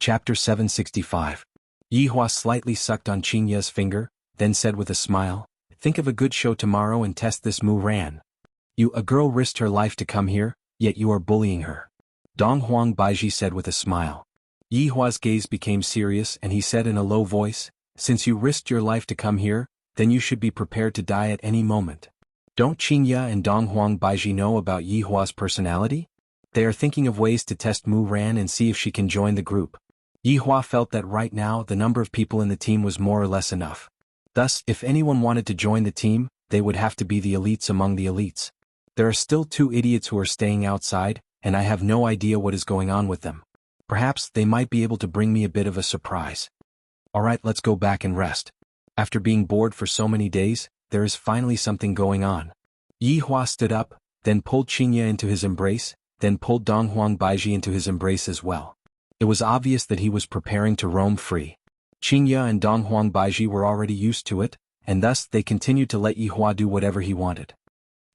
Chapter 765. Yihua slightly sucked on Qingya's finger, then said with a smile, "Think of a good show tomorrow and test this Mu Ran. A girl risked her life to come here, yet you are bullying her." Dong Huang Baiji said with a smile. Yihua's gaze became serious and he said in a low voice, "Since you risked your life to come here, then you should be prepared to die at any moment. Don't Qingya and Dong Huang Baiji know about Yihua's personality? They are thinking of ways to test Mu Ran and see if she can join the group." Yihua felt that right now the number of people in the team was more or less enough. Thus, if anyone wanted to join the team, they would have to be the elites among the elites. There are still 2 idiots who are staying outside, and I have no idea what is going on with them. Perhaps they might be able to bring me a bit of a surprise. Alright, let's go back and rest. After being bored for so many days, there is finally something going on. Yihua stood up, then pulled Qingya into his embrace, then pulled Dong Huang Baiji into his embrace as well. It was obvious that he was preparing to roam free. Qingya and Dong Huang Baiji were already used to it, and thus they continued to let Yihua do whatever he wanted.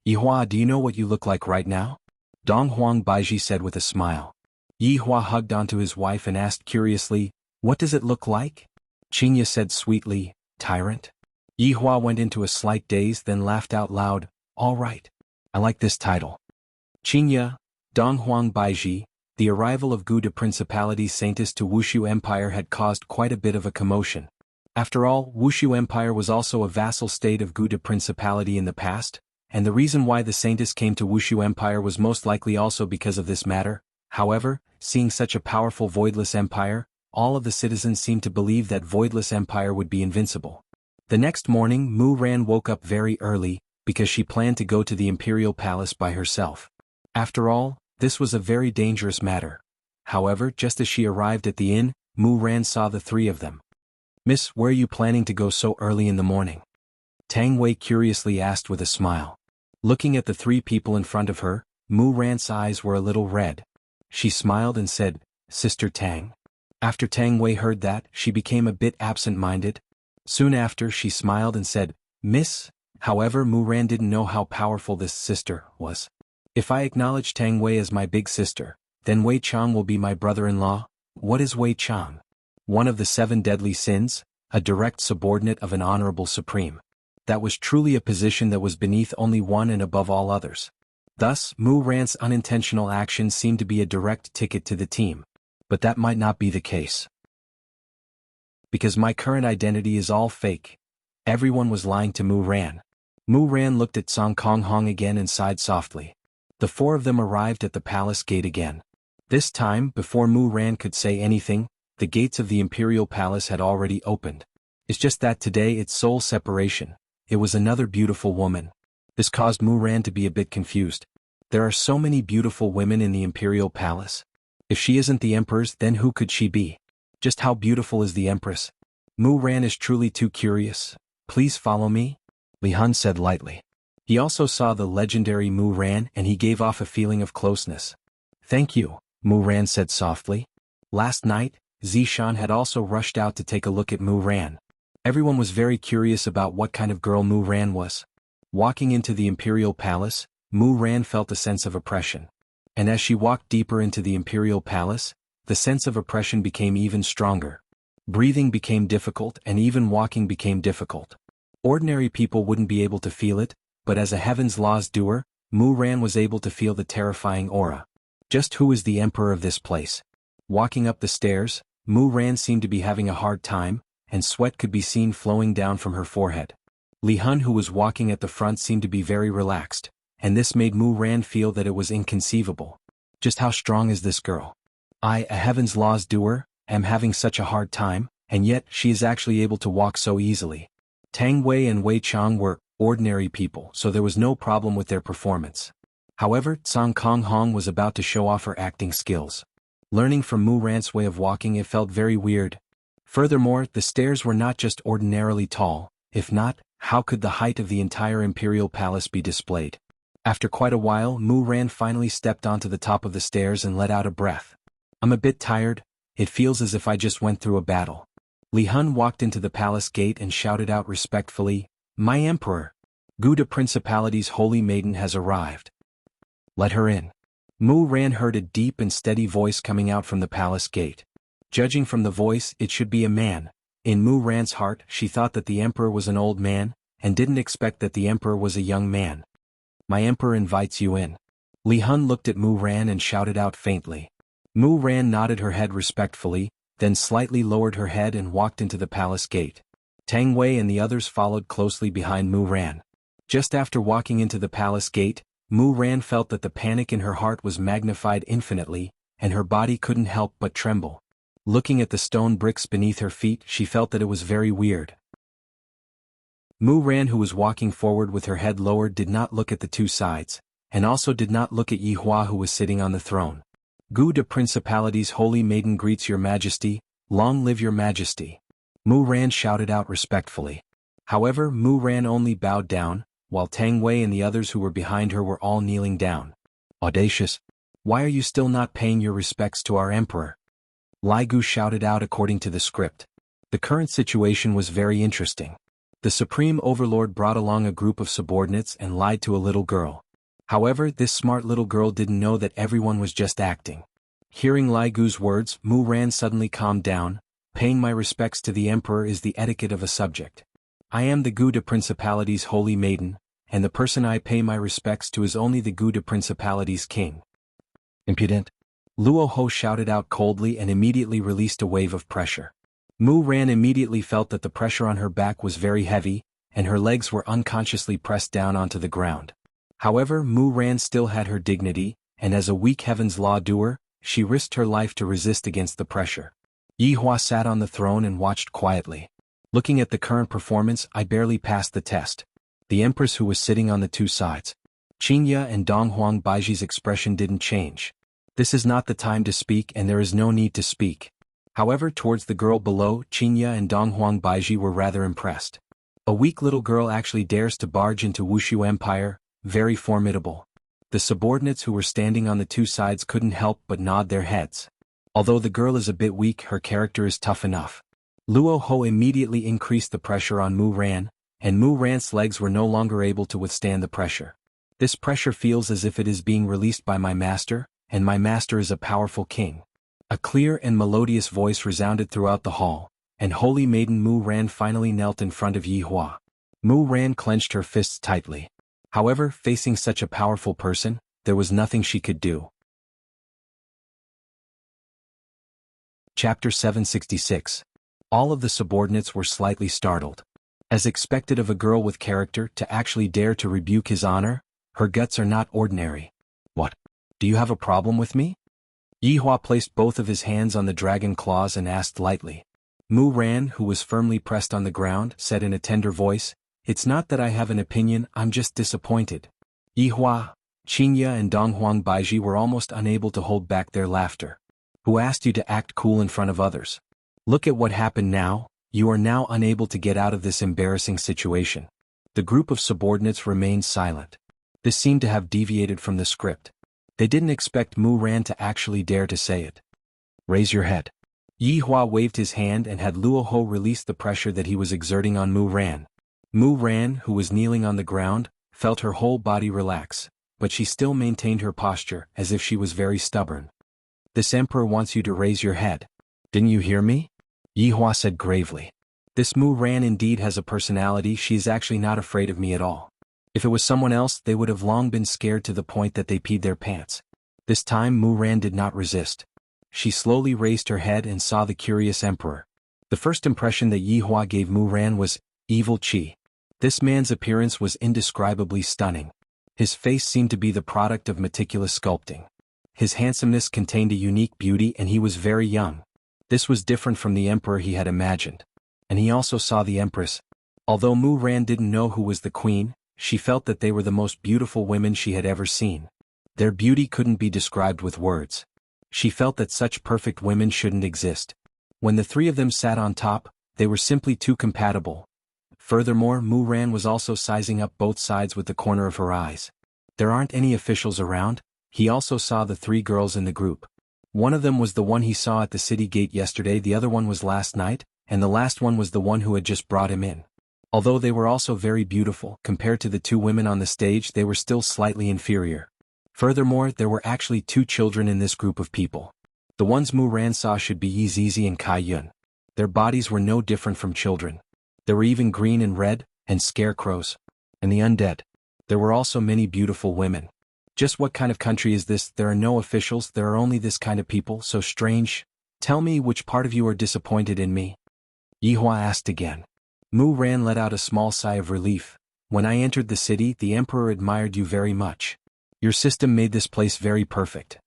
"Yihua, do you know what you look like right now?" Dong Huang Baiji said with a smile. Yihua hugged onto his wife and asked curiously, "What does it look like?" Qingya said sweetly, "Tyrant." Yihua went into a slight daze then laughed out loud, "All right. I like this title." Qingya, Dong Huang Baiji. The arrival of Gu de Principality's Saintess to Wuxia Empire had caused quite a bit of a commotion. After all, Wuxia Empire was also a vassal state of Gu de Principality in the past, and the reason why the Saintess came to Wuxia Empire was most likely also because of this matter. However, seeing such a powerful voidless empire, all of the citizens seemed to believe that voidless empire would be invincible. The next morning Mu Ran woke up very early, because she planned to go to the imperial palace by herself. After all, this was a very dangerous matter. However, just as she arrived at the inn, Mu Ran saw the 3 of them. "Miss, where are you planning to go so early in the morning?" Tang Wei curiously asked with a smile. Looking at the 3 people in front of her, Mu Ran's eyes were a little red. She smiled and said, "Sister Tang." After Tang Wei heard that, she became a bit absent-minded. Soon after, she smiled and said, "Miss." However, Mu Ran didn't know how powerful this sister was. "If I acknowledge Tang Wei as my big sister, then Wei Chang will be my brother-in-law." What is Wei Chang? One of the 7 deadly sins, a direct subordinate of an honorable supreme. That was truly a position that was beneath only one and above all others. Thus, Mu Ran's unintentional actions seemed to be a direct ticket to the team. But that might not be the case. Because my current identity is all fake. Everyone was lying to Mu Ran. Mu Ran looked at Song Kong Hong again and sighed softly. The 4 of them arrived at the palace gate again. This time, before Mu Ran could say anything, the gates of the imperial palace had already opened. It's just that today it's soul separation. It was another beautiful woman. This caused Mu Ran to be a bit confused. There are so many beautiful women in the imperial palace. If she isn't the empress, then who could she be? Just how beautiful is the empress? Mu Ran is truly too curious. "Please follow me," Li Hun said lightly. He also saw the legendary Mu Ran and he gave off a feeling of closeness. "Thank you," Mu Ran said softly. Last night, Zishan had also rushed out to take a look at Mu Ran. Everyone was very curious about what kind of girl Mu Ran was. Walking into the imperial palace, Mu Ran felt a sense of oppression. And as she walked deeper into the imperial palace, the sense of oppression became even stronger. Breathing became difficult and even walking became difficult. Ordinary people wouldn't be able to feel it, but as a Heaven's Law's doer, Mu Ran was able to feel the terrifying aura. Just who is the emperor of this place? Walking up the stairs, Mu Ran seemed to be having a hard time, and sweat could be seen flowing down from her forehead. Li Hun, who was walking at the front, seemed to be very relaxed, and this made Mu Ran feel that it was inconceivable. Just how strong is this girl? I, a Heaven's Law's doer, am having such a hard time, and yet she is actually able to walk so easily. Tang Wei and Wei Chang were ordinary people, so there was no problem with their performance. However, Song Kong Hong was about to show off her acting skills. Learning from Mu Ran's way of walking, it felt very weird. Furthermore, the stairs were not just ordinarily tall. If not, how could the height of the entire imperial palace be displayed? After quite a while, Mu Ran finally stepped onto the top of the stairs and let out a breath. "I'm a bit tired. It feels as if I just went through a battle." Li Hun walked into the palace gate and shouted out respectfully, "My emperor! Gu de Principality's holy maiden has arrived. Let her in." Mu Ran heard a deep and steady voice coming out from the palace gate. Judging from the voice, it should be a man. In Mu Ran's heart, she thought that the emperor was an old man, and didn't expect that the emperor was a young man. My emperor invites you in. Li Hun looked at Mu Ran and shouted out faintly. Mu Ran nodded her head respectfully, then slightly lowered her head and walked into the palace gate. Tang Wei and the others followed closely behind Mu Ran. Just after walking into the palace gate, Mu Ran felt that the panic in her heart was magnified infinitely, and her body couldn't help but tremble. Looking at the stone bricks beneath her feet, she felt that it was very weird. Mu Ran, who was walking forward with her head lowered, did not look at the two sides, and also did not look at Yi Hua, who was sitting on the throne. Gu de Principality's holy maiden greets your majesty, long live your majesty. Mu Ran shouted out respectfully. However, Mu Ran only bowed down, while Tang Wei and the others who were behind her were all kneeling down. Audacious! Why are you still not paying your respects to our emperor? Lai Gu shouted out according to the script. The current situation was very interesting. The Supreme Overlord brought along a group of subordinates and lied to a little girl. However, this smart little girl didn't know that everyone was just acting. Hearing Lai Gu's words, Mu Ran suddenly calmed down. Paying my respects to the emperor is the etiquette of a subject. I am the Gu de Principality's holy maiden, and the person I pay my respects to is only the Gu de Principality's king. Impudent! Luo Ho shouted out coldly and immediately released a wave of pressure. Mu Ran immediately felt that the pressure on her back was very heavy, and her legs were unconsciously pressed down onto the ground. However, Mu Ran still had her dignity, and as a weak Heaven's Law doer, she risked her life to resist against the pressure. Yi Hua sat on the throne and watched quietly. Looking at the current performance, I barely passed the test. The empress, who was sitting on the two sides. Qingya and Donghuang Baiji's expression didn't change. This is not the time to speak, and there is no need to speak. However, towards the girl below, Qingya and Donghuang Baiji were rather impressed. A weak little girl actually dares to barge into Wuxia Empire, very formidable. The subordinates who were standing on the two sides couldn't help but nod their heads. Although the girl is a bit weak, her character is tough enough. Luo Ho immediately increased the pressure on Mu Ran, and Mu Ran's legs were no longer able to withstand the pressure. This pressure feels as if it is being released by my master, and my master is a powerful king. A clear and melodious voice resounded throughout the hall, and holy maiden Mu Ran finally knelt in front of Yi Hua. Mu Ran clenched her fists tightly. However, facing such a powerful person, there was nothing she could do. Chapter 766. All of the subordinates were slightly startled. As expected of a girl with character to actually dare to rebuke his honor, her guts are not ordinary. What? Do you have a problem with me? Yi Hua placed both of his hands on the dragon claws and asked lightly. Mu Ran, who was firmly pressed on the ground, said in a tender voice, "It's not that I have an opinion, I'm just disappointed." Yi Hua, Qingya and Donghuang Baiji were almost unable to hold back their laughter. Who asked you to act cool in front of others? Look at what happened now, you are now unable to get out of this embarrassing situation. The group of subordinates remained silent. This seemed to have deviated from the script. They didn't expect Mu Ran to actually dare to say it. Raise your head. Yi Hua waved his hand and had Luo Ho release the pressure that he was exerting on Mu Ran. Mu Ran, who was kneeling on the ground, felt her whole body relax, but she still maintained her posture as if she was very stubborn. This emperor wants you to raise your head. Didn't you hear me? Yi Hua said gravely. This Mu Ran indeed has a personality. She is actually not afraid of me at all. If it was someone else, they would have long been scared to the point that they peed their pants. This time Mu Ran did not resist. She slowly raised her head and saw the curious emperor. The first impression that Yi Hua gave Mu Ran was evil chi. This man's appearance was indescribably stunning. His face seemed to be the product of meticulous sculpting. His handsomeness contained a unique beauty, and he was very young. This was different from the emperor he had imagined. And he also saw the empress. Although Mu Ran didn't know who was the queen, she felt that they were the most beautiful women she had ever seen. Their beauty couldn't be described with words. She felt that such perfect women shouldn't exist. When the three of them sat on top, they were simply too compatible. Furthermore, Mu Ran was also sizing up both sides with the corner of her eyes. There aren't any officials around. He also saw the three girls in the group. One of them was the one he saw at the city gate yesterday, the other one was last night, and the last one was the one who had just brought him in. Although they were also very beautiful, compared to the two women on the stage, they were still slightly inferior. Furthermore, there were actually two children in this group of people. The ones Mu Ran saw should be Yi Zizi and Kai Yun. Their bodies were no different from children. There were even green and red, and scarecrows. And the undead. There were also many beautiful women. Just what kind of country is this? There are no officials, there are only this kind of people, so strange. Tell me which part of you are disappointed in me? Yihua asked again. Mu Ran let out a small sigh of relief. When I entered the city, the emperor admired you very much. Your system made this place very perfect.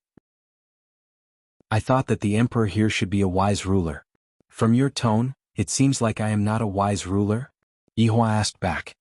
I thought that the emperor here should be a wise ruler. From your tone, it seems like I am not a wise ruler? Yihua asked back.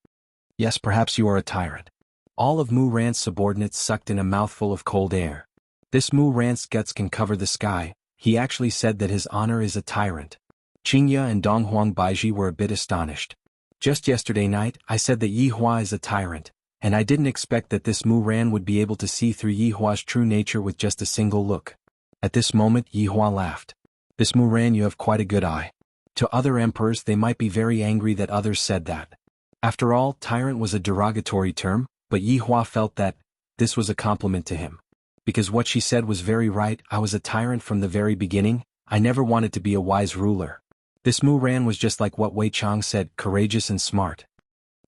Yes, perhaps you are a tyrant. All of Mu Ran's subordinates sucked in a mouthful of cold air. This Mu Ran's guts can cover the sky. He actually said that his honor is a tyrant. Qingya and Donghuang Baiji were a bit astonished. Just yesterday night, I said that Yihua is a tyrant, and I didn't expect that this Mu Ran would be able to see through Yihua's true nature with just a single look. At this moment, Yihua laughed. This Mu Ran, you have quite a good eye. To other emperors, they might be very angry that others said that. After all, tyrant was a derogatory term, but Yihua felt that this was a compliment to him. Because what she said was very right, I was a tyrant from the very beginning, I never wanted to be a wise ruler. This Mu Ran was just like what Wei Chang said, courageous and smart.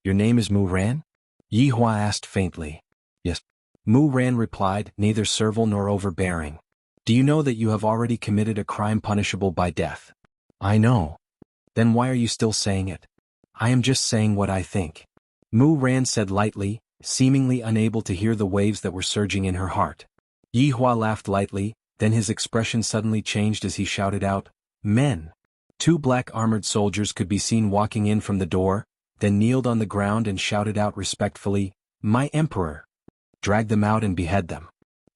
Your name is Mu Ran? Yihua asked faintly. Yes. Mu Ran replied, neither servile nor overbearing. Do you know that you have already committed a crime punishable by death? I know. Then why are you still saying it? I am just saying what I think. Mu Ran said lightly, seemingly unable to hear the waves that were surging in her heart. Yihua laughed lightly, then his expression suddenly changed as he shouted out, Men! 2 black armored soldiers could be seen walking in from the door, then kneeled on the ground and shouted out respectfully, My emperor! Drag them out and behead them.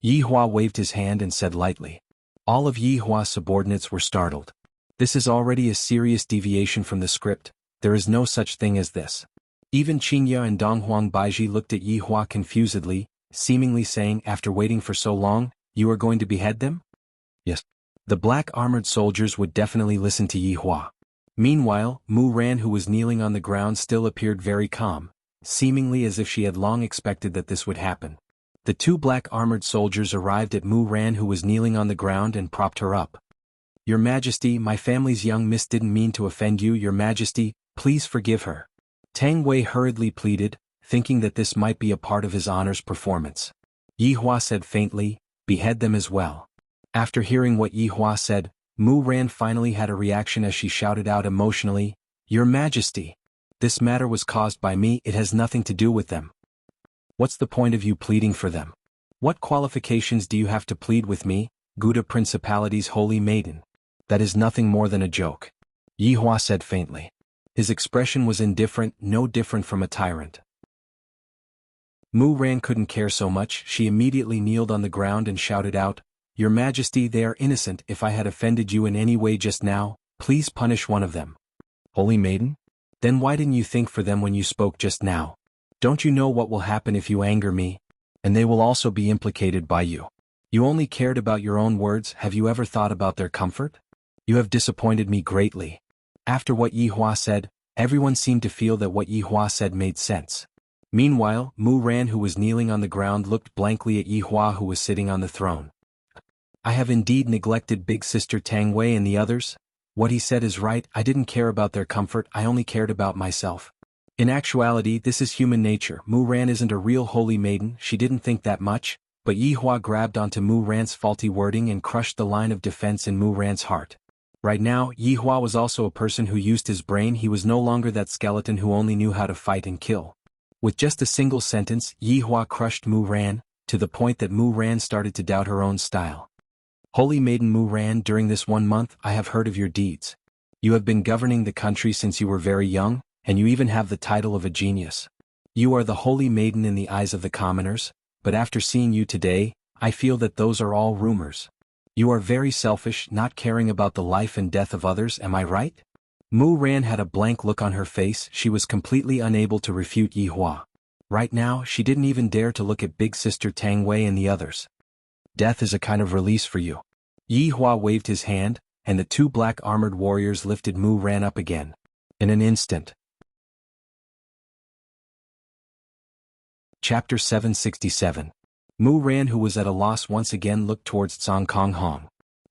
Yihua waved his hand and said lightly. All of Yihua's subordinates were startled. This is already a serious deviation from the script, there is no such thing as this. Even Qingya and Donghuang Baiji looked at Yihua confusedly, seemingly saying, after waiting for so long, you are going to behead them? Yes. The black armored soldiers would definitely listen to Yihua. Meanwhile, Mu Ran, who was kneeling on the ground, still appeared very calm, seemingly as if she had long expected that this would happen. The 2 black armored soldiers arrived at Mu Ran, who was kneeling on the ground, and propped her up. Your Majesty, my family's young miss didn't mean to offend you, Your Majesty, please forgive her. Tang Wei hurriedly pleaded, thinking that this might be a part of his honor's performance. Yihua said faintly, behead them as well. After hearing what Yihua said, Mu Ran finally had a reaction as she shouted out emotionally, Your Majesty! This matter was caused by me, it has nothing to do with them. What's the point of you pleading for them? What qualifications do you have to plead with me, Gouda Principality's holy maiden? That is nothing more than a joke. Yihua said faintly. His expression was indifferent, no different from a tyrant. Mu Ran couldn't care so much, she immediately kneeled on the ground and shouted out, Your Majesty, they are innocent, if I had offended you in any way just now, please punish one of them. Holy maiden? Then why didn't you think for them when you spoke just now? Don't you know what will happen if you anger me? And they will also be implicated by you. You only cared about your own words, have you ever thought about their comfort? You have disappointed me greatly. After what Yihua said, everyone seemed to feel that what Yihua said made sense. Meanwhile, Mu Ran, who was kneeling on the ground, looked blankly at Yihua, who was sitting on the throne. I have indeed neglected big sister Tang Wei and the others. What he said is right, I didn't care about their comfort, I only cared about myself. In actuality, this is human nature. Mu Ran isn't a real holy maiden, she didn't think that much, but Yihua grabbed onto Mu Ran's faulty wording and crushed the line of defense in Mu Ran's heart. Right now, Yihua was also a person who used his brain, he was no longer that skeleton who only knew how to fight and kill. With just a single sentence, Yihua crushed Mu Ran, to the point that Mu Ran started to doubt her own style. Holy Maiden Mu Ran, during this 1 month, I have heard of your deeds. You have been governing the country since you were very young, and you even have the title of a genius. You are the Holy Maiden in the eyes of the commoners, but after seeing you today, I feel that those are all rumors. You are very selfish, not caring about the life and death of others, am I right? Mu Ran had a blank look on her face, she was completely unable to refute Yihua. Right now, she didn't even dare to look at big sister Tang Wei and the others. Death is a kind of release for you. Yihua waved his hand, and the 2 black armored warriors lifted Mu Ran up again. In an instant. Chapter 767. Mu Ran, who was at a loss, once again looked towards Tsang Kong Hong.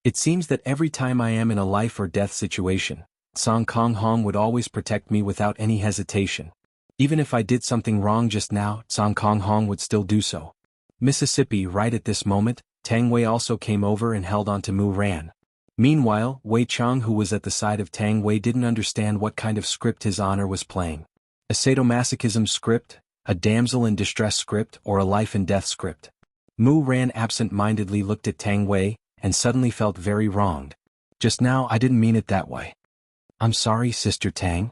It seems that every time I am in a life or death situation, Song Kong Hong would always protect me without any hesitation. Even if I did something wrong just now, Song Kong Hong would still do so. Mississippi. Right at this moment, Tang Wei also came over and held on to Mu Ran. Meanwhile, Wei Chang, who was at the side of Tang Wei, didn't understand what kind of script his honor was playing. A sadomasochism script, a damsel in distress script, or a life and death script. Mu Ran absent-mindedly looked at Tang Wei, and suddenly felt very wronged. Just now I didn't mean it that way. I'm sorry, Sister Tang.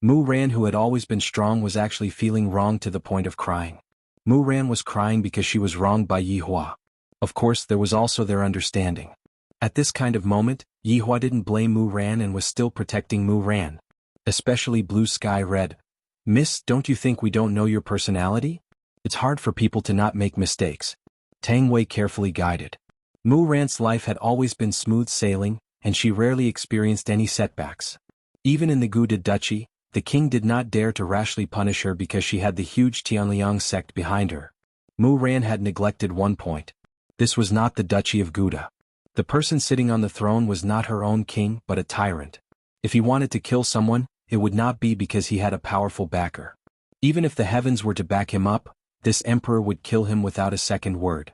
Mu Ran, who had always been strong, was actually feeling wronged to the point of crying. Mu Ran was crying because she was wronged by Yi Hua. Of course, there was also their understanding. At this kind of moment, Yi Hua didn't blame Mu Ran and was still protecting Mu Ran. Especially Blue Sky Red. Miss, don't you think we don't know your personality? It's hard for people to not make mistakes. Tang Wei carefully guided. Mu Ran's life had always been smooth sailing, and she rarely experienced any setbacks. Even in the Guda Duchy, the king did not dare to rashly punish her because she had the huge Tianliang sect behind her. Mu Ran had neglected one point. This was not the Duchy of Guda. The person sitting on the throne was not her own king but a tyrant. If he wanted to kill someone, it would not be because he had a powerful backer. Even if the heavens were to back him up, this emperor would kill him without a second word.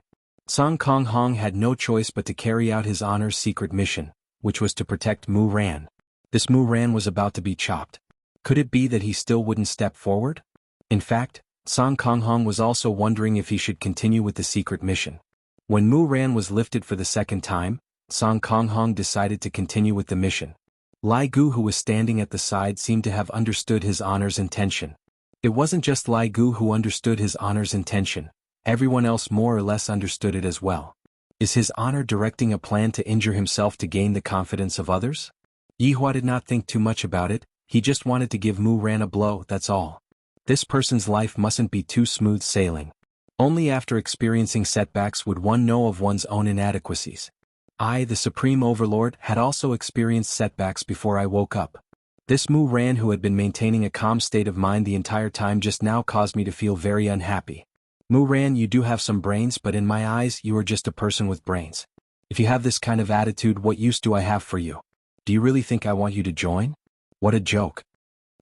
Song Kong Hong had no choice but to carry out his honor's secret mission, which was to protect Mu Ran. This Mu Ran was about to be chopped. Could it be that he still wouldn't step forward? In fact, Song Kong Hong was also wondering if he should continue with the secret mission. When Mu Ran was lifted for the second time, Song Kong Hong decided to continue with the mission. Lai Gu, who was standing at the side, seemed to have understood his honor's intention. It wasn't just Lai Gu who understood his honor's intention. Everyone else more or less understood it as well. Is his honor directing a plan to injure himself to gain the confidence of others? Yi Hua did not think too much about it, he just wanted to give Mu Ran a blow, that's all. This person's life mustn't be too smooth sailing. Only after experiencing setbacks would one know of one's own inadequacies. I, the Supreme Overlord, had also experienced setbacks before I woke up. This Mu Ran, who had been maintaining a calm state of mind the entire time, just now caused me to feel very unhappy. Mu Ran, you do have some brains, but in my eyes you are just a person with brains. If you have this kind of attitude, what use do I have for you? Do you really think I want you to join? What a joke.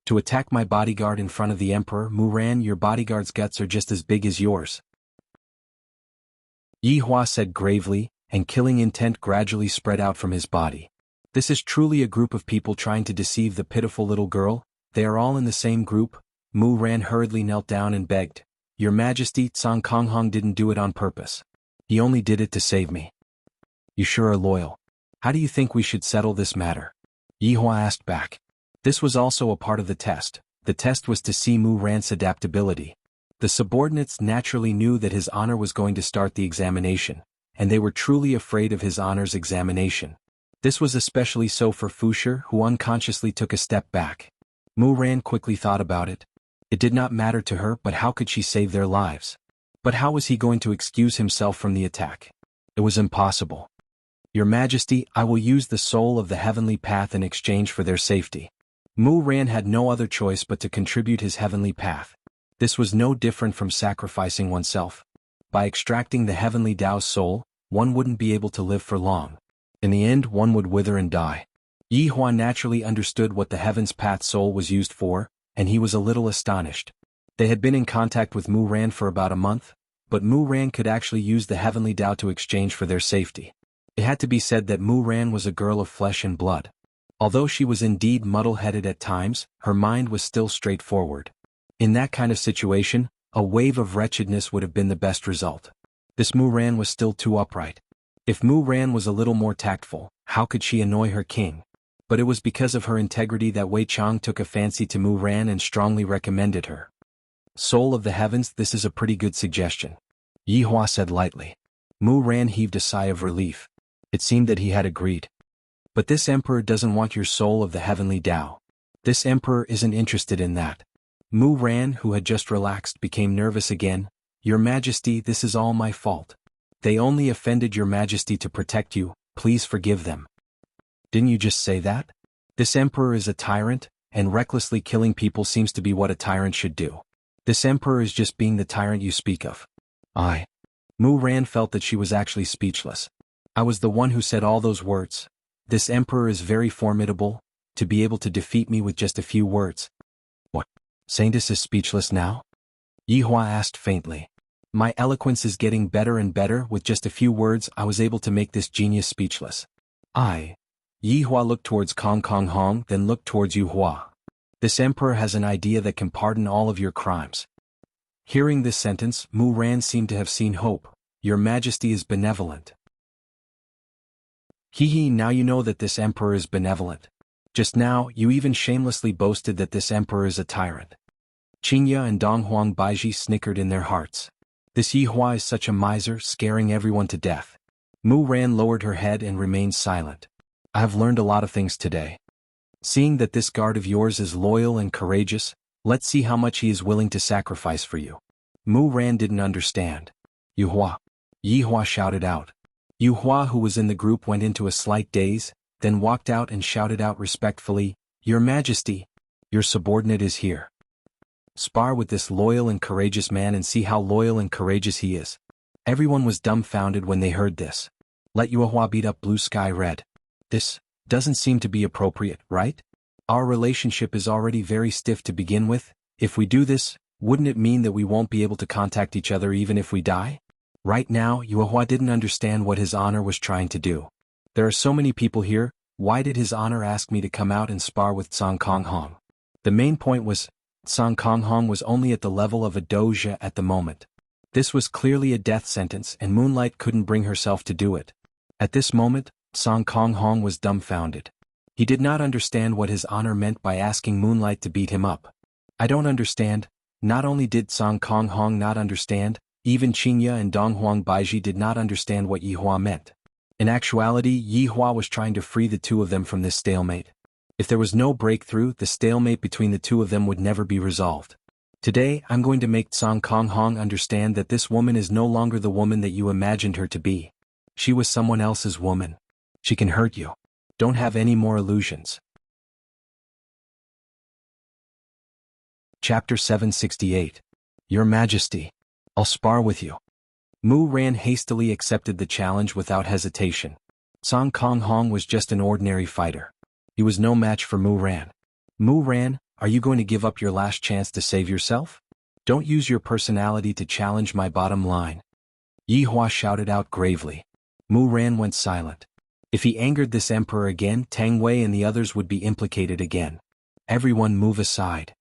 To attack my bodyguard in front of the emperor, Mu Ran, your bodyguard's guts are just as big as yours. Yi Hua said gravely, and killing intent gradually spread out from his body. This is truly a group of people trying to deceive the pitiful little girl. They are all in the same group. Mu Ran hurriedly knelt down and begged. Your Majesty, Song Kong Hong didn't do it on purpose. He only did it to save me. You sure are loyal. How do you think we should settle this matter? Yi Hua asked back. This was also a part of the test. The test was to see Mu Ran's adaptability. The subordinates naturally knew that his honor was going to start the examination, and they were truly afraid of his honor's examination. This was especially so for Fushi, who unconsciously took a step back. Mu Ran quickly thought about it. It did not matter to her, but how could she save their lives? But how was he going to excuse himself from the attack? It was impossible. Your Majesty, I will use the soul of the heavenly path in exchange for their safety. Mu Ran had no other choice but to contribute his heavenly path. This was no different from sacrificing oneself. By extracting the heavenly Tao's soul, one wouldn't be able to live for long. In the end, one would wither and die. Yi Hua naturally understood what the Heaven's Path soul was used for, and he was a little astonished. They had been in contact with Mu Ran for about a month, but Mu Ran could actually use the heavenly Tao to exchange for their safety. It had to be said that Mu Ran was a girl of flesh and blood. Although she was indeed muddle-headed at times, her mind was still straightforward. In that kind of situation, a wave of wretchedness would have been the best result. This Mu Ran was still too upright. If Mu Ran was a little more tactful, how could she annoy her king? But it was because of her integrity that Wei Chang took a fancy to Mu Ran and strongly recommended her. Soul of the heavens, this is a pretty good suggestion. Yi Hua said lightly. Mu Ran heaved a sigh of relief. It seemed that he had agreed. But this emperor doesn't want your soul of the heavenly Tao. This emperor isn't interested in that. Mu Ran, who had just relaxed, became nervous again. Your Majesty, this is all my fault. They only offended your Majesty to protect you, please forgive them. Didn't you just say that? This emperor is a tyrant, and recklessly killing people seems to be what a tyrant should do. This emperor is just being the tyrant you speak of. Mu Ran felt that she was actually speechless. I was the one who said all those words. This emperor is very formidable, to be able to defeat me with just a few words. What? Saintus is speechless now? Yihua asked faintly. My eloquence is getting better and better. With just a few words I was able to make this genius speechless. Yihua looked towards Kong Kong Hong, then looked towards Yuhua. This emperor has an idea that can pardon all of your crimes. Hearing this sentence, Mu Ran seemed to have seen hope. Your Majesty is benevolent. Now you know that this emperor is benevolent. Just now, you even shamelessly boasted that this emperor is a tyrant. Qingya and Donghuang Baiji snickered in their hearts. This Yihua is such a miser, scaring everyone to death. Mu Ran lowered her head and remained silent. I have learned a lot of things today. Seeing that this guard of yours is loyal and courageous, let's see how much he is willing to sacrifice for you. Mu Ran didn't understand. Yihua shouted out. Yuhua, who was in the group, went into a slight daze, then walked out and shouted out respectfully, Your Majesty, your subordinate is here. Spar with this loyal and courageous man and see how loyal and courageous he is. Everyone was dumbfounded when they heard this. Let Yuhua beat up Blue Sky Red. This doesn't seem to be appropriate, right? Our relationship is already very stiff to begin with. If we do this, wouldn't it mean that we won't be able to contact each other even if we die? Right now, Yuhua didn't understand what His Honor was trying to do. There are so many people here, why did His Honor ask me to come out and spar with Song Kong Hong? The main point was, Song Kong Hong was only at the level of a doja at the moment. This was clearly a death sentence and Moonlight couldn't bring herself to do it. At this moment, Song Kong Hong was dumbfounded. He did not understand what His Honor meant by asking Moonlight to beat him up. I don't understand. Not only did Song Kong Hong not understand, even Qingya and Donghuang Baiji did not understand what Yihua meant. In actuality, Yihua was trying to free the two of them from this stalemate. If there was no breakthrough, the stalemate between the two of them would never be resolved. Today, I'm going to make Song Kong Hong understand that this woman is no longer the woman that you imagined her to be. She was someone else's woman. She can hurt you. Don't have any more illusions. Chapter 768. Your Majesty, I'll spar with you. Mu Ran hastily accepted the challenge without hesitation. Song Kong Hong was just an ordinary fighter. He was no match for Mu Ran. Mu Ran, are you going to give up your last chance to save yourself? Don't use your personality to challenge my bottom line. Yihua shouted out gravely. Mu Ran went silent. If he angered this emperor again, Tang Wei and the others would be implicated again. Everyone move aside.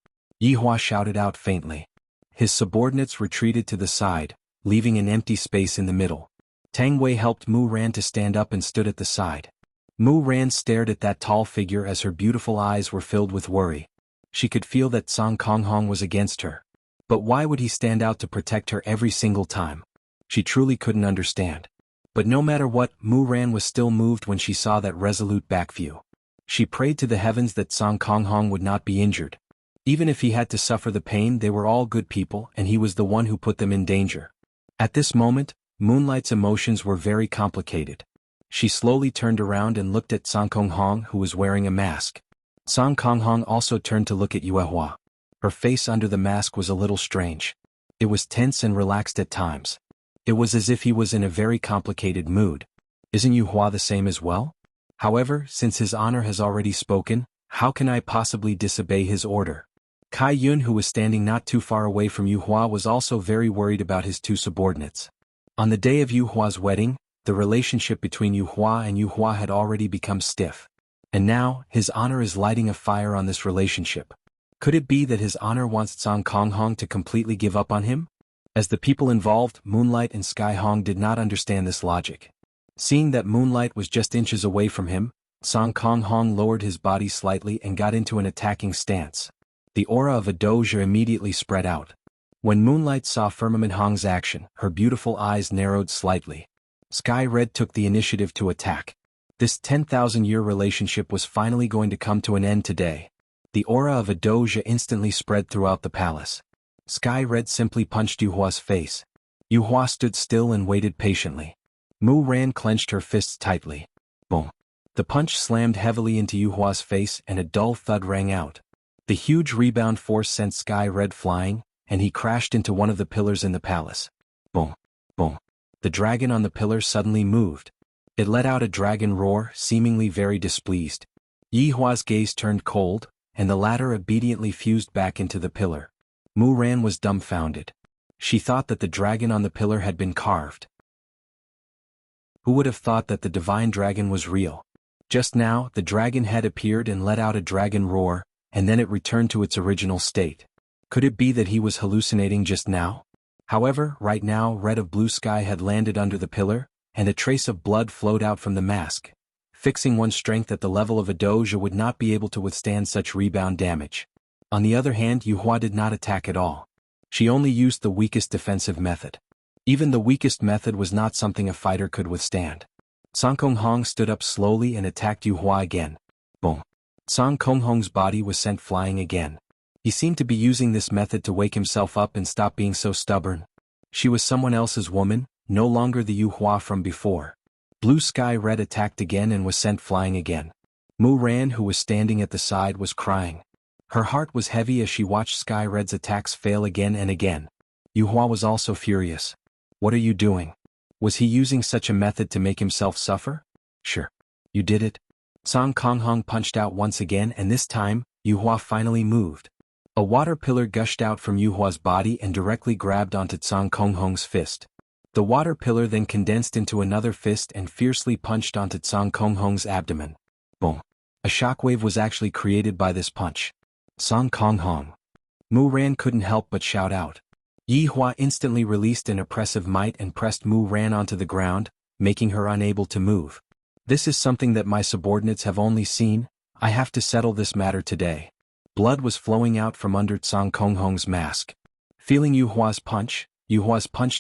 Yihua shouted out faintly. His subordinates retreated to the side, leaving an empty space in the middle. Tang Wei helped Mu Ran to stand up and stood at the side. Mu Ran stared at that tall figure as her beautiful eyes were filled with worry. She could feel that Song Kong Hong was against her. But why would he stand out to protect her every single time? She truly couldn't understand. But no matter what, Mu Ran was still moved when she saw that resolute back view. She prayed to the heavens that Song Kong Hong would not be injured. Even if he had to suffer the pain, they were all good people and he was the one who put them in danger. At this moment, Moonlight's emotions were very complicated. She slowly turned around and looked at Song Kong Hong, who was wearing a mask. Song Kong Hong also turned to look at Yuehua. Her face under the mask was a little strange. It was tense and relaxed at times. It was as if he was in a very complicated mood. Isn't Yuehua the same as well? However, since His Honor has already spoken, how can I possibly disobey his order? Kai Yun, who was standing not too far away from Yuehua, was also very worried about his two subordinates. On the day of Yuhua's wedding, the relationship between Yuehua had already become stiff. And now, His Honor is lighting a fire on this relationship. Could it be that His Honor wants Song Kong Hong to completely give up on him? As the people involved, Moonlight and Sky Hong did not understand this logic. Seeing that Moonlight was just inches away from him, Song Kong Hong lowered his body slightly and got into an attacking stance. The aura of a doja immediately spread out. When Moonlight saw Firmament Hong's action, her beautiful eyes narrowed slightly. Sky Red took the initiative to attack. This 10,000-year relationship was finally going to come to an end today. The aura of a doja instantly spread throughout the palace. Sky Red simply punched Yuhua's face. Yuehua stood still and waited patiently. Mu Ran clenched her fists tightly. Boom. The punch slammed heavily into Yuhua's face and a dull thud rang out. The huge rebound force sent Sky Red flying, and he crashed into one of the pillars in the palace. Boom. Boom. The dragon on the pillar suddenly moved. It let out a dragon roar, seemingly very displeased. Yi Hua's gaze turned cold, and the latter obediently fused back into the pillar. Mu Ran was dumbfounded. She thought that the dragon on the pillar had been carved. Who would have thought that the divine dragon was real? Just now, the dragon head appeared and let out a dragon roar, and then it returned to its original state. Could it be that he was hallucinating just now? However, right now red of blue sky had landed under the pillar, and a trace of blood flowed out from the mask. Fixing one's strength at the level of a doge would not be able to withstand such rebound damage. On the other hand, Yu Hua did not attack at all. She only used the weakest defensive method. Even the weakest method was not something a fighter could withstand. Song Konghong stood up slowly and attacked Yu Hua again. Boom. Song Konghong's body was sent flying again. He seemed to be using this method to wake himself up and stop being so stubborn. She was someone else's woman, no longer the Yu Hua from before. Blue Sky Red attacked again and was sent flying again. Mu Ran, who was standing at the side, was crying. Her heart was heavy as she watched Sky Red's attacks fail again and again. Yu Hua was also furious. What are you doing? Was he using such a method to make himself suffer? Sure. You did it. Song Konghong punched out once again, and this time, Yu Hua finally moved. A water pillar gushed out from Yu Hua's body and directly grabbed onto Song Konghong's fist. The water pillar then condensed into another fist and fiercely punched onto Song Konghong's abdomen. Boom. A shockwave was actually created by this punch. Song Konghong. Mu Ran couldn't help but shout out. Yi Hua instantly released an oppressive might and pressed Mu Ran onto the ground, making her unable to move. This is something that my subordinates have only seen. I have to settle this matter today. Blood was flowing out from under Song Konghong's mask. Feeling Yu Hua's punch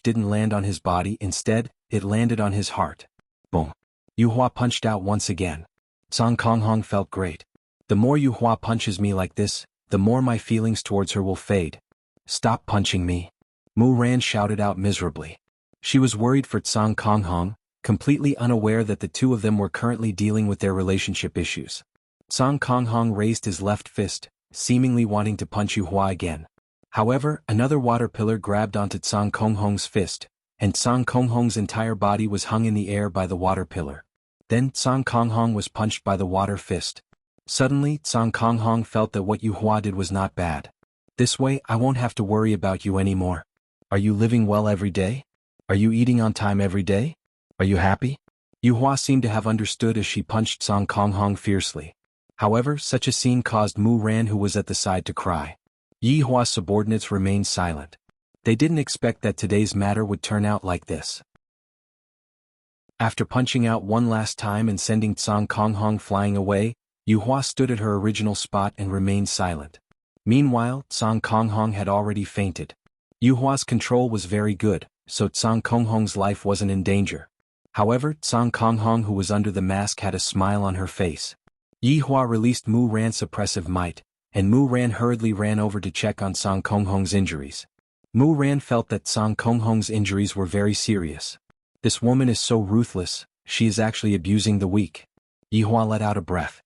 didn't land on his body, instead, it landed on his heart. Boom. Yu Hua punched out once again. Song Konghong felt great. The more Yu Hua punches me like this, the more my feelings towards her will fade. Stop punching me. Mu Ran shouted out miserably. She was worried for Song Konghong, completely unaware that the two of them were currently dealing with their relationship issues. Song Konghong raised his left fist, seemingly wanting to punch Yu Hua again. However, another water pillar grabbed onto Song Konghong's fist, and Song Konghong's entire body was hung in the air by the water pillar. Then Song Konghong was punched by the water fist. Suddenly, Song Konghong felt that what Yu Hua did was not bad. This way, I won't have to worry about you anymore. Are you living well every day? Are you eating on time every day? Are you happy? Yu Hua seemed to have understood as she punched Song Konghong fiercely. However, such a scene caused Mu Ran, who was at the side, to cry. Yi Hua's subordinates remained silent. They didn't expect that today's matter would turn out like this. After punching out one last time and sending Song Konghong flying away, Yu Hua stood at her original spot and remained silent. Meanwhile, Song Konghong had already fainted. Yu Hua's control was very good, so Song Konghong's life wasn't in danger. However, Song Konghong, who was under the mask, had a smile on her face. Yi Hua released Mu Ran's suppressive might, and Mu Ran hurriedly ran over to check on Song Konghong's injuries. Mu Ran felt that Song Konghong's injuries were very serious. This woman is so ruthless, she is actually abusing the weak. Yi Hua let out a breath.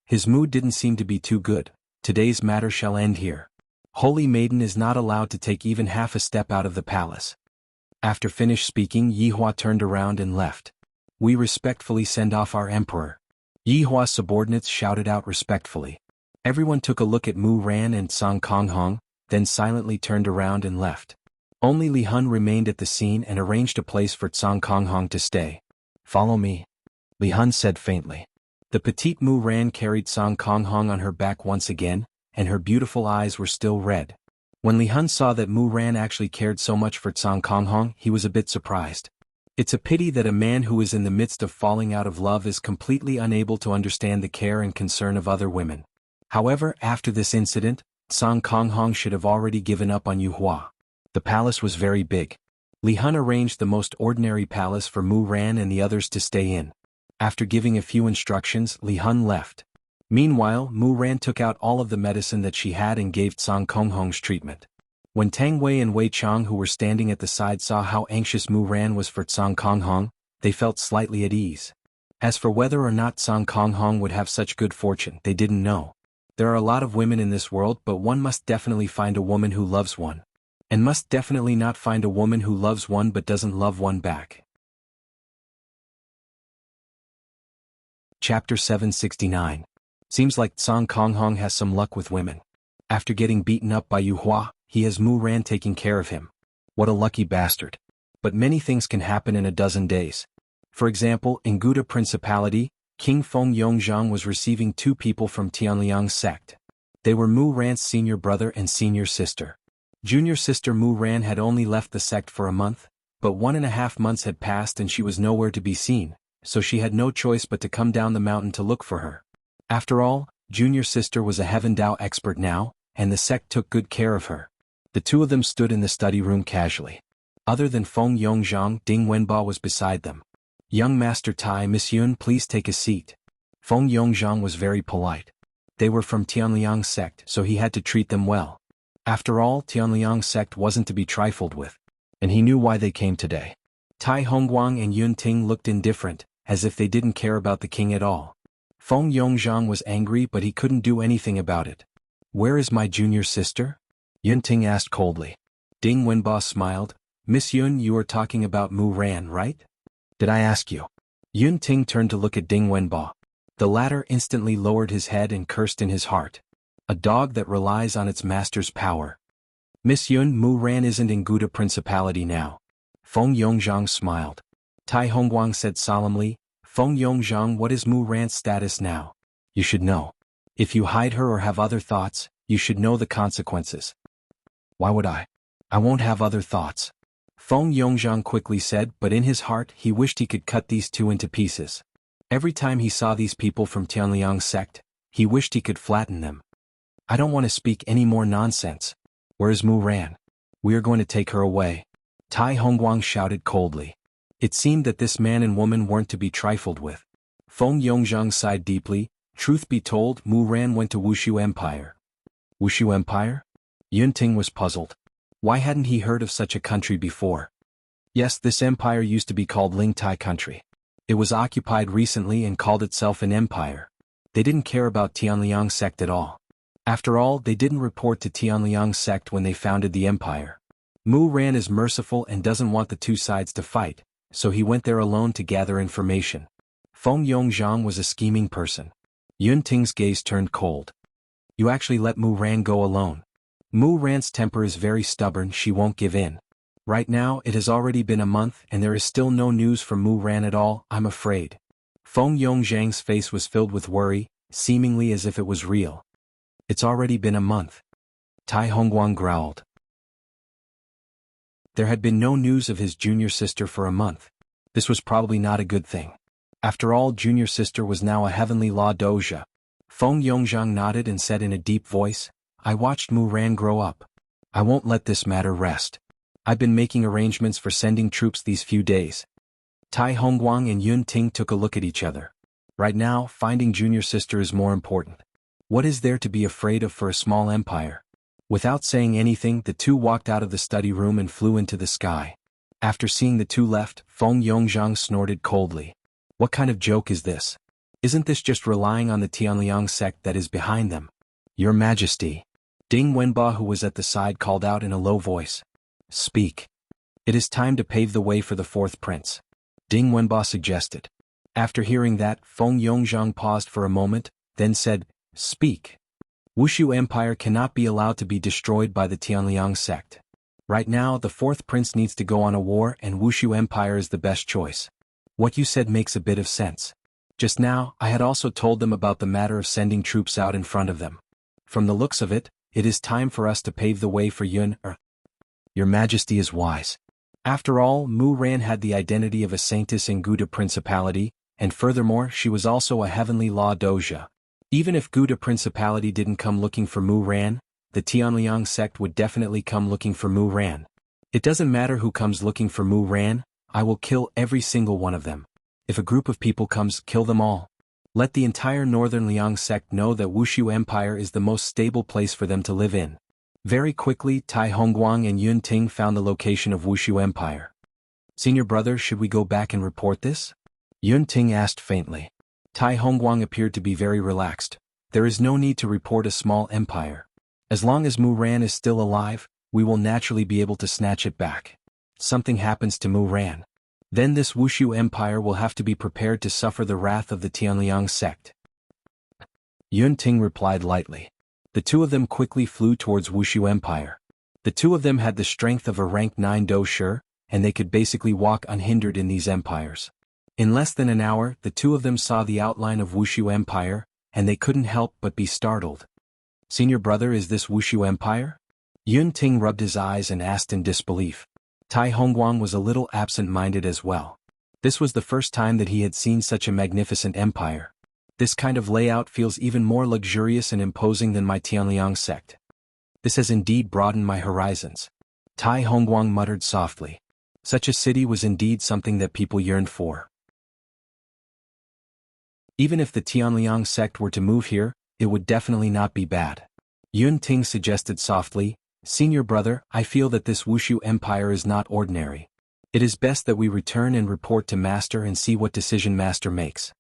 His mood didn't seem to be too good. Today's matter shall end here. Holy Maiden is not allowed to take even half a step out of the palace. After finished speaking, Yi Hua turned around and left. We respectfully send off our emperor. Yi Hua's subordinates shouted out respectfully. Everyone took a look at Mu Ran and Song Konghong, then silently turned around and left. Only Li Hun remained at the scene and arranged a place for Song Konghong to stay. Follow me, Li Hun said faintly. The petite Mu Ran carried Song Konghong on her back once again, and her beautiful eyes were still red. When Li Hun saw that Mu Ran actually cared so much for Song Konghong, he was a bit surprised. It's a pity that a man who is in the midst of falling out of love is completely unable to understand the care and concern of other women. However, after this incident, Song Konghong should have already given up on Yu Hua. The palace was very big. Li Hun arranged the most ordinary palace for Mu Ran and the others to stay in. After giving a few instructions, Li Hun left. Meanwhile, Mu Ran took out all of the medicine that she had and gave Song Konghong's treatment. When Tang Wei and Wei Chang, who were standing at the side, saw how anxious Mu Ran was for Song Konghong, they felt slightly at ease. As for whether or not Song Konghong would have such good fortune, they didn't know. There are a lot of women in this world, but one must definitely find a woman who loves one. And must definitely not find a woman who loves one but doesn't love one back. Chapter 769. Seems like Tsang Konghong has some luck with women. After getting beaten up by Yu Hua, he has Mu Ran taking care of him. What a lucky bastard. But many things can happen in a dozen days. For example, in Gouda Principality, King Feng Yongzhang was receiving 2 people from Tianliang's sect. They were Mu Ran's senior brother and senior sister. Junior sister Mu Ran had only left the sect for a month, but 1.5 months had passed and she was nowhere to be seen, so she had no choice but to come down the mountain to look for her. After all, junior sister was a Heaven Dao expert now, and the sect took good care of her. The 2 of them stood in the study room casually. Other than Feng Yongzhang, Ding Wenba was beside them. Young Master Tai, Miss Yun, please take a seat. Feng Yongzhang was very polite. They were from Tianliang's sect, so he had to treat them well. After all, Tianliang's sect wasn't to be trifled with. And he knew why they came today. Tai Hongguang and Yun Ting looked indifferent, as if they didn't care about the king at all. Feng Yongzhang was angry, but he couldn't do anything about it. Where is my junior sister? Yun Ting asked coldly. Ding Wenba smiled. Miss Yun, you are talking about Mu Ran, right? Did I ask you? Yun Ting turned to look at Ding Wenba. The latter instantly lowered his head and cursed in his heart. A dog that relies on its master's power. Miss Yun, Mu Ran isn't in Gouda Principality now. Feng Yongzhang smiled. Tai Hongguang said solemnly, Feng Yongzhang, what is Mu Ran's status now? You should know. If you hide her or have other thoughts, you should know the consequences. Why would I? I won't have other thoughts. Feng Yongzhang quickly said, but in his heart he wished he could cut these 2 into pieces. Every time he saw these people from Tianliang's sect, he wished he could flatten them. I don't want to speak any more nonsense. Where's Mu Ran? We are going to take her away. Tai Hongguang shouted coldly. It seemed that this man and woman weren't to be trifled with. Feng Yongzhang sighed deeply. Truth be told, Mu Ran went to Wuxia Empire. Wuxia Empire? Yun Ting was puzzled. Why hadn't he heard of such a country before? Yes, this empire used to be called Lingtai country. It was occupied recently and called itself an empire. They didn't care about Tianliang's sect at all. After all, they didn't report to Tianliang's sect when they founded the empire. Mu Ran is merciful and doesn't want the 2 sides to fight, so he went there alone to gather information. Feng Yongzhang was a scheming person. Yun Ting's gaze turned cold. You actually let Mu Ran go alone. Mu Ran's temper is very stubborn, she won't give in. Right now, it has already been a month and there is still no news from Mu Ran at all, I'm afraid. Feng Yongzhang's face was filled with worry, seemingly as if it was real. It's already been a month. Tai Hongguang growled. There had been no news of his junior sister for a month. This was probably not a good thing. After all, junior sister was now a heavenly law doja. Feng Yongzhang nodded and said in a deep voice, I watched Mu Ran grow up. I won't let this matter rest. I've been making arrangements for sending troops these few days. Tai Hongguang and Yun Ting took a look at each other. Right now, finding junior sister is more important. What is there to be afraid of for a small empire? Without saying anything, the 2 walked out of the study room and flew into the sky. After seeing the 2 left, Feng Yongzhang snorted coldly. What kind of joke is this? Isn't this just relying on the Tianliang sect that is behind them? Your Majesty. Ding Wenba, who was at the side, called out in a low voice. Speak. It is time to pave the way for the 4th prince. Ding Wenba suggested. After hearing that, Feng Yongzhang paused for a moment, then said, Speak. Wuxia Empire cannot be allowed to be destroyed by the Tianliang sect. Right now, the 4th prince needs to go on a war and Wuxia Empire is the best choice. What you said makes a bit of sense. Just now, I had also told them about the matter of sending troops out in front of them. From the looks of it, it is time for us to pave the way for Yun. Your Majesty is wise. After all, Mu Ran had the identity of a saintess in Gouda Principality, and furthermore, she was also a heavenly law doja. Even if Gouda Principality didn't come looking for Mu Ran, the Tianliang sect would definitely come looking for Mu Ran. It doesn't matter who comes looking for Mu Ran, I will kill every single one of them. If a group of people comes, kill them all. Let the entire Northern Liang sect know that Wuxia Empire is the most stable place for them to live in. Very quickly, Tai Hongguang and Yun Ting found the location of Wuxia Empire. Senior brother, should we go back and report this? Yun Ting asked faintly. Tai Hongguang appeared to be very relaxed. There is no need to report a small empire. As long as Mu Ran is still alive, we will naturally be able to snatch it back. Something happens to Mu Ran. Then this Wushu Empire will have to be prepared to suffer the wrath of the Tianliang sect. Yun Ting replied lightly. The two of them quickly flew towards Wushu Empire. The two of them had the strength of a rank 9 Do Shi, and they could basically walk unhindered in these empires. In less than an hour, the two of them saw the outline of Wushu Empire, and they couldn't help but be startled. Senior brother, is this Wushu Empire? Yun Ting rubbed his eyes and asked in disbelief. Tai Hongguang was a little absent-minded as well. This was the first time that he had seen such a magnificent empire. This kind of layout feels even more luxurious and imposing than my Tianliang sect. This has indeed broadened my horizons. Tai Hongguang muttered softly. Such a city was indeed something that people yearned for. Even if the Tianliang sect were to move here, it would definitely not be bad. Yun Ting suggested softly, Senior brother, I feel that this Wushu Empire is not ordinary. It is best that we return and report to Master and see what decision Master makes.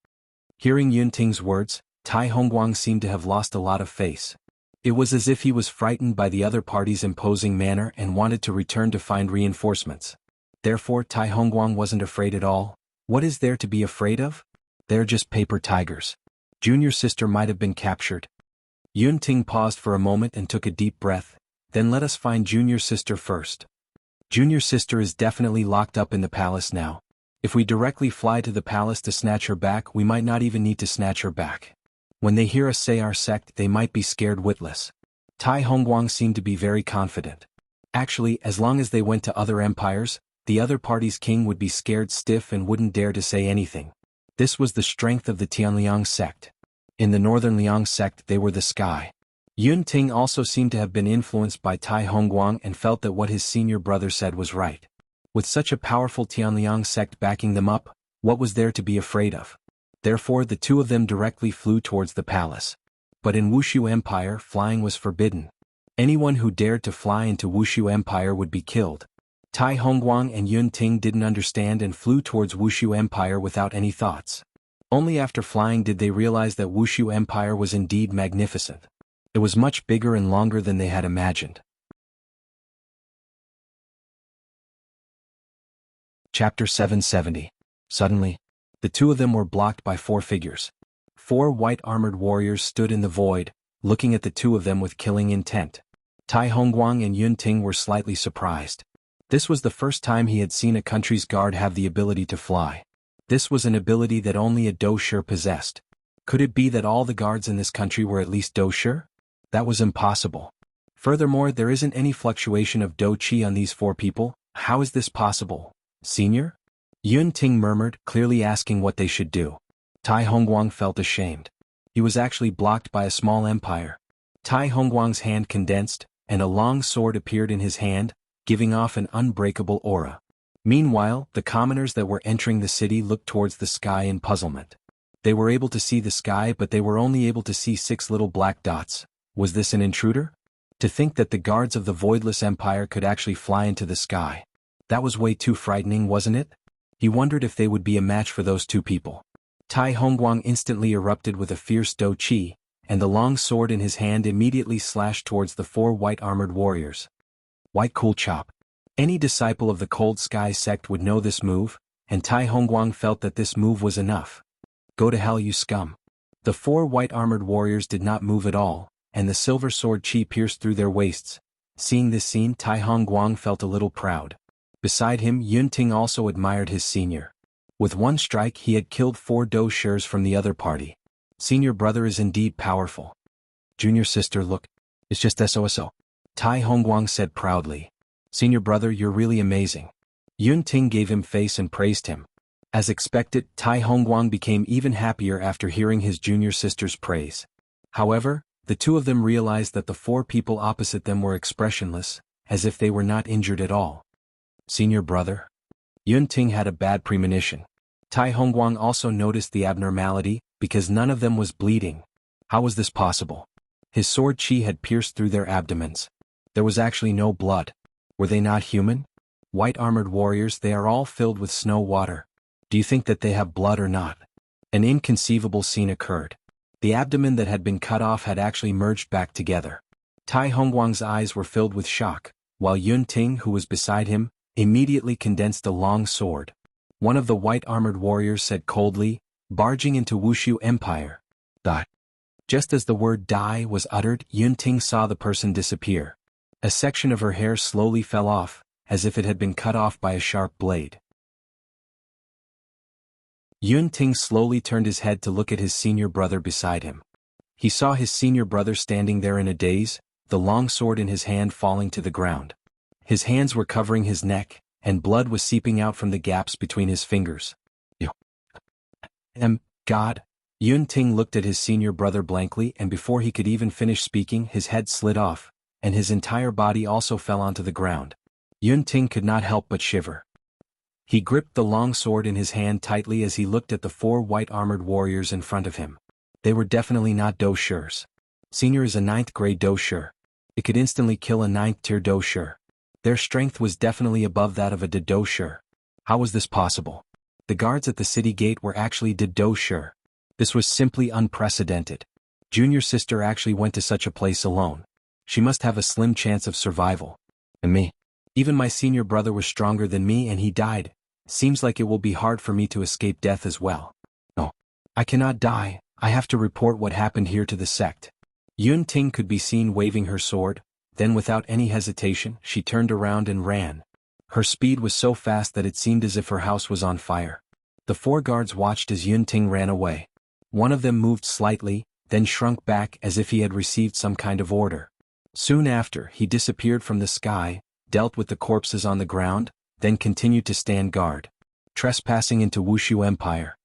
Hearing Yun Ting's words, Tai Hongguang seemed to have lost a lot of face. It was as if he was frightened by the other party's imposing manner and wanted to return to find reinforcements. Therefore Tai Hongguang wasn't afraid at all. What is there to be afraid of? They're just paper tigers. Junior sister might have been captured. Yun Ting paused for a moment and took a deep breath. Then let us find Junior sister first. Junior sister is definitely locked up in the palace now. If we directly fly to the palace to snatch her back, we might not even need to snatch her back. When they hear us say our sect, they might be scared witless. Tai Hongguang seemed to be very confident. Actually, as long as they went to other empires, the other party's king would be scared stiff and wouldn't dare to say anything. This was the strength of the Tianliang sect. In the Northern Liang sect they were the sky. Yun Ting also seemed to have been influenced by Tai Hongguang and felt that what his senior brother said was right. With such a powerful Tianliang sect backing them up, what was there to be afraid of? Therefore the two of them directly flew towards the palace. But in Wushu Empire, flying was forbidden. Anyone who dared to fly into Wushu Empire would be killed. Tai Hongguang and Yun Ting didn't understand and flew towards Wushu Empire without any thoughts. Only after flying did they realize that Wushu Empire was indeed magnificent. It was much bigger and longer than they had imagined. Chapter 770. Suddenly, the two of them were blocked by 4 figures. 4 white-armored warriors stood in the void, looking at the two of them with killing intent. Tai Hongguang and Yun Ting were slightly surprised. This was the first time he had seen a country's guard have the ability to fly. This was an ability that only a Do Shi possessed. Could it be that all the guards in this country were at least Do Shi? That was impossible. Furthermore, there isn't any fluctuation of Do Qi on these 4 people. How is this possible? Senior? Yun Ting murmured, clearly asking what they should do. Tai Hongguang felt ashamed. He was actually blocked by a small empire. Tai Hongguang's hand condensed, and a long sword appeared in his hand, giving off an unbreakable aura. Meanwhile, the commoners that were entering the city looked towards the sky in puzzlement. They were able to see the sky, but they were only able to see 6 little black dots. Was this an intruder? To think that the guards of the Voidless Empire could actually fly into the sky. That was way too frightening, wasn't it? He wondered if they would be a match for those 2 people. Tai Hongguang instantly erupted with a fierce Do Qi, and the long sword in his hand immediately slashed towards the 4 white-armored warriors. White Cool Chop. Any disciple of the Cold Sky sect would know this move, and Tai Hongguang felt that this move was enough. Go to hell, you scum. The 4 white-armored warriors did not move at all, and the silver sword Qi pierced through their waists. Seeing this scene, Tai Hongguang felt a little proud. Beside him, Yun Ting also admired his senior. With one strike he had killed 4 Do Shis from the other party. Senior brother is indeed powerful. Junior sister, look. It's just SOSO. Tai Hongguang said proudly. Senior brother, you're really amazing. Yun Ting gave him face and praised him. As expected, Tai Hongguang became even happier after hearing his junior sister's praise. However, the two of them realized that the 4 people opposite them were expressionless, as if they were not injured at all. Senior brother? Yun Ting had a bad premonition. Tai Hongguang also noticed the abnormality, because none of them was bleeding. How was this possible? His sword Qi had pierced through their abdomens. There was actually no blood. Were they not human? White-armored warriors, they are all filled with snow water. Do you think that they have blood or not? An inconceivable scene occurred. The abdomen that had been cut off had actually merged back together. Tai Hongguang's eyes were filled with shock, while Yun Ting, who was beside him, immediately condensed a long sword. One of the white-armored warriors said coldly, barging into Wuxia Empire. Just as the word die was uttered, Yunting saw the person disappear. A section of her hair slowly fell off, as if it had been cut off by a sharp blade. Yunting slowly turned his head to look at his senior brother beside him. He saw his senior brother standing there in a daze, the long sword in his hand falling to the ground. His hands were covering his neck, and blood was seeping out from the gaps between his fingers. God. Yunting looked at his senior brother blankly, and before he could even finish speaking, his head slid off, and his entire body also fell onto the ground. Yunting could not help but shiver. He gripped the long sword in his hand tightly as he looked at the 4 white-armored warriors in front of him. They were definitely not douchers. Senior is a 9th grade doucher. It could instantly kill a 9th tier doucher. Their strength was definitely above that of a doucher. How was this possible? The guards at the city gate were actually doucher. This was simply unprecedented. Junior sister actually went to such a place alone. She must have a slim chance of survival. And me. Even my senior brother was stronger than me and he died. Seems like it will be hard for me to escape death as well. No. I cannot die. I have to report what happened here to the sect. Yunting could be seen waving her sword, then without any hesitation, she turned around and ran. Her speed was so fast that it seemed as if her house was on fire. The 4 guards watched as Yunting ran away. One of them moved slightly, then shrunk back as if he had received some kind of order. Soon after, he disappeared from the sky, dealt with the corpses on the ground, then continued to stand guard. Trespassing into Wuxia Empire.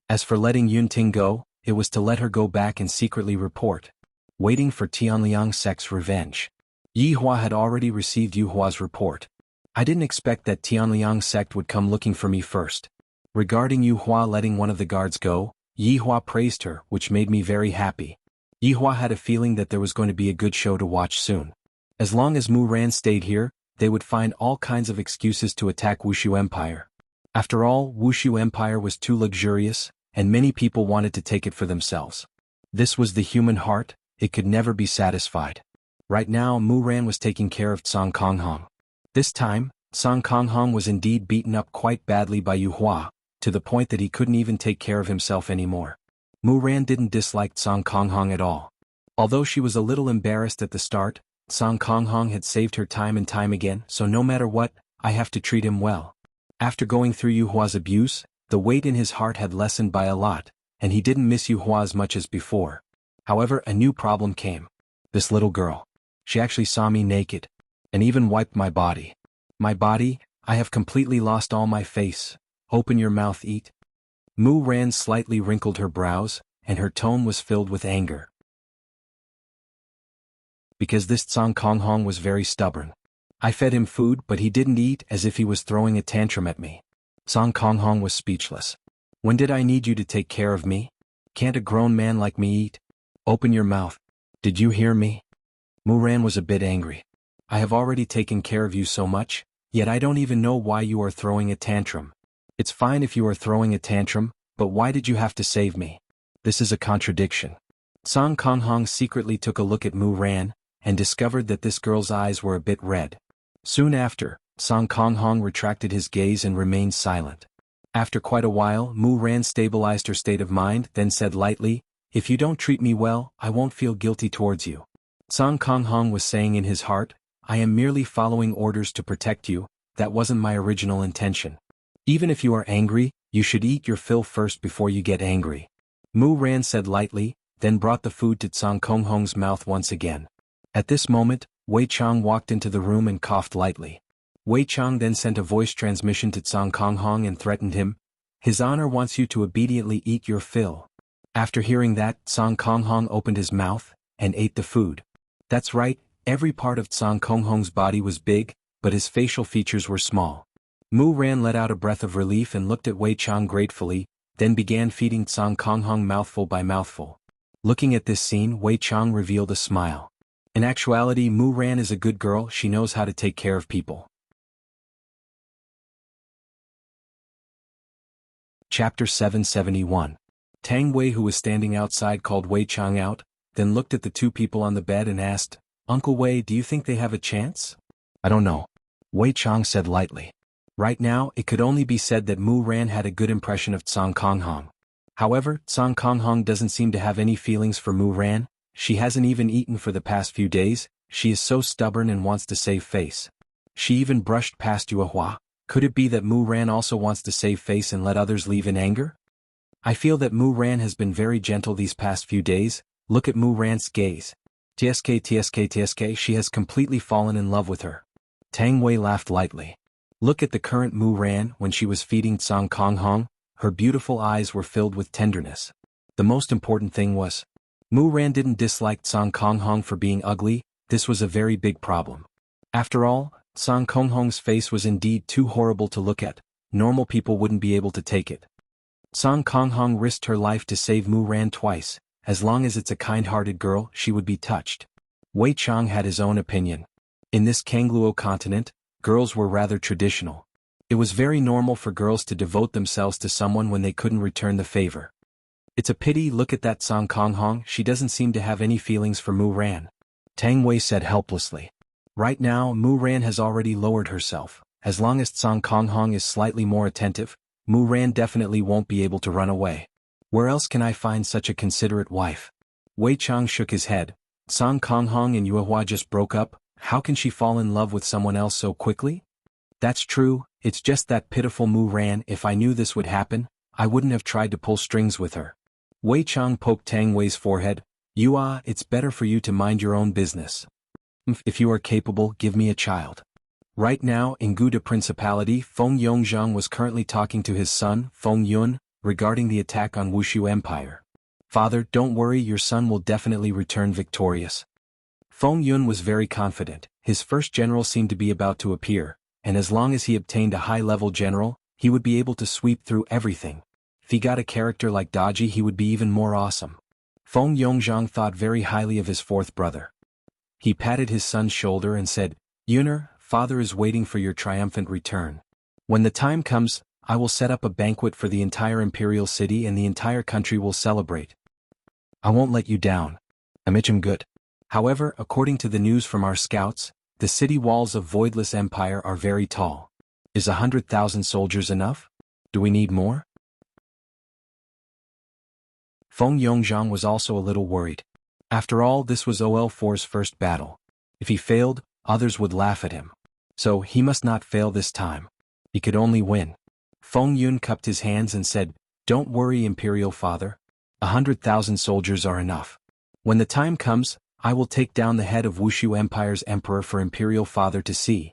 As for letting Yunting go, it was to let her go back and secretly report. Waiting for Tianliang sect's revenge. Yihua had already received Yuhua's report. I didn't expect that Tianliang sect would come looking for me first. Regarding Yuhua letting one of the guards go, Yihua praised her, which made me very happy. Yihua had a feeling that there was going to be a good show to watch soon. As long as Mu Ran stayed here, they would find all kinds of excuses to attack Wuxia Empire. After all, Wuxia Empire was too luxurious, and many people wanted to take it for themselves. This was the human heart, it could never be satisfied. Right now Mu Ran was taking care of Song Konghong. This time, Song Konghong was indeed beaten up quite badly by Yuhua, to the point that he couldn't even take care of himself anymore. Mu Ran didn't dislike Song Konghong at all. Although she was a little embarrassed at the start, Song Konghong had saved her time and time again, so no matter what, I have to treat him well. After going through Yuhua's abuse, the weight in his heart had lessened by a lot, and he didn't miss Yuhua as much as before. However, a new problem came. This little girl. She actually saw me naked, and even wiped my body. My body, I have completely lost all my face. Open your mouth, eat. Mu Ran slightly wrinkled her brows, and her tone was filled with anger. Because this Song Konghong was very stubborn. I fed him food but he didn't eat, as if he was throwing a tantrum at me. Song Konghong was speechless. When did I need you to take care of me? Can't a grown man like me eat? Open your mouth. Did you hear me? Mu Ran was a bit angry. I have already taken care of you so much, yet I don't even know why you are throwing a tantrum. It's fine if you are throwing a tantrum, but why did you have to save me? This is a contradiction. Song Konghong secretly took a look at Mu Ran, and discovered that this girl's eyes were a bit red. Soon after, Song Konghong retracted his gaze and remained silent. After quite a while, Mu Ran stabilized her state of mind, then said lightly, "If you don't treat me well, I won't feel guilty towards you." Song Konghong was saying in his heart, "I am merely following orders to protect you, that wasn't my original intention. Even if you are angry, you should eat your fill first before you get angry." Mu Ran said lightly, then brought the food to Song Konghong's mouth once again. At this moment, Wei Chang walked into the room and coughed lightly. Wei Chang then sent a voice transmission to Song Konghong and threatened him, "His honor wants you to obediently eat your fill." After hearing that, Song Konghong opened his mouth, and ate the food. That's right, every part of Song Konghong's body was big, but his facial features were small. Mu Ran let out a breath of relief and looked at Wei Chang gratefully, then began feeding Song Konghong mouthful by mouthful. Looking at this scene, Wei Chang revealed a smile. In actuality, Mu Ran is a good girl, she knows how to take care of people. Chapter 771. Tang Wei, who was standing outside, called Wei Chang out, then looked at the 2 people on the bed and asked, "Uncle Wei, do you think they have a chance?" "I don't know," Wei Chang said lightly. Right now, it could only be said that Mu Ran had a good impression of Tsang Konghong. However, Tsang Konghong doesn't seem to have any feelings for Mu Ran. She hasn't even eaten for the past few days. She is so stubborn and wants to save face. She even brushed past Yuehua. Could it be that Mu Ran also wants to save face and let others leave in anger? I feel that Mu Ran has been very gentle these past few days. Look at Mu Ran's gaze. TSK, she has completely fallen in love with her. Tang Wei laughed lightly. Look at the current Mu Ran. When she was feeding Tsang Konghong, her beautiful eyes were filled with tenderness. The most important thing was, Mu Ran didn't dislike Tsang Konghong for being ugly. This was a very big problem. After all, Tsang Konghong's face was indeed too horrible to look at. Normal people wouldn't be able to take it. Tsang Konghong risked her life to save Mu Ran twice. As long as it's a kind-hearted girl, she would be touched. Wei Chang had his own opinion. In this Kangluo continent, girls were rather traditional. It was very normal for girls to devote themselves to someone when they couldn't return the favor. It's a pity. Look at that Tsang Konghong. She doesn't seem to have any feelings for Mu Ran. Tang Wei said helplessly. Right now, Mu Ran has already lowered herself. As long as Tsang Konghong is slightly more attentive, Mu Ran definitely won't be able to run away. Where else can I find such a considerate wife? Wei Chang shook his head. Tsang Konghong and Yuehua just broke up. How can she fall in love with someone else so quickly? That's true, it's just that pitiful Mu Ran. If I knew this would happen, I wouldn't have tried to pull strings with her. Wei Chang poked Tang Wei's forehead. It's better for you to mind your own business. If you are capable, give me a child. Right now, in Guda Principality, Feng Yongzhang was currently talking to his son, Feng Yun, regarding the attack on Wushu Empire. Father, don't worry, your son will definitely return victorious. Feng Yun was very confident. His first general seemed to be about to appear, and as long as he obtained a high-level general, he would be able to sweep through everything. If he got a character like Daji, he would be even more awesome. Feng Yongzhang thought very highly of his fourth brother. He patted his son's shoulder and said, Yuner, father is waiting for your triumphant return. When the time comes, I will set up a banquet for the entire imperial city and the entire country will celebrate. I won't let you down. I'm good. However, according to the news from our scouts, the city walls of Voidless Empire are very tall. Is 100,000 soldiers enough? Do we need more? Feng Yongzhang was also a little worried. After all, this was OL4's first battle. If he failed, others would laugh at him. So, he must not fail this time. He could only win. Feng Yun cupped his hands and said, Don't worry, Imperial Father. 100,000 soldiers are enough. When the time comes, I will take down the head of Wushu Empire's emperor for Imperial Father to see.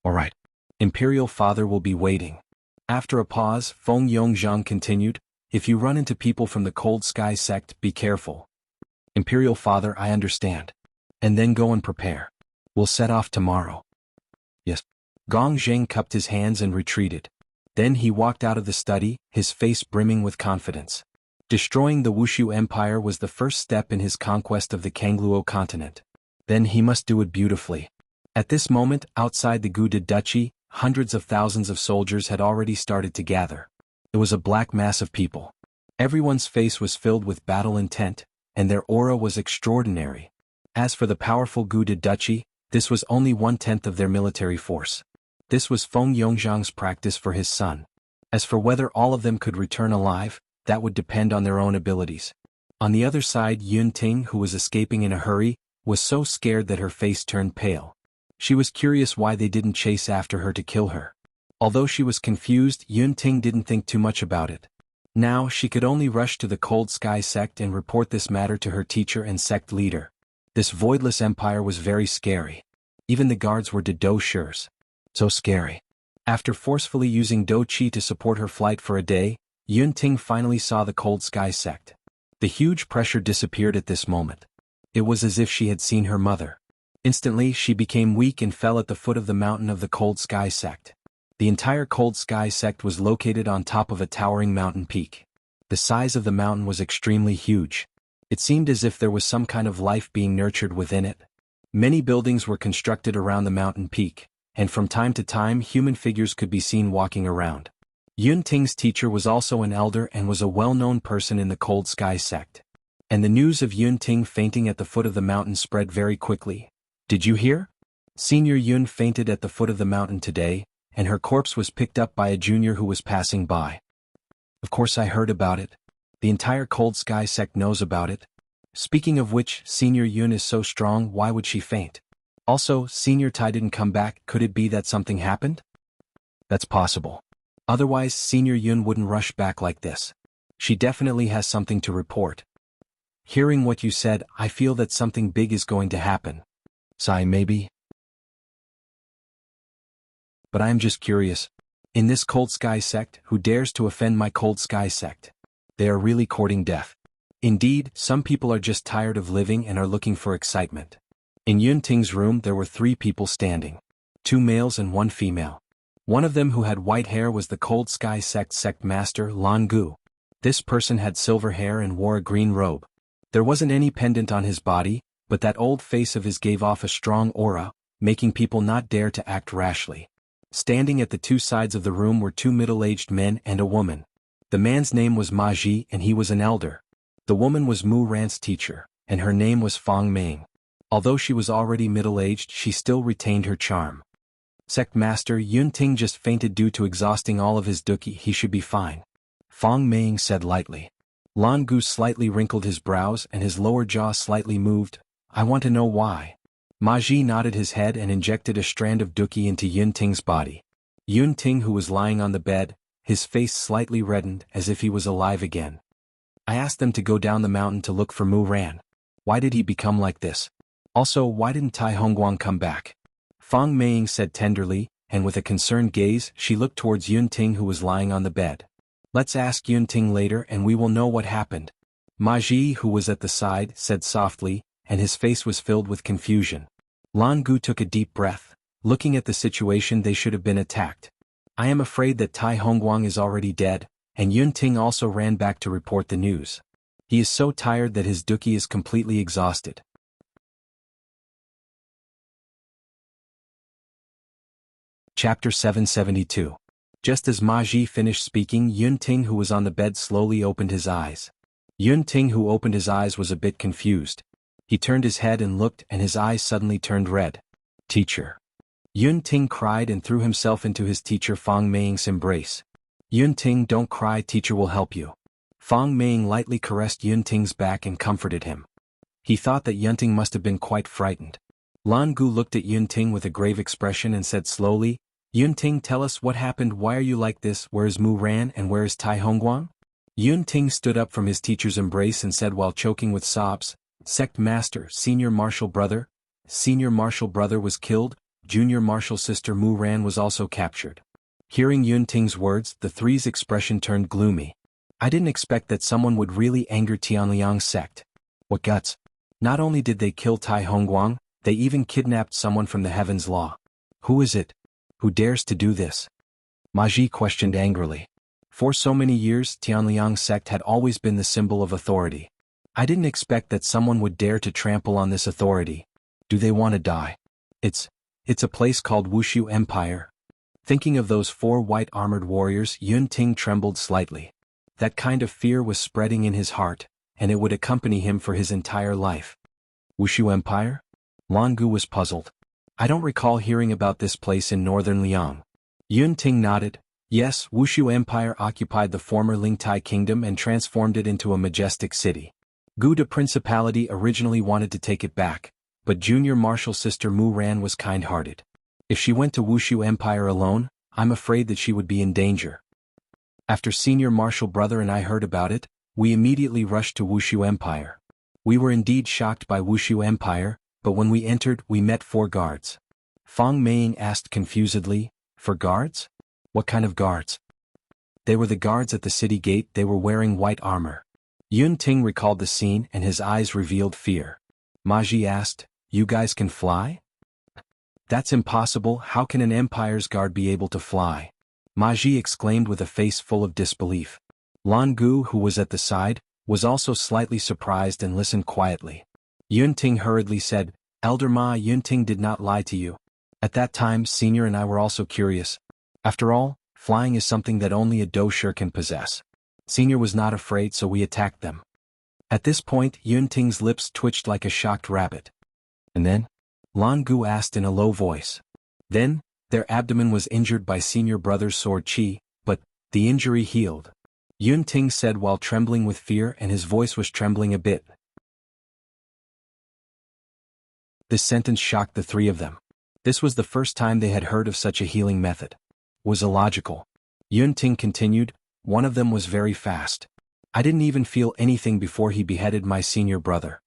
Alright. Imperial Father will be waiting. After a pause, Feng Yongzhang continued, If you run into people from the Cold Sky sect, be careful. Imperial Father, I understand. And then go and prepare. We'll set off tomorrow. Yes. Gong Zheng cupped his hands and retreated. Then he walked out of the study, his face brimming with confidence. Destroying the Wushu Empire was the first step in his conquest of the Kangluo continent. Then he must do it beautifully. At this moment, outside the Guda Duchy, hundreds of thousands of soldiers had already started to gather. It was a black mass of people. Everyone's face was filled with battle intent, and their aura was extraordinary. As for the powerful Guda Duchy, this was only 1/10 of their military force. This was Feng Yongzhang's practice for his son. As for whether all of them could return alive, that would depend on their own abilities. On the other side, Yun Ting, who was escaping in a hurry, was so scared that her face turned pale. She was curious why they didn't chase after her to kill her. Although she was confused, Yun Ting didn't think too much about it. Now she could only rush to the Cold Sky sect and report this matter to her teacher and sect leader. This Voidless Empire was very scary. Even the guards were Do Shurs. So scary. After forcefully using Do Chi to support her flight for a day, Yun Ting finally saw the Cold Sky sect. The huge pressure disappeared at this moment. It was as if she had seen her mother. Instantly, she became weak and fell at the foot of the mountain of the Cold Sky sect. The entire Cold Sky sect was located on top of a towering mountain peak. The size of the mountain was extremely huge. It seemed as if there was some kind of life being nurtured within it. Many buildings were constructed around the mountain peak, and from time to time human figures could be seen walking around. Yun Ting's teacher was also an elder and was a well-known person in the Cold Sky sect. And the news of Yun Ting fainting at the foot of the mountain spread very quickly. Did you hear? Senior Yun fainted at the foot of the mountain today, and her corpse was picked up by a junior who was passing by. Of course I heard about it. The entire Cold Sky sect knows about it. Speaking of which, Senior Yun is so strong, why would she faint? Also, Senior Tai didn't come back, could it be that something happened? That's possible. Otherwise, Senior Yun wouldn't rush back like this. She definitely has something to report. Hearing what you said, I feel that something big is going to happen. Sigh, maybe? But I am just curious. In this Cold Sky sect, who dares to offend my Cold Sky sect? They are really courting death. Indeed, some people are just tired of living and are looking for excitement. In Yun Ting's room there were 3 people standing. 2 males and 1 female. One of them who had white hair was the Cold Sky sect master, Lan Gu. This person had silver hair and wore a green robe. There wasn't any pendant on his body, but that old face of his gave off a strong aura, making people not dare to act rashly. Standing at the 2 sides of the room were 2 middle-aged men and a woman. The man's name was Ma Ji and he was an elder. The woman was Mu Ran's teacher, and her name was Fong Ming. Although she was already middle-aged, she still retained her charm. Sect Master Yun Ting just fainted due to exhausting all of his duki, he should be fine. Fong Ming said lightly. Lan Gu slightly wrinkled his brows and his lower jaw slightly moved. I want to know why. Ma Ji nodded his head and injected a strand of duki into Yun Ting's body. Yun Ting, who was lying on the bed, his face slightly reddened as if he was alive again. I asked them to go down the mountain to look for Mu Ran. Why did he become like this? Also, why didn't Tai Hongguang come back? Fong Ming said tenderly, and with a concerned gaze she looked towards Yun Ting who was lying on the bed. Let's ask Yun Ting later and we will know what happened. Ma Ji, who was at the side, said softly, and his face was filled with confusion. Lan Gu took a deep breath. Looking at the situation, they should have been attacked. I am afraid that Tai Hongguang is already dead, and Yun Ting also ran back to report the news. He is so tired that his duki is completely exhausted. Chapter 772. Just as Ma Ji finished speaking, Yun Ting, who was on the bed, slowly opened his eyes. Yun Ting, who opened his eyes, was a bit confused. He turned his head and looked, and his eyes suddenly turned red. Teacher. Yun Ting cried and threw himself into his teacher Fong Ming's embrace. Yun Ting, don't cry, teacher will help you. Fong Ming lightly caressed Yun Ting's back and comforted him. He thought that Yun Ting must have been quite frightened. Lan Gu looked at Yun Ting with a grave expression and said slowly, Yun Ting, tell us what happened, why are you like this, where is Mu Ran and where is Tai Hongguang? Yun Ting stood up from his teacher's embrace and said while choking with sobs, Sect Master, Senior Martial Brother. Senior Martial Brother was killed, Junior Martial Sister Mu Ran was also captured. Hearing Yun Ting's words, the 3's expression turned gloomy. I didn't expect that someone would really anger Tianliang's sect. What guts! Not only did they kill Tai Hongguang, they even kidnapped someone from the Heaven's Law. Who is it? Who dares to do this? Ma Ji questioned angrily. For so many years, Tianliang's sect had always been the symbol of authority. I didn't expect that someone would dare to trample on this authority. Do they want to die? It's a place called Wuxia Empire. Thinking of those 4 white armored warriors, Yun Ting trembled slightly. That kind of fear was spreading in his heart, and it would accompany him for his entire life. Wuxia Empire? Lan Gu was puzzled. I don't recall hearing about this place in northern Liang. Yun Ting nodded. Yes, Wuxia Empire occupied the former Lingtai kingdom and transformed it into a majestic city. Guda Principality originally wanted to take it back, but Junior Martial Sister Mu Ran was kind-hearted. If she went to Wuxia Empire alone, I'm afraid that she would be in danger. After Senior Martial Brother and I heard about it, we immediately rushed to Wuxia Empire. We were indeed shocked by Wuxia Empire, but when we entered, we met 4 guards. Fong Ming asked confusedly, 4 guards? What kind of guards? They were the guards at the city gate, they were wearing white armor. Yun Ting recalled the scene and his eyes revealed fear. Ma Ji asked, you guys can fly? That's impossible, how can an empire's guard be able to fly? Ma Ji exclaimed with a face full of disbelief. Lan Gu, who was at the side, was also slightly surprised and listened quietly. Yun Ting hurriedly said, Elder Ma, Yun Ting did not lie to you. At that time, Senior and I were also curious. After all, flying is something that only a dosher can possess. Senior was not afraid, so we attacked them. At this point, Yun Ting's lips twitched like a shocked rabbit. And then? Lan Gu asked in a low voice. Then, Their abdomen was injured by senior brother's sword chi, but the injury healed. Yun Ting said while trembling with fear, and his voice was trembling a bit. This sentence shocked the three of them. This was the first time they had heard of such a healing method. Was illogical. Yun Ting continued, one of them was very fast. I didn't even feel anything before he beheaded my senior brother.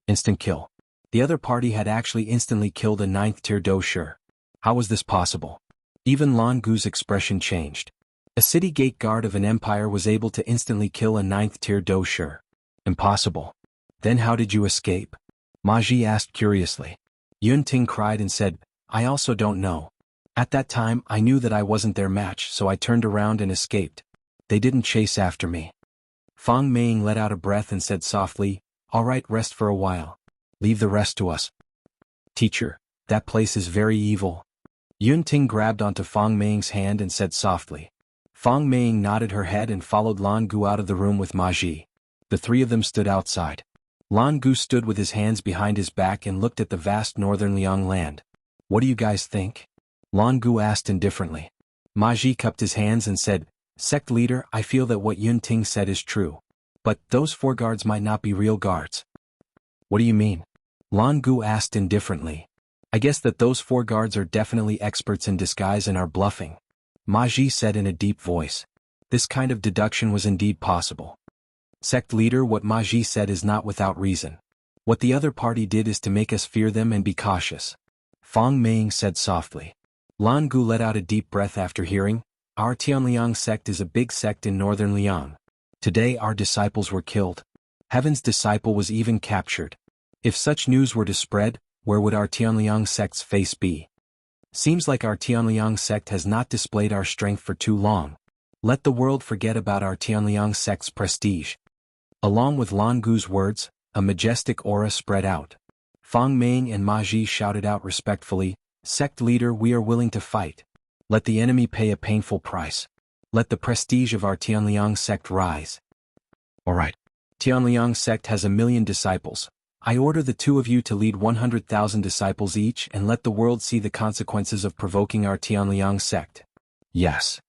Instant kill. The other party had actually instantly killed a 9th tier dosher. How was this possible? Even Lan Gu's expression changed. A city gate guard of an empire was able to instantly kill a 9th tier dosher. Impossible. Then how did you escape? Ma Ji asked curiously. Yun Ting cried and said, I also don't know. At that time I knew that I wasn't their match, so I turned around and escaped. They didn't chase after me. Fang Meiying let out a breath and said softly, all right, rest for a while. Leave the rest to us. Teacher, that place is very evil. Yun Ting grabbed onto Fang Meiying's hand and said softly. Fang Meiying nodded her head and followed Lan Gu out of the room with Ma Ji. The three of them stood outside. Lan Gu stood with his hands behind his back and looked at the vast northern Liang land. What do you guys think? Lan Gu asked indifferently. Ma Ji cupped his hands and said, Sect leader, I feel that what Yun Ting said is true. But those 4 guards might not be real guards. What do you mean? Lan Gu asked indifferently. I guess that those 4 guards are definitely experts in disguise and are bluffing. Ma Ji said in a deep voice. This kind of deduction was indeed possible. Sect leader, what Ma Ji said is not without reason. What the other party did is to make us fear them and be cautious. Fang Meiying said softly. Lan Gu let out a deep breath after hearing, our Tianliang sect is a big sect in northern Liang. Today our disciples were killed. Heaven's disciple was even captured. If such news were to spread, where would our Tianliang sect's face be? Seems like our Tianliang sect has not displayed our strength for too long. Let the world forget about our Tianliang sect's prestige. Along with Lan Gu's words, a majestic aura spread out. Fang Meiying and Ma Ji shouted out respectfully, Sect leader, we are willing to fight. Let the enemy pay a painful price. Let the prestige of our Tianliang sect rise. Alright. Tianliang sect has 1,000,000 disciples. I order the 2 of you to lead 100,000 disciples each and let the world see the consequences of provoking our Tianliang sect. Yes.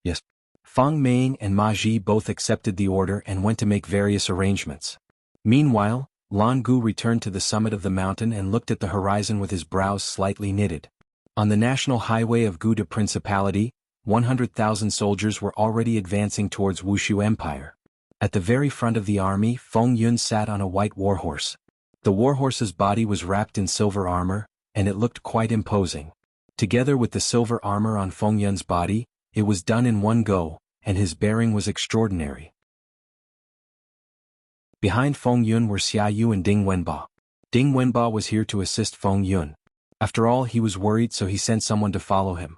Yes. Fang Meiying and Ma Ji both accepted the order and went to make various arrangements. Meanwhile, Lan Gu returned to the summit of the mountain and looked at the horizon with his brows slightly knitted. On the national highway of Guda Principality, 100,000 soldiers were already advancing towards Wushu Empire. At the very front of the army, Feng Yun sat on a white warhorse. The warhorse's body was wrapped in silver armor, and it looked quite imposing. Together with the silver armor on Feng Yun's body, it was done in one go, and his bearing was extraordinary. Behind Feng Yun were Xia Yu and Ding Wenba. Ding Wenba was here to assist Feng Yun. After all, he was worried, so he sent someone to follow him.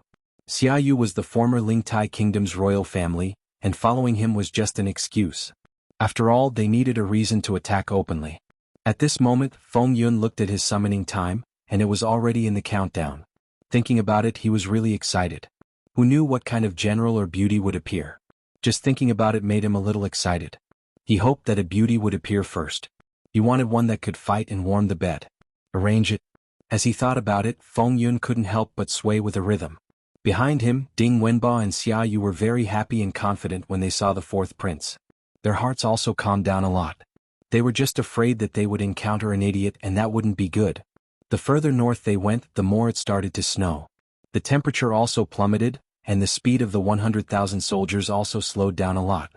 Xia Yu was the former Lingtai Kingdom's royal family, and following him was just an excuse. After all, they needed a reason to attack openly. At this moment, Feng Yun looked at his summoning time, and it was already in the countdown. Thinking about it, he was really excited. Who knew what kind of general or beauty would appear? Just thinking about it made him a little excited. He hoped that a beauty would appear first. He wanted one that could fight and warm the bed. Arrange it. As he thought about it, Feng Yun couldn't help but sway with a rhythm. Behind him, Ding Wenba and Xia Yu were very happy and confident when they saw the 4th prince. Their hearts also calmed down a lot. They were just afraid that they would encounter an idiot and that wouldn't be good. The further north they went, the more it started to snow. The temperature also plummeted, and the speed of the 100,000 soldiers also slowed down a lot.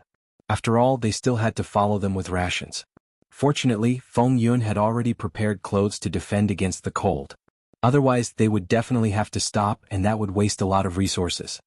After all, they still had to follow them with rations. Fortunately, Feng Yun had already prepared clothes to defend against the cold. Otherwise, they would definitely have to stop, and that would waste a lot of resources.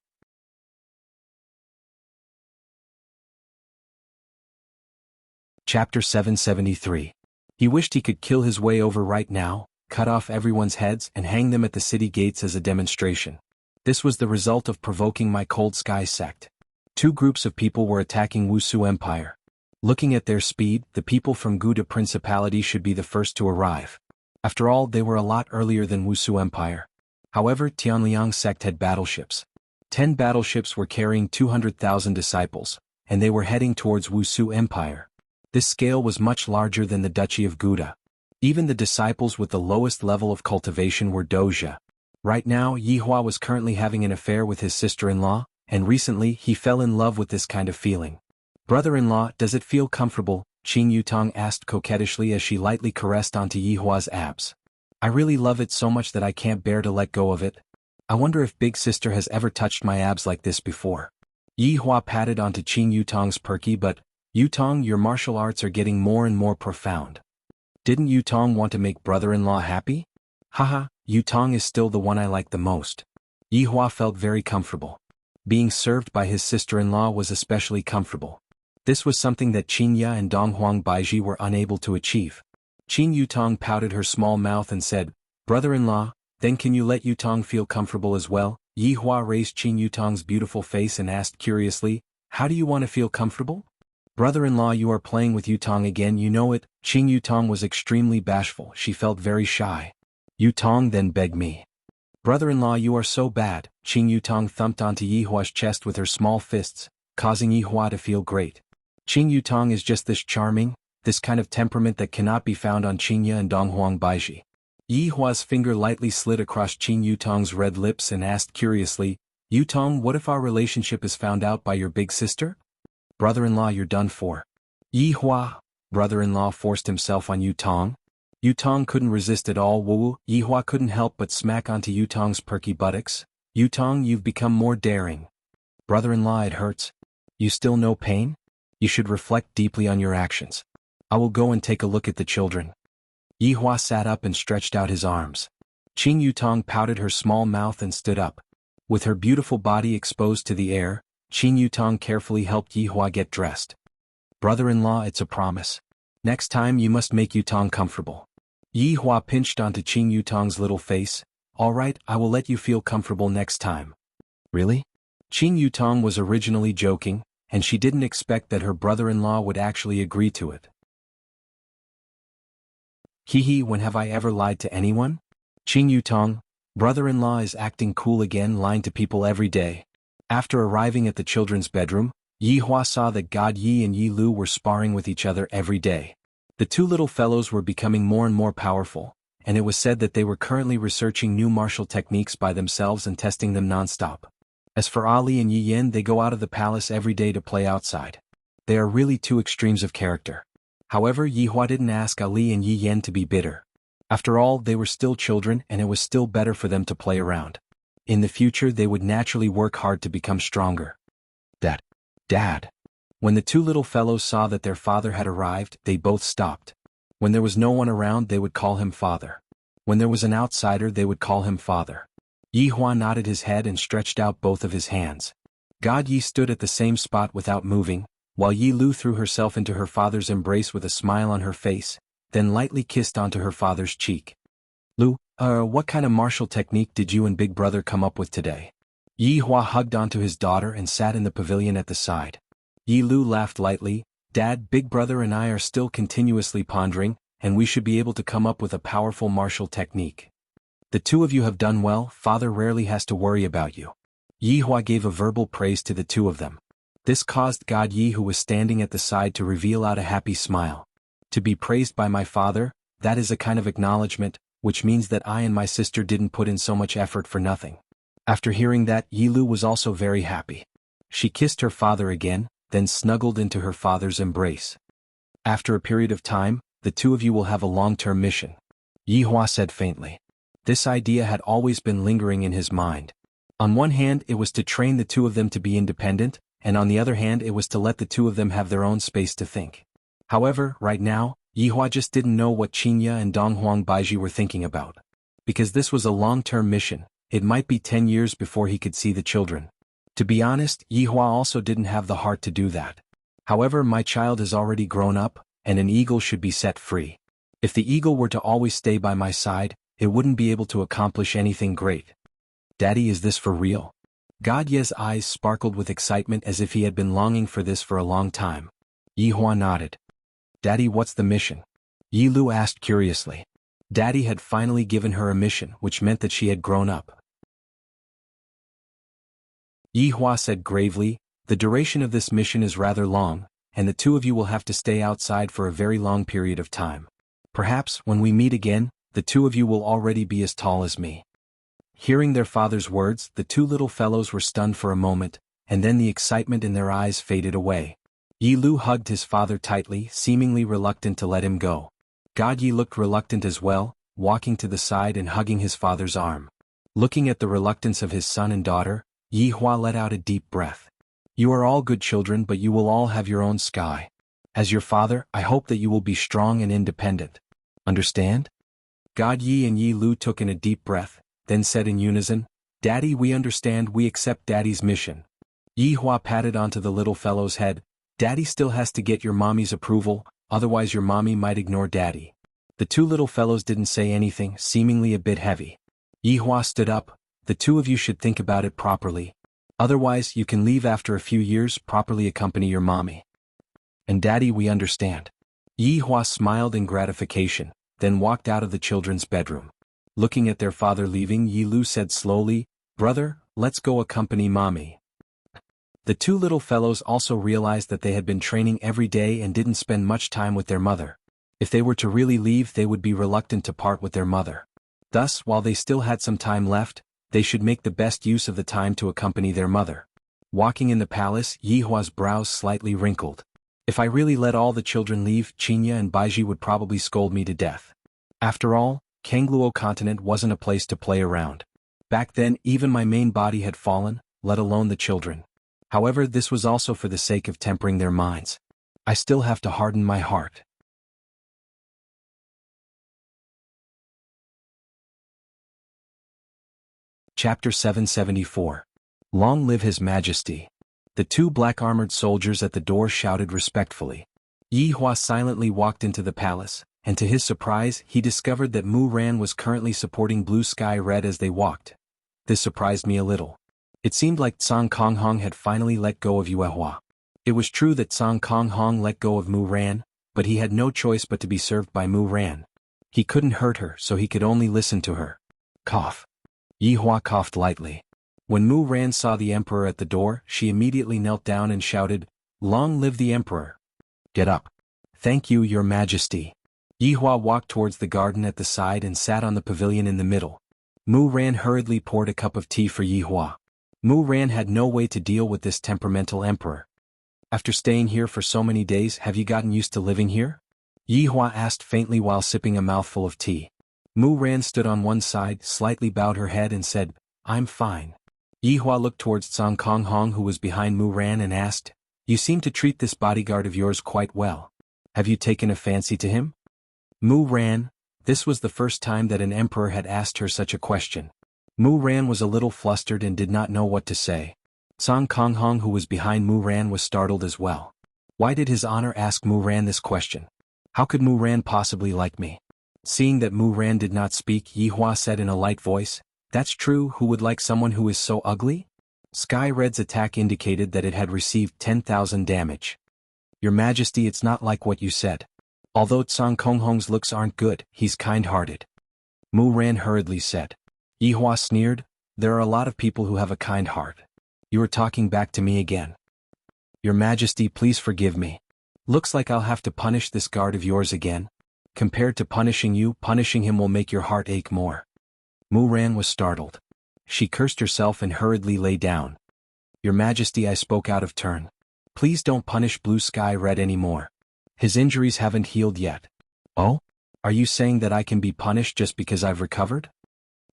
Chapter 773. He wished he could kill his way over right now, cut off everyone's heads and hang them at the city gates as a demonstration. This was the result of provoking my Cold Sky sect. 2 groups of people were attacking Wushu Empire. Looking at their speed, the people from Guda Principality should be the first to arrive. After all, they were a lot earlier than Wushu Empire. However, Tianliang sect had battleships. 10 battleships were carrying 200,000 disciples, and they were heading towards Wushu Empire. This scale was much larger than the Duchy of Guda. Even the disciples with the lowest level of cultivation were doja. Right now, Yihua was currently having an affair with his sister-in-law, and recently he fell in love with this kind of feeling. Brother-in-law, does it feel comfortable? Qing Yutong asked coquettishly as she lightly caressed onto Yihua's abs. I really love it so much that I can't bear to let go of it. I wonder if big sister has ever touched my abs like this before. Yihua patted onto Qing Yutong's perky butt. Yutong, your martial arts are getting more and more profound. Didn't Yutong want to make brother-in-law happy? Haha, Yutong is still the one I like the most. Yihua felt very comfortable. Being served by his sister-in-law was especially comfortable. This was something that Qingya and Donghuang Baiji were unable to achieve. Qing Yutong pouted her small mouth and said, Brother-in-law, then can you let Yutong feel comfortable as well? Yihua raised Qing Yutong's beautiful face and asked curiously, how do you want to feel comfortable? Brother-in-law, you are playing with Yutong again, you know it. Qing Yutong was extremely bashful, she felt very shy. Yutong then begged me. Brother-in-law, you are so bad. Qing Yutong thumped onto Yihua's chest with her small fists, causing Yihua to feel great. Qing Yutong is just this charming, this kind of temperament that cannot be found on Qingya and Donghuang Baiji. Yihua's finger lightly slid across Qing Yutong's red lips and asked curiously, Yutong, what if our relationship is found out by your big sister? Brother-in-law, you're done for. Yihua, brother-in-law forced himself on Yutong. Yutong couldn't resist at all. Woo, Yihua couldn't help but smack onto Yutong's perky buttocks. Yutong, you've become more daring. Brother-in-law, it hurts. You still know pain? You should reflect deeply on your actions. I will go and take a look at the children. Yihua sat up and stretched out his arms. Qing Yutong pouted her small mouth and stood up. With her beautiful body exposed to the air, Qing Yutong carefully helped Yihua get dressed. Brother-in-law, it's a promise. Next time you must make Yutong comfortable. Yihua pinched onto Qing Yutong's little face. All right, I will let you feel comfortable next time. Really? Qing Yutong was originally joking, and she didn't expect that her brother-in-law would actually agree to it. Hehe, when have I ever lied to anyone? Qing Yutong, brother-in-law is acting cool again, lying to people every day. After arriving at the children's bedroom, Yihua saw that God Yi and Yi Lu were sparring with each other every day. The two little fellows were becoming more and more powerful, and it was said that they were currently researching new martial techniques by themselves and testing them non-stop. As for Ali and Yi Yen, they go out of the palace every day to play outside. They are really two extremes of character. However, Yihua didn't ask Ali and Yi Yen to be bitter. After all, they were still children and it was still better for them to play around. In the future they would naturally work hard to become stronger. Dad. When the two little fellows saw that their father had arrived, they both stopped. When there was no one around, they would call him father. When there was an outsider, they would call him father. Yihua nodded his head and stretched out both of his hands. God Yi stood at the same spot without moving, while Yi Lu threw herself into her father's embrace with a smile on her face, then lightly kissed onto her father's cheek. Lu, what kind of martial technique did you and Big Brother come up with today? Yihua hugged onto his daughter and sat in the pavilion at the side. Yi Lu laughed lightly. Dad, Big Brother and I are still continuously pondering, and we should be able to come up with a powerful martial technique. The two of you have done well, father rarely has to worry about you. Yihua gave a verbal praise to the two of them. This caused God Yi, who was standing at the side, to reveal out a happy smile. To be praised by my father, that is a kind of acknowledgement, which means that I and my sister didn't put in so much effort for nothing. After hearing that, Yi Lu was also very happy. She kissed her father again, then snuggled into her father's embrace. After a period of time, the two of you will have a long-term mission. Yihua said faintly. This idea had always been lingering in his mind. On one hand, it was to train the two of them to be independent, and on the other hand, it was to let the two of them have their own space to think. However, right now, Yihua just didn't know what Qingya and Donghuang Baiji were thinking about. Because this was a long-term mission, it might be 10 years before he could see the children. To be honest, Yihua also didn't have the heart to do that. However, my child has already grown up, and an eagle should be set free. If the eagle were to always stay by my side, it wouldn't be able to accomplish anything great. Daddy, is this for real? God Ye's eyes sparkled with excitement as if he had been longing for this for a long time. Yihua nodded. Daddy, what's the mission? Yi Lu asked curiously. Daddy had finally given her a mission, which meant that she had grown up. Yihua said gravely, the duration of this mission is rather long, and the two of you will have to stay outside for a very long period of time. Perhaps, when we meet again, the two of you will already be as tall as me. Hearing their father's words, the two little fellows were stunned for a moment, and then the excitement in their eyes faded away. Yi Lu hugged his father tightly, seemingly reluctant to let him go. God Yi looked reluctant as well, walking to the side and hugging his father's arm. Looking at the reluctance of his son and daughter, Yi Hua let out a deep breath. You are all good children, but you will all have your own sky. As your father, I hope that you will be strong and independent. Understand? God Yi and Yi Lu took in a deep breath, then said in unison, Daddy, we understand, we accept Daddy's mission. Yi Hua patted onto the little fellow's head. Daddy still has to get your mommy's approval, otherwise your mommy might ignore Daddy. The two little fellows didn't say anything, seemingly a bit heavy. Yi Hua stood up. The two of you should think about it properly. Otherwise, you can leave after a few years, properly accompany your mommy. And Daddy, we understand. Yi Hua smiled in gratification, then walked out of the children's bedroom. Looking at their father leaving, Yi Lu said slowly, Brother, let's go accompany mommy. The two little fellows also realized that they had been training every day and didn't spend much time with their mother. If they were to really leave, they would be reluctant to part with their mother. Thus, while they still had some time left, they should make the best use of the time to accompany their mother. Walking in the palace, Yi Hua's brows slightly wrinkled. If I really let all the children leave, Qinya and Baiji would probably scold me to death. After all, Kangluo continent wasn't a place to play around. Back then, even my main body had fallen, let alone the children. However, this was also for the sake of tempering their minds. I still have to harden my heart. Chapter 774. Long live His Majesty. The two black-armored soldiers at the door shouted respectfully. Yi Hua silently walked into the palace, and to his surprise, he discovered that Mu Ran was currently supporting Blue Sky Red as they walked. This surprised me a little. It seemed like Tsang Konghong had finally let go of Yue Hua. It was true that Tsang Konghong let go of Mu Ran, but he had no choice but to be served by Mu Ran. He couldn't hurt her, so he could only listen to her. Cough. Yi Hua coughed lightly. When Mu Ran saw the emperor at the door, she immediately knelt down and shouted, Long live the emperor! Get up. Thank you, your majesty. Yi Hua walked towards the garden at the side and sat on the pavilion in the middle. Mu Ran hurriedly poured a cup of tea for Yi Hua. Mu Ran had no way to deal with this temperamental emperor. After staying here for so many days, have you gotten used to living here? Yi Hua asked faintly while sipping a mouthful of tea. Mu Ran stood on one side, slightly bowed her head and said, I'm fine. Yi Hua looked towards Tsang Konghong, who was behind Mu Ran, and asked, You seem to treat this bodyguard of yours quite well. Have you taken a fancy to him? Mu Ran, this was the first time that an emperor had asked her such a question. Mu Ran was a little flustered and did not know what to say. Tsang Konghong, who was behind Mu Ran, was startled as well. Why did His Honor ask Mu Ran this question? How could Mu Ran possibly like me? Seeing that Mu Ran did not speak, Yi Hua said in a light voice, That's true, who would like someone who is so ugly? Sky Red's attack indicated that it had received 10,000 damage. Your Majesty, it's not like what you said. Although Tsang Konghong's looks aren't good, he's kind-hearted. Mu Ran hurriedly said. Yi Hua sneered, There are a lot of people who have a kind heart. You are talking back to me again. Your Majesty, please forgive me. Looks like I'll have to punish this guard of yours again. Compared to punishing you, punishing him will make your heart ache more. Mu Ran was startled. She cursed herself and hurriedly lay down. Your Majesty, I spoke out of turn. Please don't punish Blue Sky Red anymore. His injuries haven't healed yet. Oh? Are you saying that I can be punished just because I've recovered?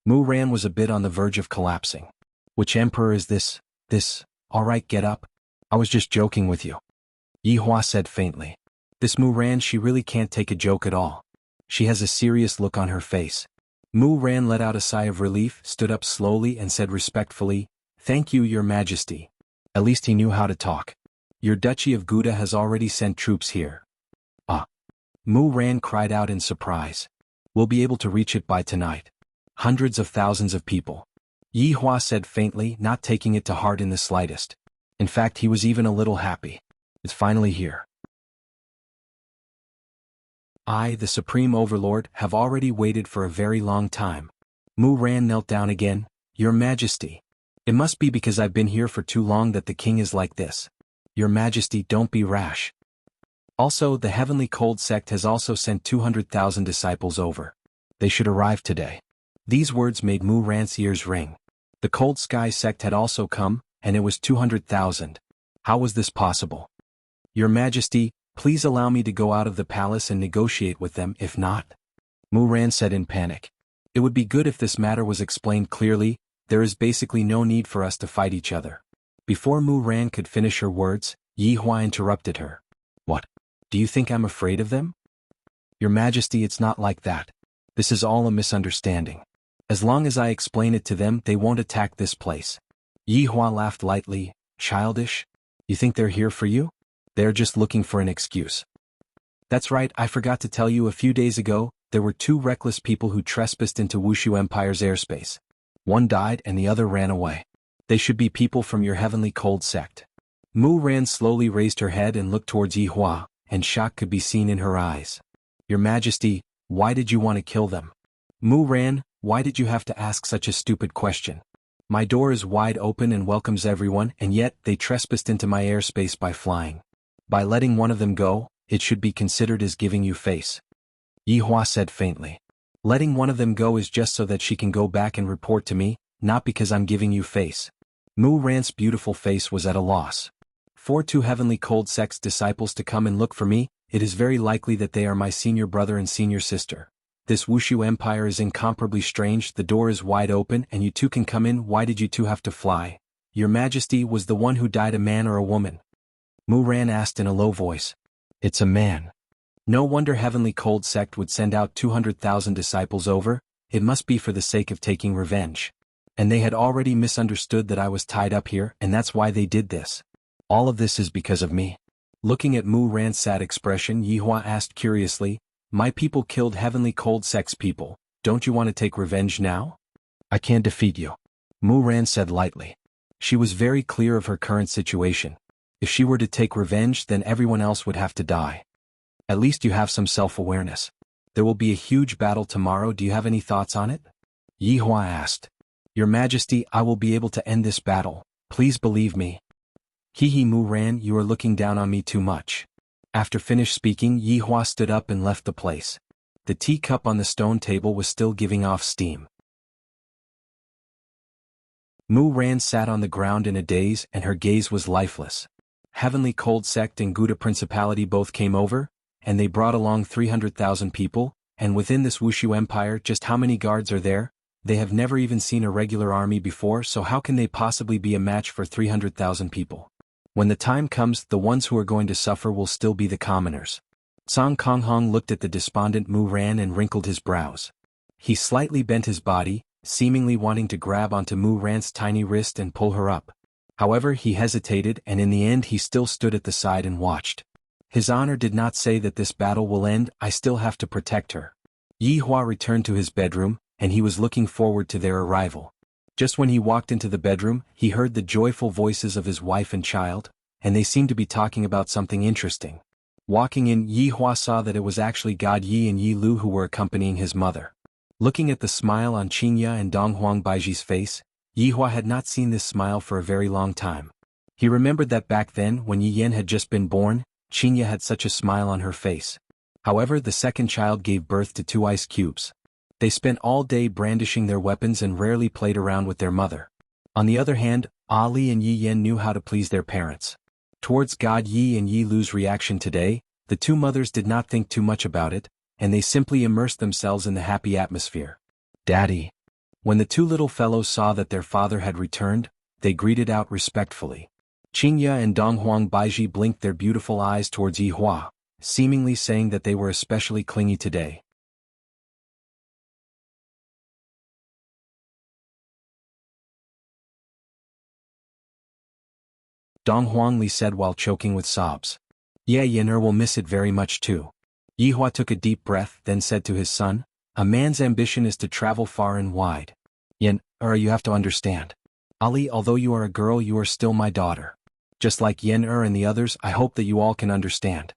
Mu Ran was a bit on the verge of collapsing. Which emperor is this? Alright, get up. I was just joking with you. Yi Hua said faintly. This Mu Ran, she really can't take a joke at all. She has a serious look on her face. Mu Ran let out a sigh of relief, stood up slowly and said respectfully, Thank you, your majesty. At least he knew how to talk. Your Duchy of Gouda has already sent troops here. Ah. Mu Ran cried out in surprise. We'll be able to reach it by tonight. Hundreds of thousands of people. Yi Hua said faintly, not taking it to heart in the slightest. In fact, he was even a little happy. It's finally here. I, the Supreme Overlord, have already waited for a very long time. Mu Ran knelt down again. Your Majesty. It must be because I've been here for too long that the king is like this. Your Majesty, don't be rash. Also, the Heavenly Cold Sect has also sent 200,000 disciples over. They should arrive today. These words made Mu Ran's ears ring. The Cold Sky sect had also come, and it was 200,000. How was this possible? Your Majesty, please allow me to go out of the palace and negotiate with them. If not, Mu Ran said in panic. It would be good if this matter was explained clearly. There is basically no need for us to fight each other. Before Mu Ran could finish her words, Yi Hua interrupted her. What? Do you think I'm afraid of them? Your Majesty, it's not like that. This is all a misunderstanding. As long as I explain it to them, they won't attack this place. Yi Hua laughed lightly. Childish? You think they're here for you? They're just looking for an excuse. That's right, I forgot to tell you, a few days ago, there were 2 reckless people who trespassed into Wuxia Empire's airspace. One died and the other ran away. They should be people from your heavenly cold sect. Mu Ran slowly raised her head and looked towards Yi Hua, and shock could be seen in her eyes. Your Majesty, why did you want to kill them? Mu Ran, why did you have to ask such a stupid question? My door is wide open and welcomes everyone, and yet they trespassed into my airspace by flying. By letting one of them go, it should be considered as giving you face. Yi Hua said faintly. Letting one of them go is just so that she can go back and report to me, not because I'm giving you face. Mu Ran's beautiful face was at a loss. For 2 heavenly cold sect's disciples to come and look for me, it is very likely that they are my senior brother and senior sister. This Wuxia Empire is incomparably strange. The door is wide open and you 2 can come in. Why did you 2 have to fly? Your Majesty, was the one who died a man or a woman? Mu Ran asked in a low voice. It's a man. No wonder heavenly cold sect would send out 200,000 disciples over. It must be for the sake of taking revenge. And they had already misunderstood that I was tied up here, and that's why they did this. All of this is because of me. Looking at Mu Ran's sad expression, Yi Hua asked curiously, my people killed heavenly cold sect's people. Don't you want to take revenge now? I can't defeat you. Mu Ran said lightly. She was very clear of her current situation. If she were to take revenge, then everyone else would have to die. At least you have some self-awareness. There will be a huge battle tomorrow. Do you have any thoughts on it? Yi Hua asked. Your Majesty, I will be able to end this battle. Please believe me. Hee Mu Ran, you are looking down on me too much. After finished speaking, Yi Hua stood up and left the place. The teacup on the stone table was still giving off steam. Mu Ran sat on the ground in a daze and her gaze was lifeless. Heavenly Cold Sect and Gouda Principality both came over, and they brought along 300,000 people, and within this Wuxia Empire, just how many guards are there? They have never even seen a regular army before, so how can they possibly be a match for 300,000 people? When the time comes, the ones who are going to suffer will still be the commoners. Song Konghong looked at the despondent Mu Ran and wrinkled his brows. He slightly bent his body, seemingly wanting to grab onto Mu Ran's tiny wrist and pull her up. However, he hesitated, and in the end he still stood at the side and watched. His honor did not say that this battle will end. I still have to protect her. Yi Hua returned to his bedroom, and he was looking forward to their arrival. Just when he walked into the bedroom, he heard the joyful voices of his wife and child, and they seemed to be talking about something interesting. Walking in, Yi Hua saw that it was actually God Yi and Yi Lu who were accompanying his mother. Looking at the smile on Qingya and Donghuang Baiji's face, Yi Hua had not seen this smile for a very long time. He remembered that back then, when Yi Yan had just been born, Qingya had such a smile on her face. However, the second child gave birth to 2 ice cubes. They spent all day brandishing their weapons and rarely played around with their mother. On the other hand, Ali and Yi Yan knew how to please their parents. Towards God Yi and Yi Lu's reaction today, the 2 mothers did not think too much about it, and they simply immersed themselves in the happy atmosphere. Daddy. When the 2 little fellows saw that their father had returned, they greeted out respectfully. Qingya and Donghuang Baiji blinked their beautiful eyes towards Yi Hua, seemingly saying that they were especially clingy today. Donghuang Li said while choking with sobs. Yeah, Yan will miss it very much too. Yi Hua took a deep breath, then said to his son, a man's ambition is to travel far and wide. Yan, you have to understand. Ali, although you are a girl, you are still my daughter. Just like Yan and the others, I hope that you all can understand.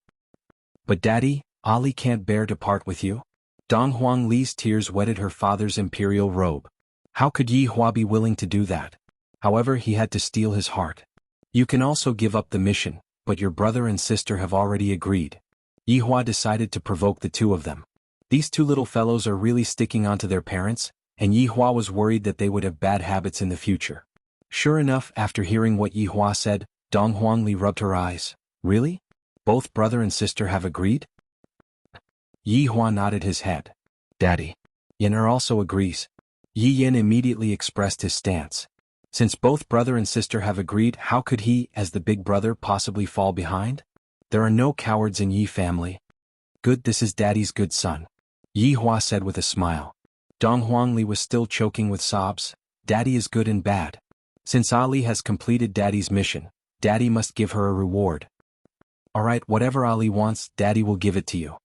But Daddy, Ali can't bear to part with you. Donghuang Li's tears wetted her father's imperial robe. How could Yi Hua be willing to do that? However, he had to steel his heart. You can also give up the mission, but your brother and sister have already agreed. Yi Hua decided to provoke the 2 of them. These 2 little fellows are really sticking onto their parents, and Yihua was worried that they would have bad habits in the future. Sure enough, after hearing what Yihua said, Dong Huangli rubbed her eyes. Really? Both brother and sister have agreed? Yihua nodded his head. Daddy. Yin also agrees. Yi Yin immediately expressed his stance. Since both brother and sister have agreed, how could he, as the big brother, possibly fall behind? There are no cowards in Yi family. Good, this is Daddy's good son. Yihua said with a smile. Dong Huangli was still choking with sobs. Daddy is good and bad. Since Ali has completed Daddy's mission, Daddy must give her a reward. Alright, whatever Ali wants, Daddy will give it to you.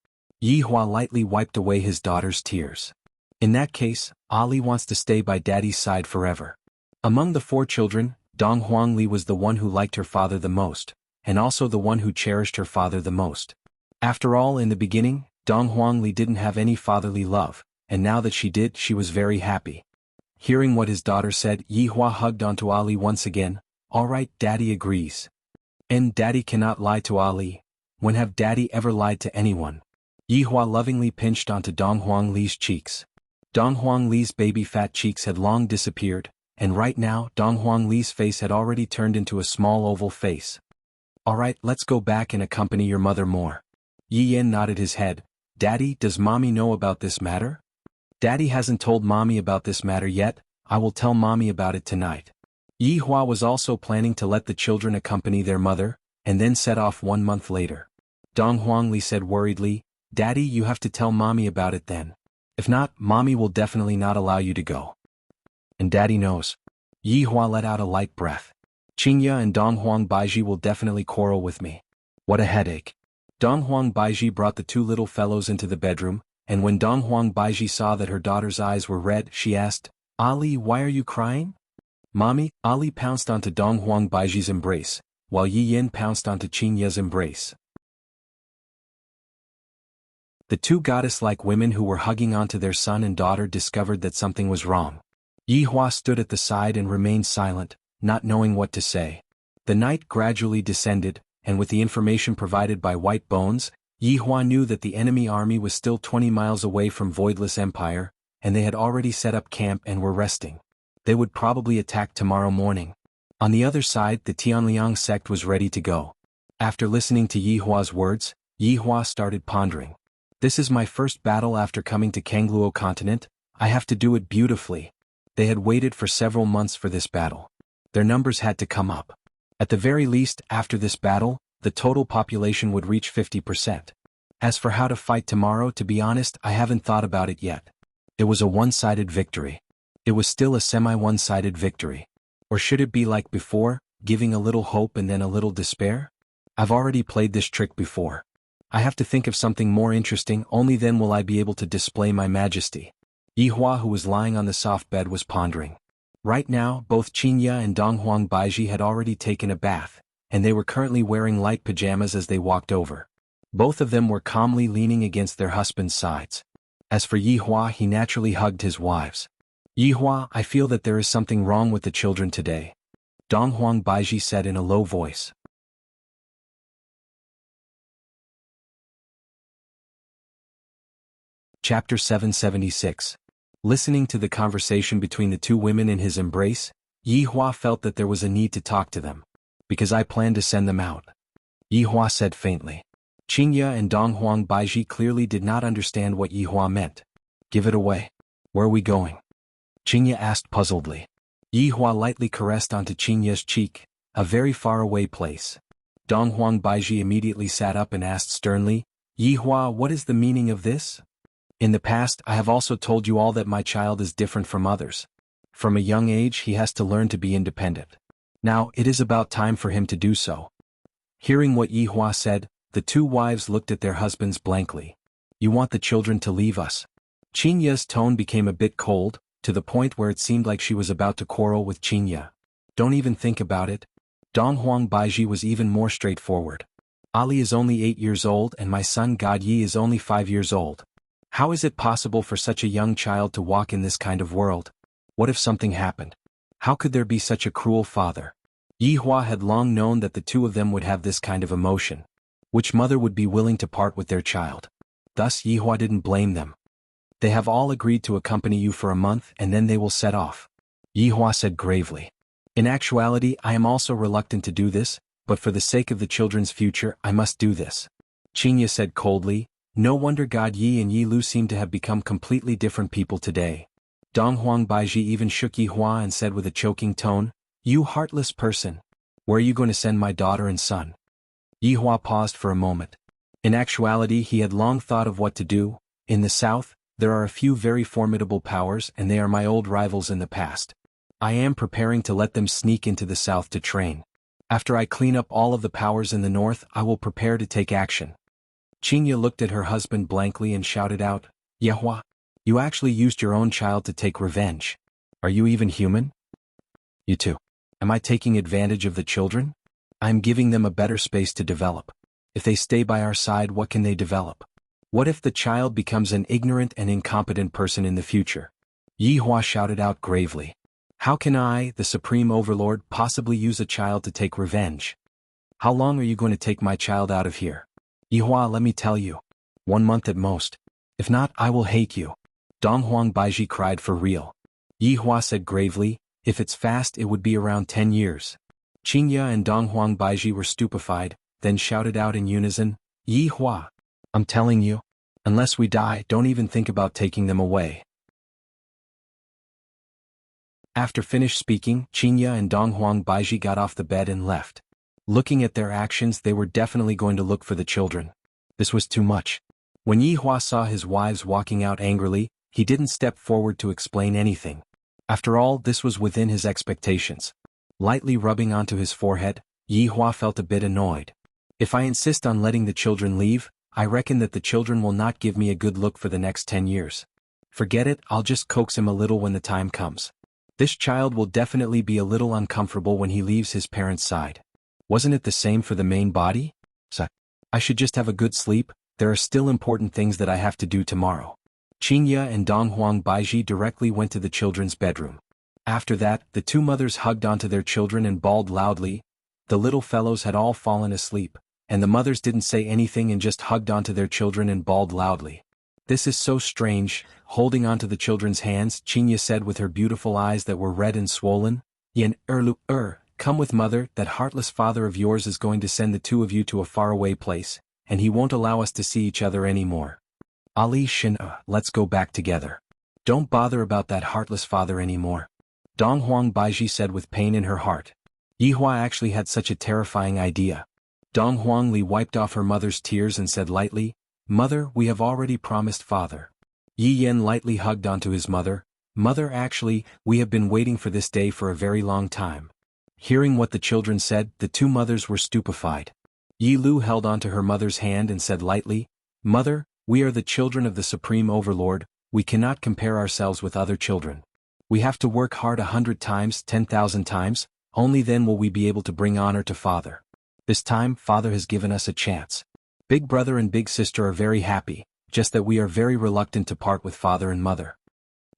Yihua lightly wiped away his daughter's tears. In that case, Ali wants to stay by Daddy's side forever. Among the 4 children, Dong Huangli was the one who liked her father the most, and also the one who cherished her father the most. After all, in the beginning, Dong Huangli didn't have any fatherly love, and now that she did, she was very happy. Hearing what his daughter said, Yihua hugged onto Ali once again. Alright, Daddy agrees. And Daddy cannot lie to Ali. When have Daddy ever lied to anyone? Yihua lovingly pinched onto Dong Huangli's cheeks. Dong Huangli's baby fat cheeks had long disappeared, and right now Dong Huangli's face had already turned into a small oval face. Alright, let's go back and accompany your mother more. Yi Yin nodded his head. Daddy, does Mommy know about this matter? Daddy hasn't told Mommy about this matter yet. I will tell Mommy about it tonight. Yihua was also planning to let the children accompany their mother, and then set off 1 month later. Dong Huangli said worriedly, Daddy, you have to tell Mommy about it then. If not, Mommy will definitely not allow you to go. And Daddy knows. Yihua let out a light breath. Qingya and Dong Huang Baiji will definitely quarrel with me. What a headache. Dong Huang Baiji brought the 2 little fellows into the bedroom, and when Dong Huang Baiji saw that her daughter's eyes were red, she asked, Ali, why are you crying? Mommy, Ali pounced onto Dong Huang Baiji's embrace, while Yi Yin pounced onto Qingya's embrace. The 2 goddess-like women who were hugging onto their son and daughter discovered that something was wrong. Yihua stood at the side and remained silent, not knowing what to say. The night gradually descended, and with the information provided by White Bones, Yihua knew that the enemy army was still 20 miles away from Voidless Empire, and they had already set up camp and were resting. They would probably attack tomorrow morning. On the other side, the Tianliang sect was ready to go. After listening to Yihua's words, Yihua started pondering. This is my first battle after coming to Kangluo continent. I have to do it beautifully. They had waited for several months for this battle. Their numbers had to come up. At the very least, after this battle, the total population would reach 50%. As for how to fight tomorrow, to be honest, I haven't thought about it yet. It was a one-sided victory. It was still a semi-one-sided victory. Or should it be like before, giving a little hope and then a little despair? I've already played this trick before. I have to think of something more interesting, only then will I be able to display my majesty. Yihua, who was lying on the soft bed, was pondering. Right now, both Qingya and Dong Huang Baiji had already taken a bath, and they were currently wearing light pajamas as they walked over. Both of them were calmly leaning against their husbands' sides. As for Yihua, he naturally hugged his wives. Yihua, I feel that there is something wrong with the children today. Dong Huang Baiji said in a low voice. Chapter 776. Listening to the conversation between the 2 women in his embrace, Yihua felt that there was a need to talk to them. Because I plan to send them out. Yihua said faintly. Qingya and Dong Huang Baiji clearly did not understand what Yihua meant. Give it away. Where are we going? Qingya asked puzzledly. Yihua lightly caressed onto Qingya's cheek, a very far away place. Dong Huang Baiji immediately sat up and asked sternly, Yihua, what is the meaning of this? In the past, I have also told you all that my child is different from others. From a young age, he has to learn to be independent. Now, it is about time for him to do so. Hearing what Yihua said, the 2 wives looked at their husbands blankly. You want the children to leave us? Qingya's tone became a bit cold, to the point where it seemed like she was about to quarrel with Qingya. Don't even think about it. Dong Huang Baiji was even more straightforward. Ali is only 8 years old and my son God Yi is only 5 years old. How is it possible for such a young child to walk in this kind of world? What if something happened? How could there be such a cruel father? Yihua had long known that the 2 of them would have this kind of emotion. Which mother would be willing to part with their child? Thus Yihua didn't blame them. They have all agreed to accompany you for a month and then they will set off. Yihua said gravely. In actuality, I am also reluctant to do this, but for the sake of the children's future, I must do this. Qingye said coldly, no wonder God Yi and Yi Lu seem to have become completely different people today. Donghuang Baiji even shook Yihua and said with a choking tone, you heartless person. Where are you going to send my daughter and son? Yihua paused for a moment. In actuality, he had long thought of what to do. In the south, there are a few very formidable powers and they are my old rivals in the past. I am preparing to let them sneak into the south to train. After I clean up all of the powers in the north, I will prepare to take action. Qingye looked at her husband blankly and shouted out, Yihua, you actually used your own child to take revenge. Are you even human? You too. Am I taking advantage of the children? I am giving them a better space to develop. If they stay by our side, what can they develop? What if the child becomes an ignorant and incompetent person in the future? Yihua shouted out gravely. How can I, the Supreme Overlord, possibly use a child to take revenge? How long are you going to take my child out of here? Yihua, let me tell you. 1 month at most. If not, I will hate you. Donghuang Baiji cried for real. Yihua said gravely, if it's fast it would be around 10 years. Qingye and Donghuang Baiji were stupefied, then shouted out in unison, Yihua, I'm telling you, unless we die, don't even think about taking them away. After finished speaking, Qingye and Donghuang Baiji got off the bed and left. Looking at their actions, they were definitely going to look for the children. This was too much. When Yihua saw his wives walking out angrily, he didn't step forward to explain anything. After all, this was within his expectations. Lightly rubbing onto his forehead, Yihua felt a bit annoyed. If I insist on letting the children leave, I reckon that the children will not give me a good look for the next 10 years. Forget it, I'll just coax him a little when the time comes. This child will definitely be a little uncomfortable when he leaves his parents' side. Wasn't it the same for the main body? So, I should just have a good sleep, there are still important things that I have to do tomorrow. Qingye and Donghuang Baiji directly went to the children's bedroom. After that, the two mothers hugged onto their children and bawled loudly. The little fellows had all fallen asleep, and the mothers didn't say anything and just hugged onto their children and bawled loudly. This is so strange. Holding onto the children's hands, Qingye said with her beautiful eyes that were red and swollen, Yen Erlu come with mother, that heartless father of yours is going to send the two of you to a faraway place, and he won't allow us to see each other anymore. Ali Shin, let's go back together. Don't bother about that heartless father anymore. Donghuang Baiji said with pain in her heart. Yihua actually had such a terrifying idea. Donghuang Li wiped off her mother's tears and said lightly, Mother, we have already promised father. Yi Yen lightly hugged onto his mother. Mother, actually, we have been waiting for this day for a very long time. Hearing what the children said, the two mothers were stupefied. Yi Lu held onto her mother's hand and said lightly, Mother, we are the children of the Supreme Overlord, we cannot compare ourselves with other children. We have to work hard 100 times, 10,000 times, only then will we be able to bring honor to father. This time, father has given us a chance. Big brother and big sister are very happy, just that we are very reluctant to part with father and mother.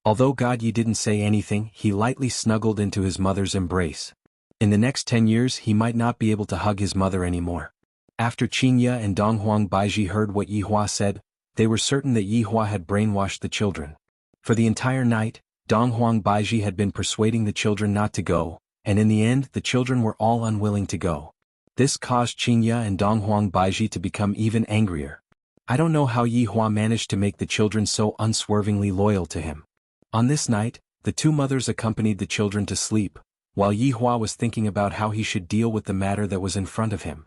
Although God Yi didn't say anything, he lightly snuggled into his mother's embrace. In the next 10 years he might not be able to hug his mother anymore. After Qingye and Donghuang Baiji heard what Yihua said, they were certain that Yihua had brainwashed the children. For the entire night, Donghuang Baiji had been persuading the children not to go, and in the end the children were all unwilling to go. This caused Qingye and Donghuang Baiji to become even angrier. I don't know how Yihua managed to make the children so unswervingly loyal to him. On this night, the two mothers accompanied the children to sleep, while Yihua was thinking about how he should deal with the matter that was in front of him.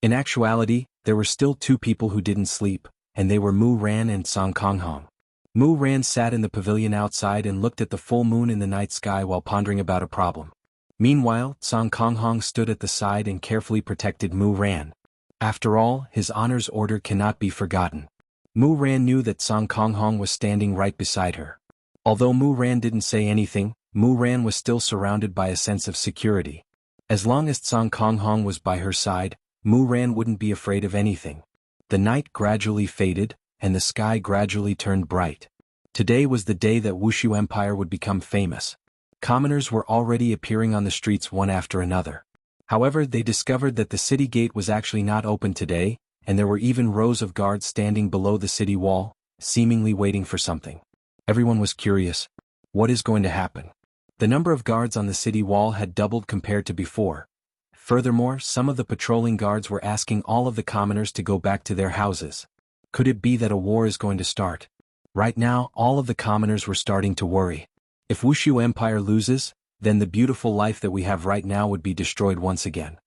In actuality, there were still two people who didn't sleep, and they were Mu Ran and Song Konghong. Mu Ran sat in the pavilion outside and looked at the full moon in the night sky while pondering about a problem. Meanwhile, Song Konghong stood at the side and carefully protected Mu Ran. After all, his honor's order cannot be forgotten. Mu Ran knew that Song Konghong was standing right beside her. Although Mu Ran didn't say anything, Mu Ran was still surrounded by a sense of security. As long as Song Konghong was by her side, Mu Ran wouldn't be afraid of anything. The night gradually faded, and the sky gradually turned bright. Today was the day that Wuxia Empire would become famous. Commoners were already appearing on the streets one after another. However, they discovered that the city gate was actually not open today, and there were even rows of guards standing below the city wall, seemingly waiting for something. Everyone was curious. What is going to happen? The number of guards on the city wall had doubled compared to before. Furthermore, some of the patrolling guards were asking all of the commoners to go back to their houses. Could it be that a war is going to start? Right now, all of the commoners were starting to worry. If Wuxia Empire loses, then the beautiful life that we have right now would be destroyed once again.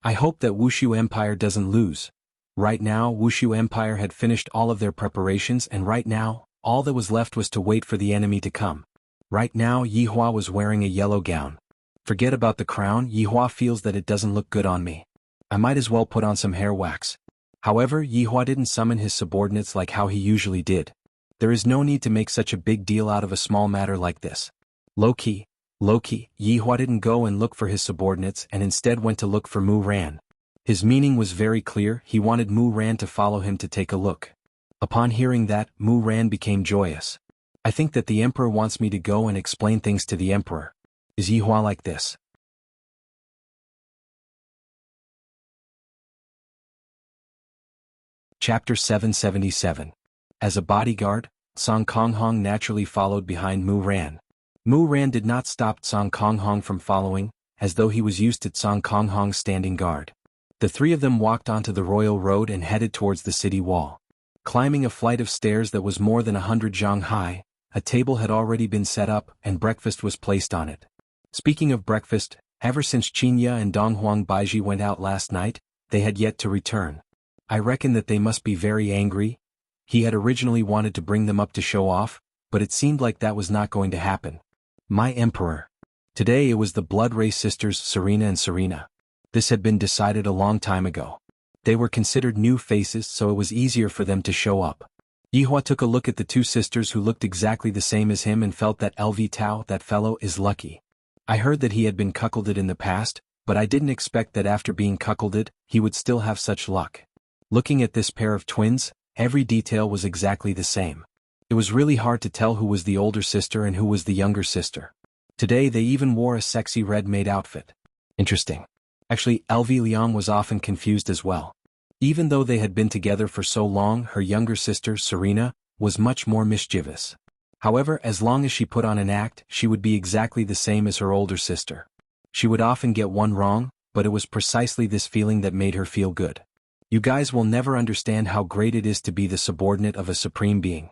I hope that Wuxia Empire doesn't lose. Right now, Wuxia Empire had finished all of their preparations, and right now, all that was left was to wait for the enemy to come. Right now, Yihua was wearing a yellow gown. Forget about the crown, Yihua feels that it doesn't look good on me. I might as well put on some hair wax. However, Yihua didn't summon his subordinates like how he usually did. There is no need to make such a big deal out of a small matter like this. Low-key, Yihua didn't go and look for his subordinates and instead went to look for Mu Ran. His meaning was very clear, he wanted Mu Ran to follow him to take a look. Upon hearing that, Mu Ran became joyous. I think that the emperor wants me to go and explain things to the emperor. Is Yihua like this? Chapter 777. As a bodyguard, Song Konghong naturally followed behind Mu Ran. Mu Ran did not stop Song Konghong from following, as though he was used to Song Konghong's standing guard. The three of them walked onto the royal road and headed towards the city wall. Climbing a flight of stairs that was more than 100 zhang high, a table had already been set up and breakfast was placed on it. Speaking of breakfast, ever since Qinya and Donghuang Baiji went out last night, they had yet to return. I reckon that they must be very angry. He had originally wanted to bring them up to show off, but it seemed like that was not going to happen. My emperor. Today it was the blood race sisters Serena and Serena. This had been decided a long time ago. They were considered new faces, so it was easier for them to show up. Yihua took a look at the two sisters who looked exactly the same as him and felt that LV Tao, that fellow, is lucky. I heard that he had been cuckolded in the past, but I didn't expect that after being cuckolded, he would still have such luck. Looking at this pair of twins, every detail was exactly the same. It was really hard to tell who was the older sister and who was the younger sister. Today they even wore a sexy red maid outfit. Interesting. Actually, LV Liang was often confused as well. Even though they had been together for so long, her younger sister, Serena, was much more mischievous. However, as long as she put on an act, she would be exactly the same as her older sister. She would often get one wrong, but it was precisely this feeling that made her feel good. You guys will never understand how great it is to be the subordinate of a supreme being.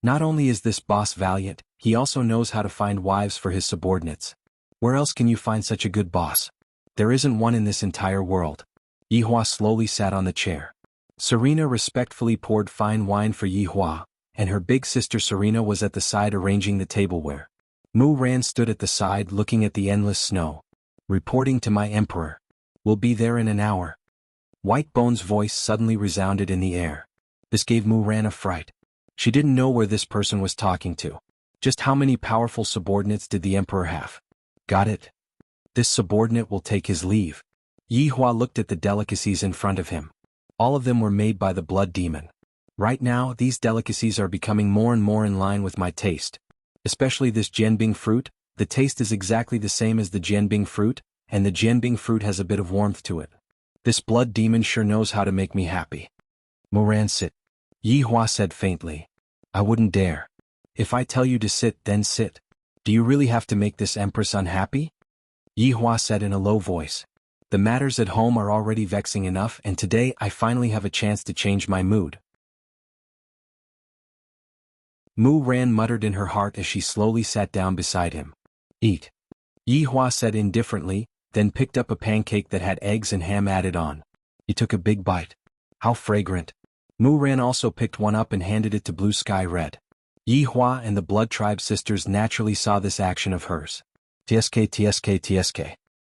Not only is this boss valiant, he also knows how to find wives for his subordinates. Where else can you find such a good boss? There isn't one in this entire world. Yihua slowly sat on the chair. Serena respectfully poured fine wine for Yihua, and her big sister Serena was at the side arranging the tableware. Mu Ran stood at the side looking at the endless snow. Reporting to my emperor. We'll be there in an hour. White Bone's voice suddenly resounded in the air. This gave Mu Ran a fright. She didn't know where this person was talking to. Just how many powerful subordinates did the emperor have? Got it. This subordinate will take his leave. Yihua looked at the delicacies in front of him. All of them were made by the blood demon. Right now, these delicacies are becoming more and more in line with my taste. Especially this Jianbing fruit, the taste is exactly the same as the Jianbing fruit, and the Jianbing fruit has a bit of warmth to it. This blood demon sure knows how to make me happy. Mu Ran, sit. Yihua said faintly. I wouldn't dare. If I tell you to sit, then sit. Do you really have to make this empress unhappy? Yihua said in a low voice. The matters at home are already vexing enough, and today I finally have a chance to change my mood. Mu Ran muttered in her heart as she slowly sat down beside him. Eat. Yihua said indifferently, then picked up a pancake that had eggs and ham added on. He took a big bite. How fragrant. Mu Ran also picked one up and handed it to Blue Sky Red. Yihua and the Blood Tribe sisters naturally saw this action of hers. Tsk.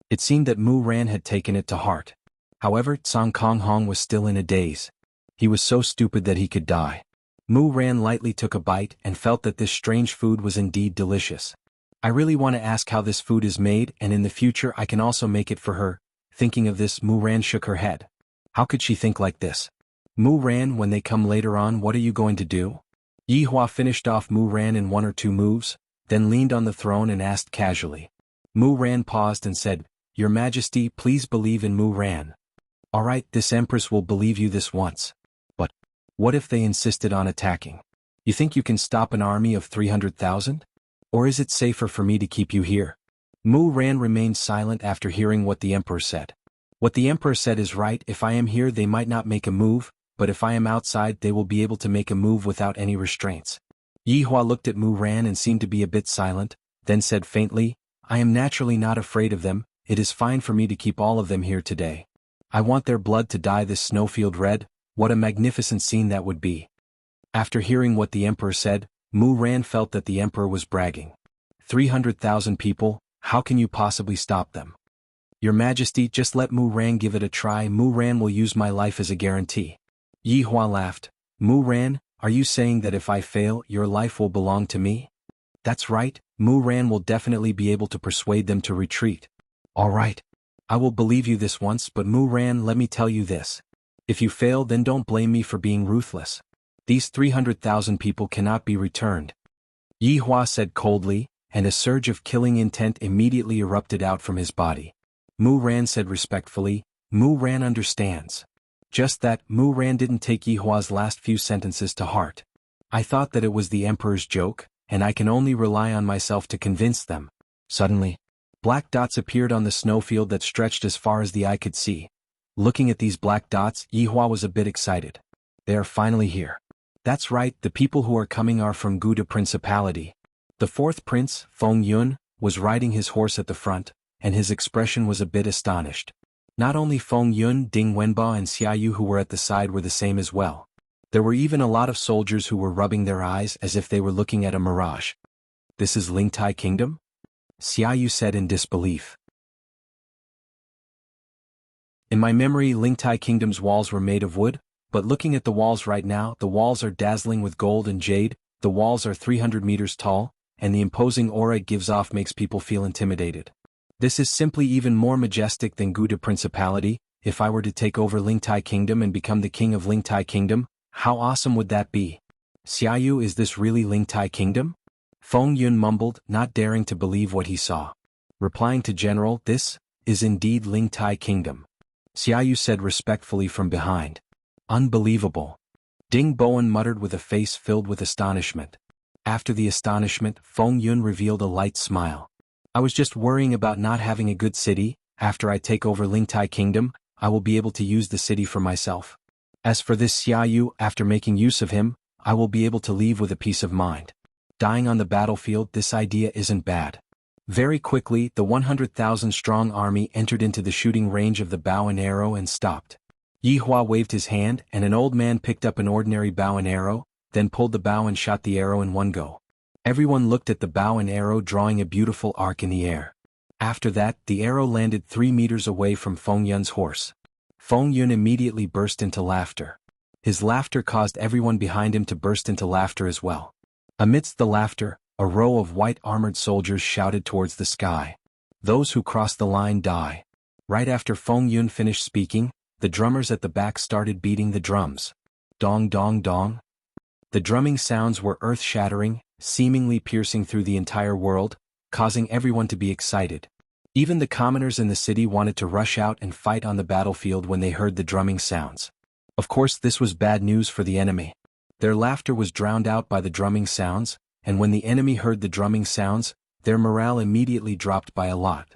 It seemed that Mu Ran had taken it to heart. However, Song Konghong was still in a daze. He was so stupid that he could die. Mu Ran lightly took a bite and felt that this strange food was indeed delicious. I really want to ask how this food is made, and in the future I can also make it for her. Thinking of this, Mu Ran shook her head. How could she think like this? Mu Ran, when they come later on, what are you going to do? Yihua finished off Mu Ran in one or two moves, then leaned on the throne and asked casually. Mu Ran paused and said, Your Majesty, please believe in Mu Ran. Alright, this empress will believe you this once. What if they insisted on attacking? You think you can stop an army of 300,000? Or is it safer for me to keep you here? Mu Ran remained silent after hearing what the emperor said. What the emperor said is right. If I am here they might not make a move, but if I am outside they will be able to make a move without any restraints. Yi Hua looked at Mu Ran and seemed to be a bit silent, then said faintly, I am naturally not afraid of them. It is fine for me to keep all of them here today. I want their blood to dye this snowfield red. What a magnificent scene that would be. After hearing what the emperor said, Mu Ran felt that the emperor was bragging. 300,000 people, how can you possibly stop them? Your Majesty, just let Mu Ran give it a try. Mu Ran will use my life as a guarantee. Yi Hua laughed. Mu Ran, are you saying that if I fail, your life will belong to me? That's right, Mu Ran will definitely be able to persuade them to retreat. All right. I will believe you this once, but Mu Ran, let me tell you this. If you fail, then don't blame me for being ruthless. These 300,000 people cannot be returned. Yi Hua said coldly, and a surge of killing intent immediately erupted out from his body. Mu Ran said respectfully, Mu Ran understands. Just that, Mu Ran didn't take Yi Hua's last few sentences to heart. I thought that it was the emperor's joke, and I can only rely on myself to convince them. Suddenly, black dots appeared on the snowfield that stretched as far as the eye could see. Looking at these black dots, Yi Hua was a bit excited. They are finally here. That's right, the people who are coming are from Guda Principality. The fourth prince, Feng Yun, was riding his horse at the front, and his expression was a bit astonished. Not only Feng Yun, Ding Wenba and Xiaoyu who were at the side were the same as well. There were even a lot of soldiers who were rubbing their eyes as if they were looking at a mirage. This is Lingtai Kingdom? Xiaoyu said in disbelief. In my memory, Lingtai Kingdom's walls were made of wood, but looking at the walls right now, the walls are dazzling with gold and jade, the walls are 300 meters tall, and the imposing aura it gives off makes people feel intimidated. This is simply even more majestic than Guda Principality. If I were to take over Lingtai Kingdom and become the king of Lingtai Kingdom, how awesome would that be? Xiaoyu, is this really Lingtai Kingdom? Feng Yun mumbled, not daring to believe what he saw. Replying to General, this is indeed Lingtai Kingdom. Xiaoyu said respectfully from behind. Unbelievable. Ding Bowen muttered with a face filled with astonishment. After the astonishment, Feng Yun revealed a light smile. I was just worrying about not having a good city. After I take over Lingtai Kingdom, I will be able to use the city for myself. As for this Xiaoyu, after making use of him, I will be able to leave with a peace of mind. Dying on the battlefield, this idea isn't bad. Very quickly, the 100,000-strong army entered into the shooting range of the bow and arrow and stopped. Yi Hua waved his hand, and an old man picked up an ordinary bow and arrow, then pulled the bow and shot the arrow in one go. Everyone looked at the bow and arrow drawing a beautiful arc in the air. After that, the arrow landed 3 meters away from Feng Yun's horse. Feng Yun immediately burst into laughter. His laughter caused everyone behind him to burst into laughter as well. Amidst the laughter, a row of white-armored soldiers shouted towards the sky. Those who cross the line die. Right after Feng Yun finished speaking, the drummers at the back started beating the drums. Dong dong dong. The drumming sounds were earth-shattering, seemingly piercing through the entire world, causing everyone to be excited. Even the commoners in the city wanted to rush out and fight on the battlefield when they heard the drumming sounds. Of course, this was bad news for the enemy. Their laughter was drowned out by the drumming sounds, and when the enemy heard the drumming sounds, their morale immediately dropped by a lot.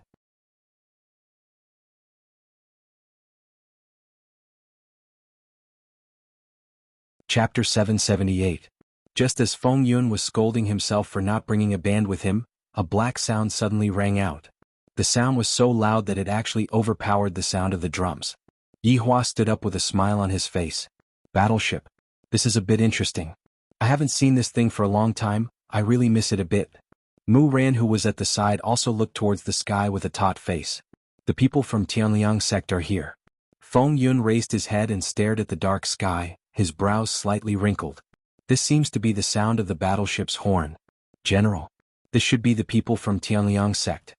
Chapter 778. Just as Feng Yun was scolding himself for not bringing a band with him, a black sound suddenly rang out. The sound was so loud that it actually overpowered the sound of the drums. Yi Hua stood up with a smile on his face. Battleship. This is a bit interesting. I haven't seen this thing for a long time, I really miss it a bit. Mu Ran, who was at the side, also looked towards the sky with a taut face. The people from Tianliang sect are here. Feng Yun raised his head and stared at the dark sky, his brows slightly wrinkled. This seems to be the sound of the battleship's horn. General. This should be the people from Tianliang sect.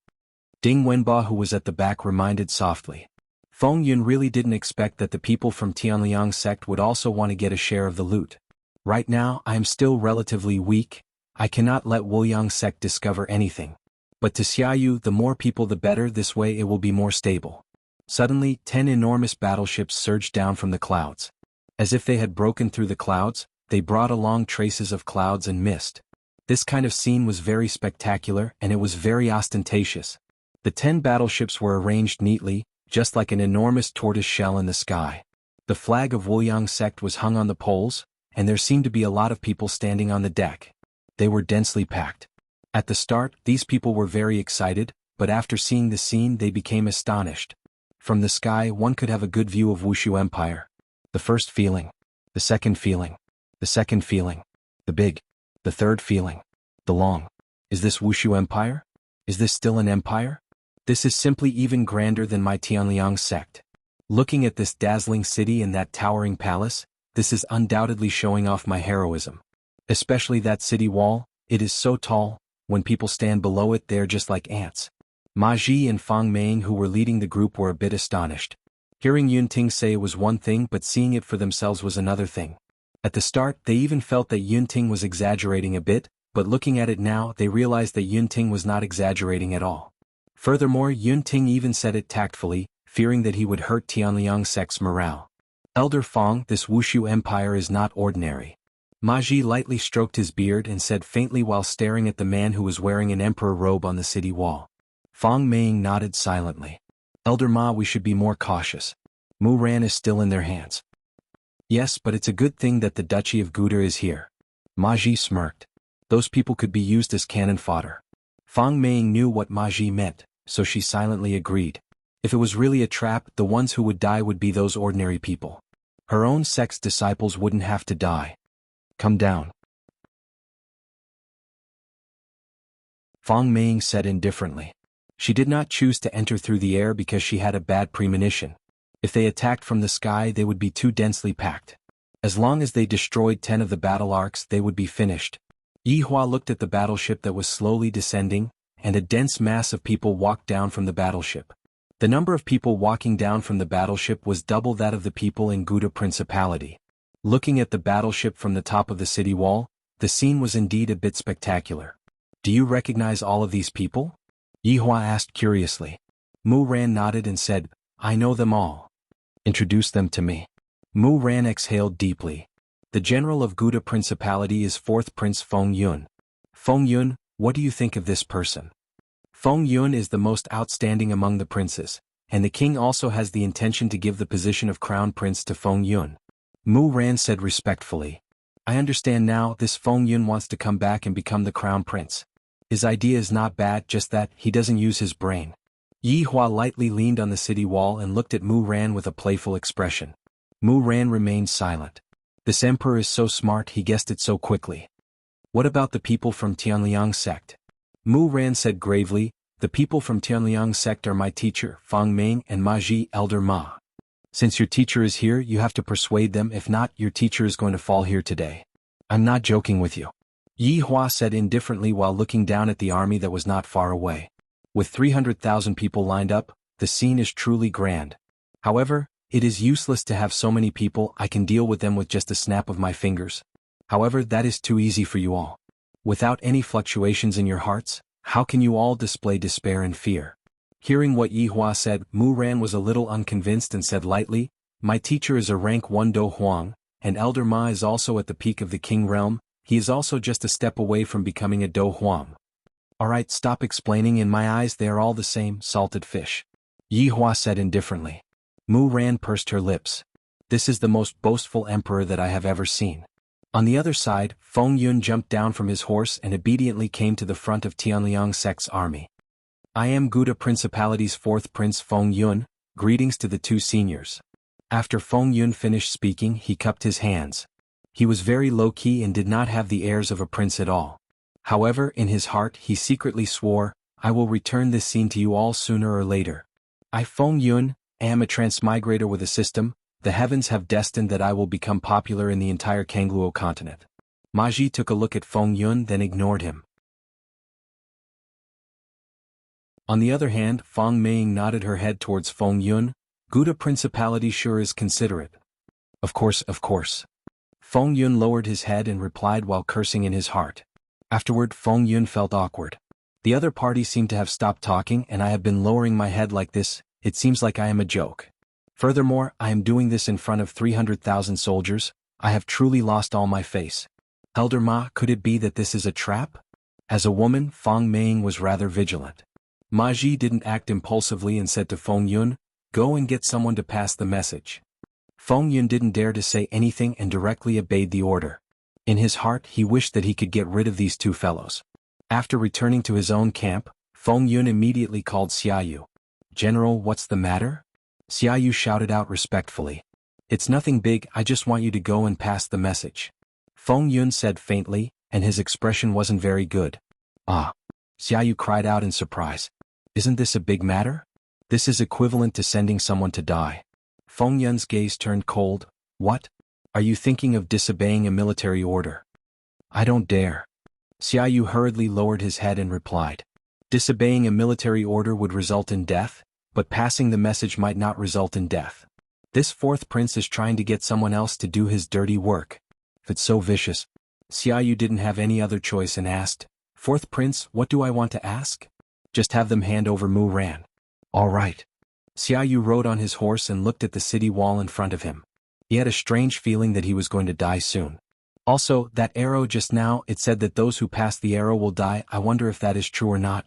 Ding Wenba, who was at the back, reminded softly. Feng Yun really didn't expect that the people from Tianliang sect would also want to get a share of the loot. Right now, I am still relatively weak. I cannot let Wuliang sect discover anything. But to Xiaoyu, the more people the better, this way it will be more stable. Suddenly, 10 enormous battleships surged down from the clouds. As if they had broken through the clouds, they brought along traces of clouds and mist. This kind of scene was very spectacular and it was very ostentatious. The 10 battleships were arranged neatly, just like an enormous tortoise shell in the sky. The flag of Wuxiang sect was hung on the poles, and there seemed to be a lot of people standing on the deck. They were densely packed. At the start, these people were very excited, but after seeing the scene they became astonished. From the sky one could have a good view of Wushu Empire. The first feeling. The second feeling. The second feeling. The big. The third feeling. The long. Is this Wushu Empire? Is this still an empire? This is simply even grander than my Tianliang sect. Looking at this dazzling city and that towering palace, this is undoubtedly showing off my heroism. Especially that city wall, it is so tall, when people stand below it they're just like ants. Ma Ji and Fang Meng who were leading the group were a bit astonished. Hearing Yun Ting say it was one thing but seeing it for themselves was another thing. At the start they even felt that Yun Ting was exaggerating a bit, but looking at it now they realized that Yun Ting was not exaggerating at all. Furthermore, Yun Ting even said it tactfully, fearing that he would hurt Tianliang sect's morale. Elder Fang, this Wushu Empire is not ordinary. Ma Ji lightly stroked his beard and said faintly while staring at the man who was wearing an emperor robe on the city wall. Fang Meng nodded silently. Elder Ma, we should be more cautious. Mu Ran is still in their hands. Yes, but it's a good thing that the Duchy of Guda is here. Ma Ji smirked. Those people could be used as cannon fodder. Fang Meng knew what Ma Ji meant, so she silently agreed. If it was really a trap, the ones who would die would be those ordinary people. Her own sect's disciples wouldn't have to die. Come down. Fang Meng said indifferently. She did not choose to enter through the air because she had a bad premonition. If they attacked from the sky they would be too densely packed. As long as they destroyed 10 of the battle arcs they would be finished. Yi Hua looked at the battleship that was slowly descending, and a dense mass of people walked down from the battleship. The number of people walking down from the battleship was double that of the people in Guda Principality. Looking at the battleship from the top of the city wall, the scene was indeed a bit spectacular. Do you recognize all of these people? Yi Hua asked curiously. Mu Ran nodded and said, I know them all. Introduce them to me. Mu Ran exhaled deeply. The general of Guda Principality is 4th Prince Feng Yun. Feng Yun, what do you think of this person? Feng Yun is the most outstanding among the princes, and the king also has the intention to give the position of crown prince to Feng Yun. Mu Ran said respectfully. I understand now, this Feng Yun wants to come back and become the crown prince. His idea is not bad, just that he doesn't use his brain. Yi Hua lightly leaned on the city wall and looked at Mu Ran with a playful expression. Mu Ran remained silent. This emperor is so smart, he guessed it so quickly. What about the people from Tianliang sect? Mu Ran said gravely, the people from Tianliang sect are my teacher, Fang Meng, and Ma Ji, Elder Ma. Since your teacher is here, you have to persuade them, if not, your teacher is going to fall here today. I'm not joking with you. Yi Hua said indifferently while looking down at the army that was not far away. With 300,000 people lined up, the scene is truly grand. However, it is useless to have so many people, I can deal with them with just a snap of my fingers. However, that is too easy for you all. Without any fluctuations in your hearts, how can you all display despair and fear? Hearing what Yi Hua said, Mu Ran was a little unconvinced and said lightly, my teacher is a rank 1 Do Huang, and Elder Ma is also at the peak of the King realm, he is also just a step away from becoming a Do Huang. Alright, stop explaining, in my eyes they are all the same, salted fish. Yi Hua said indifferently. Mu Ran pursed her lips. This is the most boastful emperor that I have ever seen. On the other side, Feng Yun jumped down from his horse and obediently came to the front of Tianliang sect's army. I am Guda Principality's 4th Prince Feng Yun, greetings to the 2 seniors. After Feng Yun finished speaking, he cupped his hands. He was very low-key and did not have the airs of a prince at all. However, in his heart he secretly swore, I will return this scene to you all sooner or later. I, Feng Yun, am a transmigrator with a system. The heavens have destined that I will become popular in the entire Kangluo continent. Ma Ji took a look at Feng Yun then ignored him. On the other hand, Fang Meng nodded her head towards Feng Yun. Guda Principality sure is considerate. Of course, of course. Feng Yun lowered his head and replied while cursing in his heart. Afterward, Feng Yun felt awkward. The other party seemed to have stopped talking and I have been lowering my head like this, it seems like I am a joke. Furthermore, I am doing this in front of 300,000 soldiers. I have truly lost all my face. Elder Ma, could it be that this is a trap? As a woman, Feng Ming was rather vigilant. Ma Ji didn't act impulsively and said to Feng Yun, "Go and get someone to pass the message." Feng Yun didn't dare to say anything and directly obeyed the order. In his heart, he wished that he could get rid of these two fellows. After returning to his own camp, Feng Yun immediately called Xiaoyu. "General, what's the matter?" Xiaoyu shouted out respectfully. "It's nothing big, I just want you to go and pass the message." Feng Yun said faintly, and his expression wasn't very good. "Ah!" Xiaoyu cried out in surprise. "Isn't this a big matter? This is equivalent to sending someone to die." Feng Yun's gaze turned cold. "What? Are you thinking of disobeying a military order?" "I don't dare." Xiaoyu hurriedly lowered his head and replied. Disobeying a military order would result in death, but passing the message might not result in death. This fourth prince is trying to get someone else to do his dirty work. If it's so vicious. Xiaoyu didn't have any other choice and asked, "Fourth prince, what do I want to ask?" "Just have them hand over Mu Ran." "All right." Xiaoyu rode on his horse and looked at the city wall in front of him. He had a strange feeling that he was going to die soon. Also, that arrow just now, it said that those who pass the arrow will die. I wonder if that is true or not.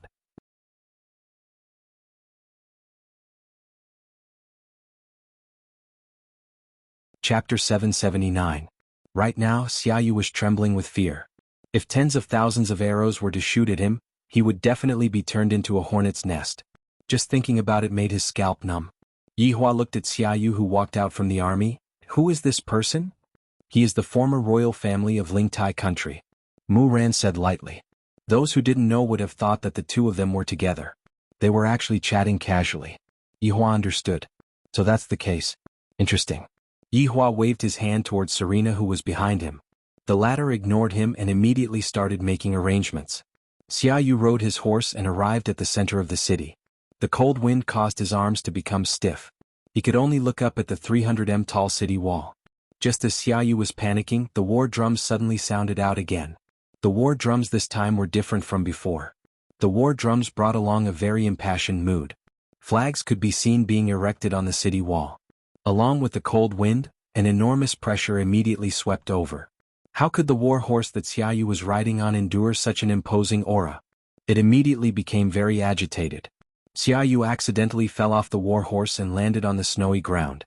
Chapter 779. Right now, Xiaoyu was trembling with fear. If tens of thousands of arrows were to shoot at him, he would definitely be turned into a hornet's nest. Just thinking about it made his scalp numb. Yihua looked at Xiaoyu, who walked out from the army. "Who is this person?" "He is the former royal family of Lingtai country," Mu Ran said lightly. Those who didn't know would have thought that the two of them were together. They were actually chatting casually. Yihua understood. So that's the case. Interesting. Yihua waved his hand towards Serena, who was behind him. The latter ignored him and immediately started making arrangements. Xiaoyu rode his horse and arrived at the center of the city. The cold wind caused his arms to become stiff. He could only look up at the 300 m tall city wall. Just as Xiaoyu was panicking, the war drums suddenly sounded out again. The war drums this time were different from before. The war drums brought along a very impassioned mood. Flags could be seen being erected on the city wall. Along with the cold wind, an enormous pressure immediately swept over. How could the war horse that Xiaoyu was riding on endure such an imposing aura? It immediately became very agitated. Xiaoyu accidentally fell off the war horse and landed on the snowy ground.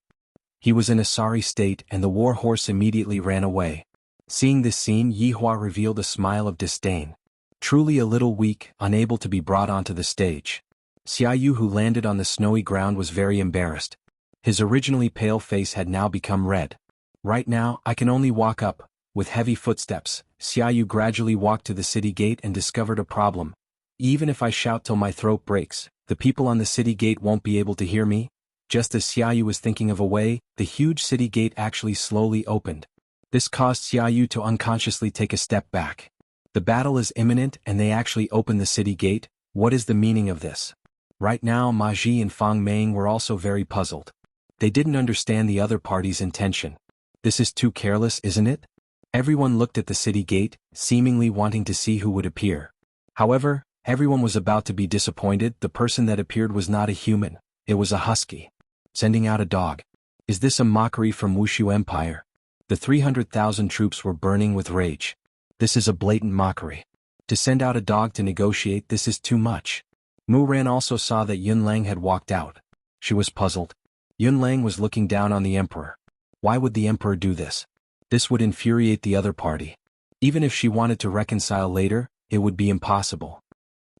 He was in a sorry state and the war horse immediately ran away. Seeing this scene, Yihua revealed a smile of disdain. Truly a little weak, unable to be brought onto the stage. Xiaoyu, who landed on the snowy ground, was very embarrassed. His originally pale face had now become red. "Right now, I can only walk up." With heavy footsteps, Xiaoyu gradually walked to the city gate and discovered a problem. "Even if I shout till my throat breaks, the people on the city gate won't be able to hear me." Just as Xiaoyu was thinking of a way, the huge city gate actually slowly opened. This caused Xiaoyu to unconsciously take a step back. The battle is imminent and they actually open the city gate. What is the meaning of this? Right now, Ma Ji and Feng Ming were also very puzzled. They didn't understand the other party's intention. This is too careless, isn't it? Everyone looked at the city gate, seemingly wanting to see who would appear. However, everyone was about to be disappointed. The person that appeared was not a human, it was a husky. Sending out a dog. Is this a mockery from Wuxia Empire? The 300,000 troops were burning with rage. This is a blatant mockery. To send out a dog to negotiate, this is too much. Mu Ran also saw that Yun Lang had walked out. She was puzzled. Yun Lang was looking down on the emperor. Why would the emperor do this? This would infuriate the other party. Even if she wanted to reconcile later, it would be impossible.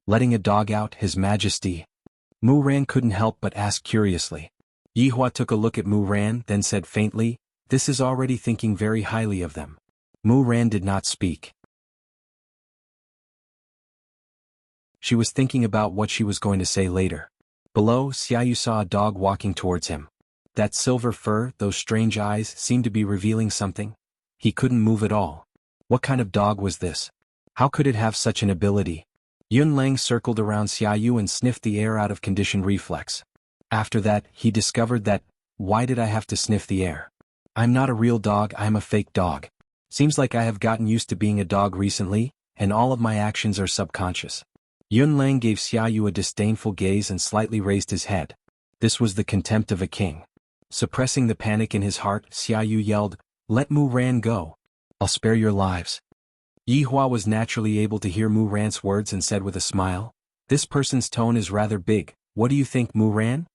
Letting a dog out, His Majesty? Mu Ran couldn't help but ask curiously. Yihua took a look at Mu Ran, then said faintly, "This is already thinking very highly of them." Mu Ran did not speak. She was thinking about what she was going to say later. Below, Xiaoyu saw a dog walking towards him. That silver fur, those strange eyes, seemed to be revealing something. He couldn't move at all. What kind of dog was this? How could it have such an ability? Yun Lang circled around Xiaoyu and sniffed the air out of conditioned reflex. After that, he discovered that, why did I have to sniff the air? I'm not a real dog, I'm a fake dog. Seems like I have gotten used to being a dog recently, and all of my actions are subconscious. Yun Lang gave Xiaoyu a disdainful gaze and slightly raised his head. This was the contempt of a king. Suppressing the panic in his heart, Xiaoyu yelled, "Let Mu Ran go. I'll spare your lives." Yihua was naturally able to hear Mu Ran's words and said with a smile, "This person's tone is rather big, what do you think, Mu Ran?"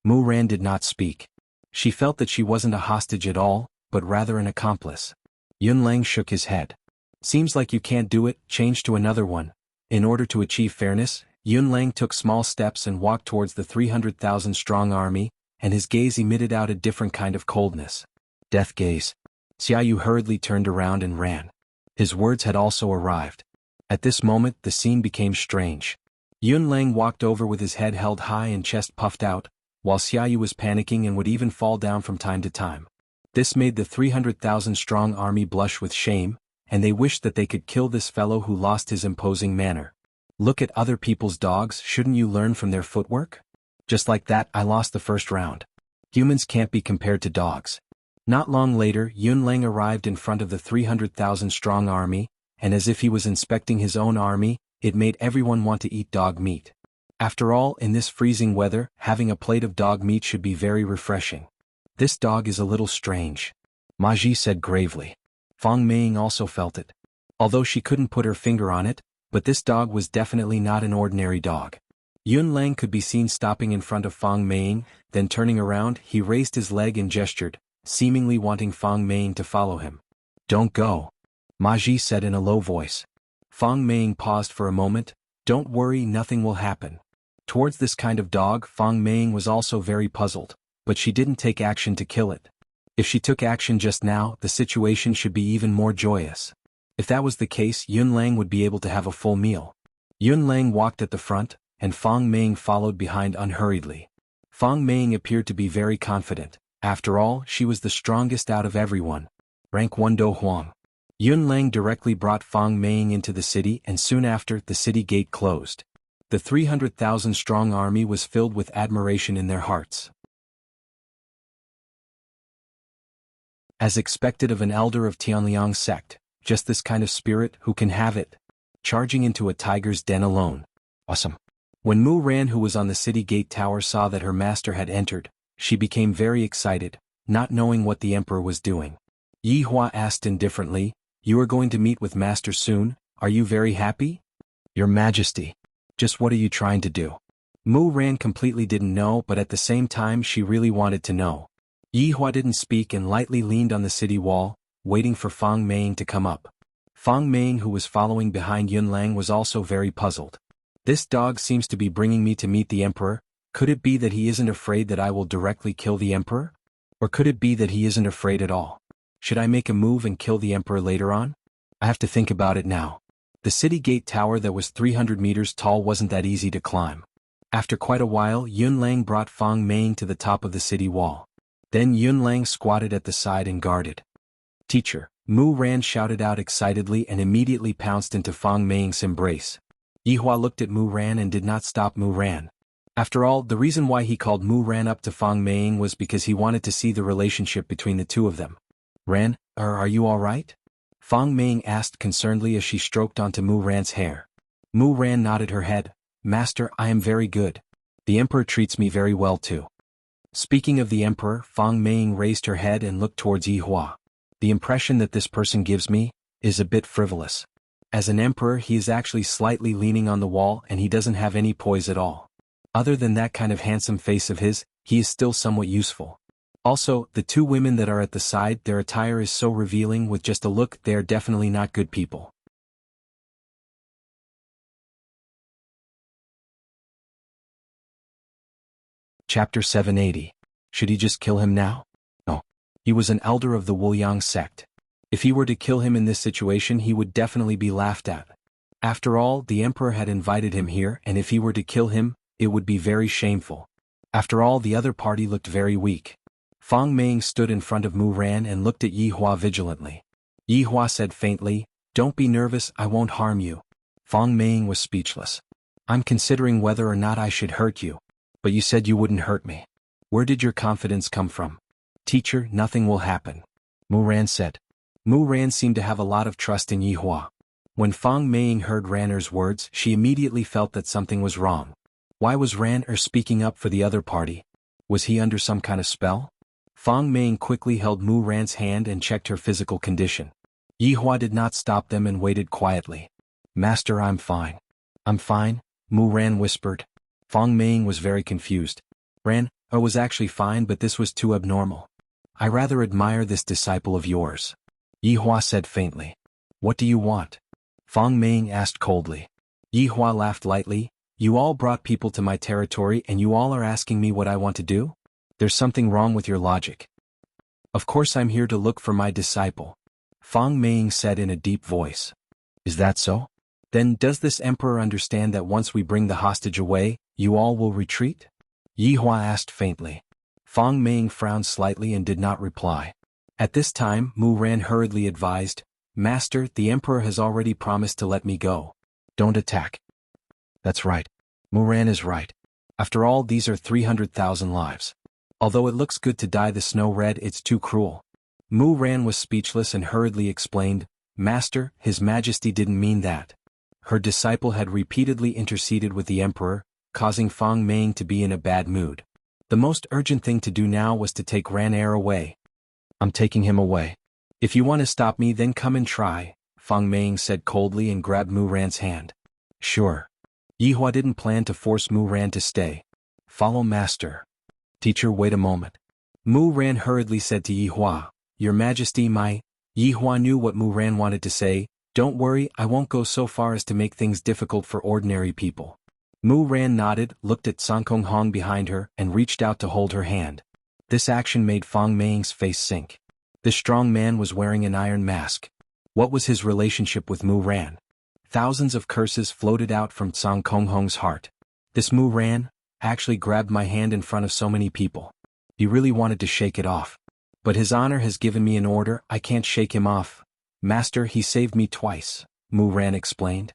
Mu Ran did not speak. She felt that she wasn't a hostage at all, but rather an accomplice. Yunlang shook his head. "Seems like you can't do it, change to another one." In order to achieve fairness, Yunlang took small steps and walked towards the 300,000-strong army, and his gaze emitted out a different kind of coldness. Death gaze. Xiaoyu hurriedly turned around and ran. His words had also arrived. At this moment the scene became strange. Yunlang walked over with his head held high and chest puffed out, while Xiaoyu was panicking and would even fall down from time to time. This made the 300,000-strong army blush with shame, and they wished that they could kill this fellow who lost his imposing manner. "Look at other people's dogs, shouldn't you learn from their footwork? Just like that I lost the first round. Humans can't be compared to dogs." Not long later Yunlang arrived in front of the 300,000-strong army, and as if he was inspecting his own army, it made everyone want to eat dog meat. After all, in this freezing weather, having a plate of dog meat should be very refreshing. "This dog is a little strange," Ma Ji said gravely. Fang Ming also felt it. Although she couldn't put her finger on it, but this dog was definitely not an ordinary dog. Yunlang could be seen stopping in front of Fang Ming, then turning around, he raised his leg and gestured, seemingly wanting Fang Ming to follow him. "Don't go," Ma Ji said in a low voice. Fang Ming paused for a moment. "Don't worry, nothing will happen." Towards this kind of dog, Fang Ming was also very puzzled, but she didn't take action to kill it. If she took action just now, the situation should be even more joyous. If that was the case, Yunlang would be able to have a full meal. Yunlang walked at the front, and Fang Ming followed behind unhurriedly. Fang Ming appeared to be very confident. After all, she was the strongest out of everyone. Rank 1 Do Huang. Yunlang directly brought Fang Ming into the city, and soon after, the city gate closed. The 300,000-strong army was filled with admiration in their hearts. As expected of an elder of Tianliang sect, just this kind of spirit, who can have it? Charging into a tiger's den alone. Awesome. When Mu Ran, who was on the city gate tower, saw that her master had entered, she became very excited, not knowing what the emperor was doing. Yihua asked indifferently, "You are going to meet with master soon, are you very happy?" "Your Majesty. Just what are you trying to do?" Mu Ran completely didn't know, but at the same time she really wanted to know. Yihua didn't speak and lightly leaned on the city wall, waiting for Fang Ming to come up. Fang Ming, who was following behind Yunlang, was also very puzzled. "This dog seems to be bringing me to meet the emperor. Could it be that he isn't afraid that I will directly kill the emperor? Or could it be that he isn't afraid at all? Should I make a move and kill the emperor later on? I have to think about it now." The city gate tower that was 300 meters tall wasn't that easy to climb. After quite a while, Yunlang brought Fang Ming to the top of the city wall. Then Yunlang squatted at the side and guarded. "Teacher," Mu Ran shouted out excitedly and immediately pounced into Fang Ming's embrace. Yihua looked at Mu Ran and did not stop Mu Ran. After all, the reason why he called Mu Ran up to Fang Ming was because he wanted to see the relationship between the two of them. "Ran, are you all right?" Fang Ming asked concernedly as she stroked onto Mu Ran's hair. Mu Ran nodded her head. "Master, I am very good. The emperor treats me very well too." Speaking of the emperor, Fang Ming raised her head and looked towards Yihua. "The impression that this person gives me is a bit frivolous. As an emperor, he is actually slightly leaning on the wall and he doesn't have any poise at all. Other than that kind of handsome face of his, he is still somewhat useful. Also, the two women that are at the side, their attire is so revealing. With just a look, they are definitely not good people." Chapter 780. Should he just kill him now? No. He was an elder of the Wuliang sect. If he were to kill him in this situation, he would definitely be laughed at. After all, the emperor had invited him here, and if he were to kill him, it would be very shameful. After all, the other party looked very weak. Fang Ming stood in front of Mu Ran and looked at Yihua vigilantly. Yihua said faintly, "Don't be nervous, I won't harm you." Fang Ming was speechless. "I'm considering whether or not I should hurt you. But you said you wouldn't hurt me. Where did your confidence come from?" "Teacher, nothing will happen," Mu Ran said. Mu Ran seemed to have a lot of trust in Yihua. When Fang Ming heard Ran'er's words, she immediately felt that something was wrong. Why was Ran'er speaking up for the other party? Was he under some kind of spell? Fang Ming quickly held Mu Ran's hand and checked her physical condition. Yi Hua did not stop them and waited quietly. Master, I'm fine. I'm fine, Mu Ran whispered. Fang Ming was very confused. Ran, I was actually fine, but this was too abnormal. I rather admire this disciple of yours. Yi Hua said faintly. What do you want? Fang Ming asked coldly. Yi Hua laughed lightly. You all brought people to my territory and you all are asking me what I want to do? There's something wrong with your logic. Of course I'm here to look for my disciple. Fang Ming said in a deep voice. Is that so? Then does this emperor understand that once we bring the hostage away, you all will retreat? Yi Hua asked faintly. Fang Ming frowned slightly and did not reply. At this time, Mu Ran hurriedly advised, Master, the emperor has already promised to let me go. Don't attack. That's right. Mu Ran is right. After all, these are 300,000 lives. Although it looks good to dye the snow red, it's too cruel. Mu Ran was speechless and hurriedly explained, Master, His Majesty didn't mean that. Her disciple had repeatedly interceded with the emperor, causing Fang Ming to be in a bad mood. The most urgent thing to do now was to take Ran Air away. I'm taking him away. If you want to stop me, then come and try, Fang Ming said coldly and grabbed Mu Ran's hand. Sure. Yi Hua didn't plan to force Mu Ran to stay. Follow Master. Teacher, wait a moment. Mu Ran hurriedly said to Yi Hua, Your Majesty, my... Yi Hua knew what Mu Ran wanted to say. Don't worry, I won't go so far as to make things difficult for ordinary people. Mu Ran nodded, looked at Song Kong Hong behind her, and reached out to hold her hand. This action made Fang Ming's face sink. The strong man was wearing an iron mask. What was his relationship with Mu Ran? Thousands of curses floated out from Song Kong Hong's heart. This Mu Ran actually grabbed my hand in front of so many people. He really wanted to shake it off. But his honor has given me an order, I can't shake him off. Master, he saved me twice, Mu Ran explained.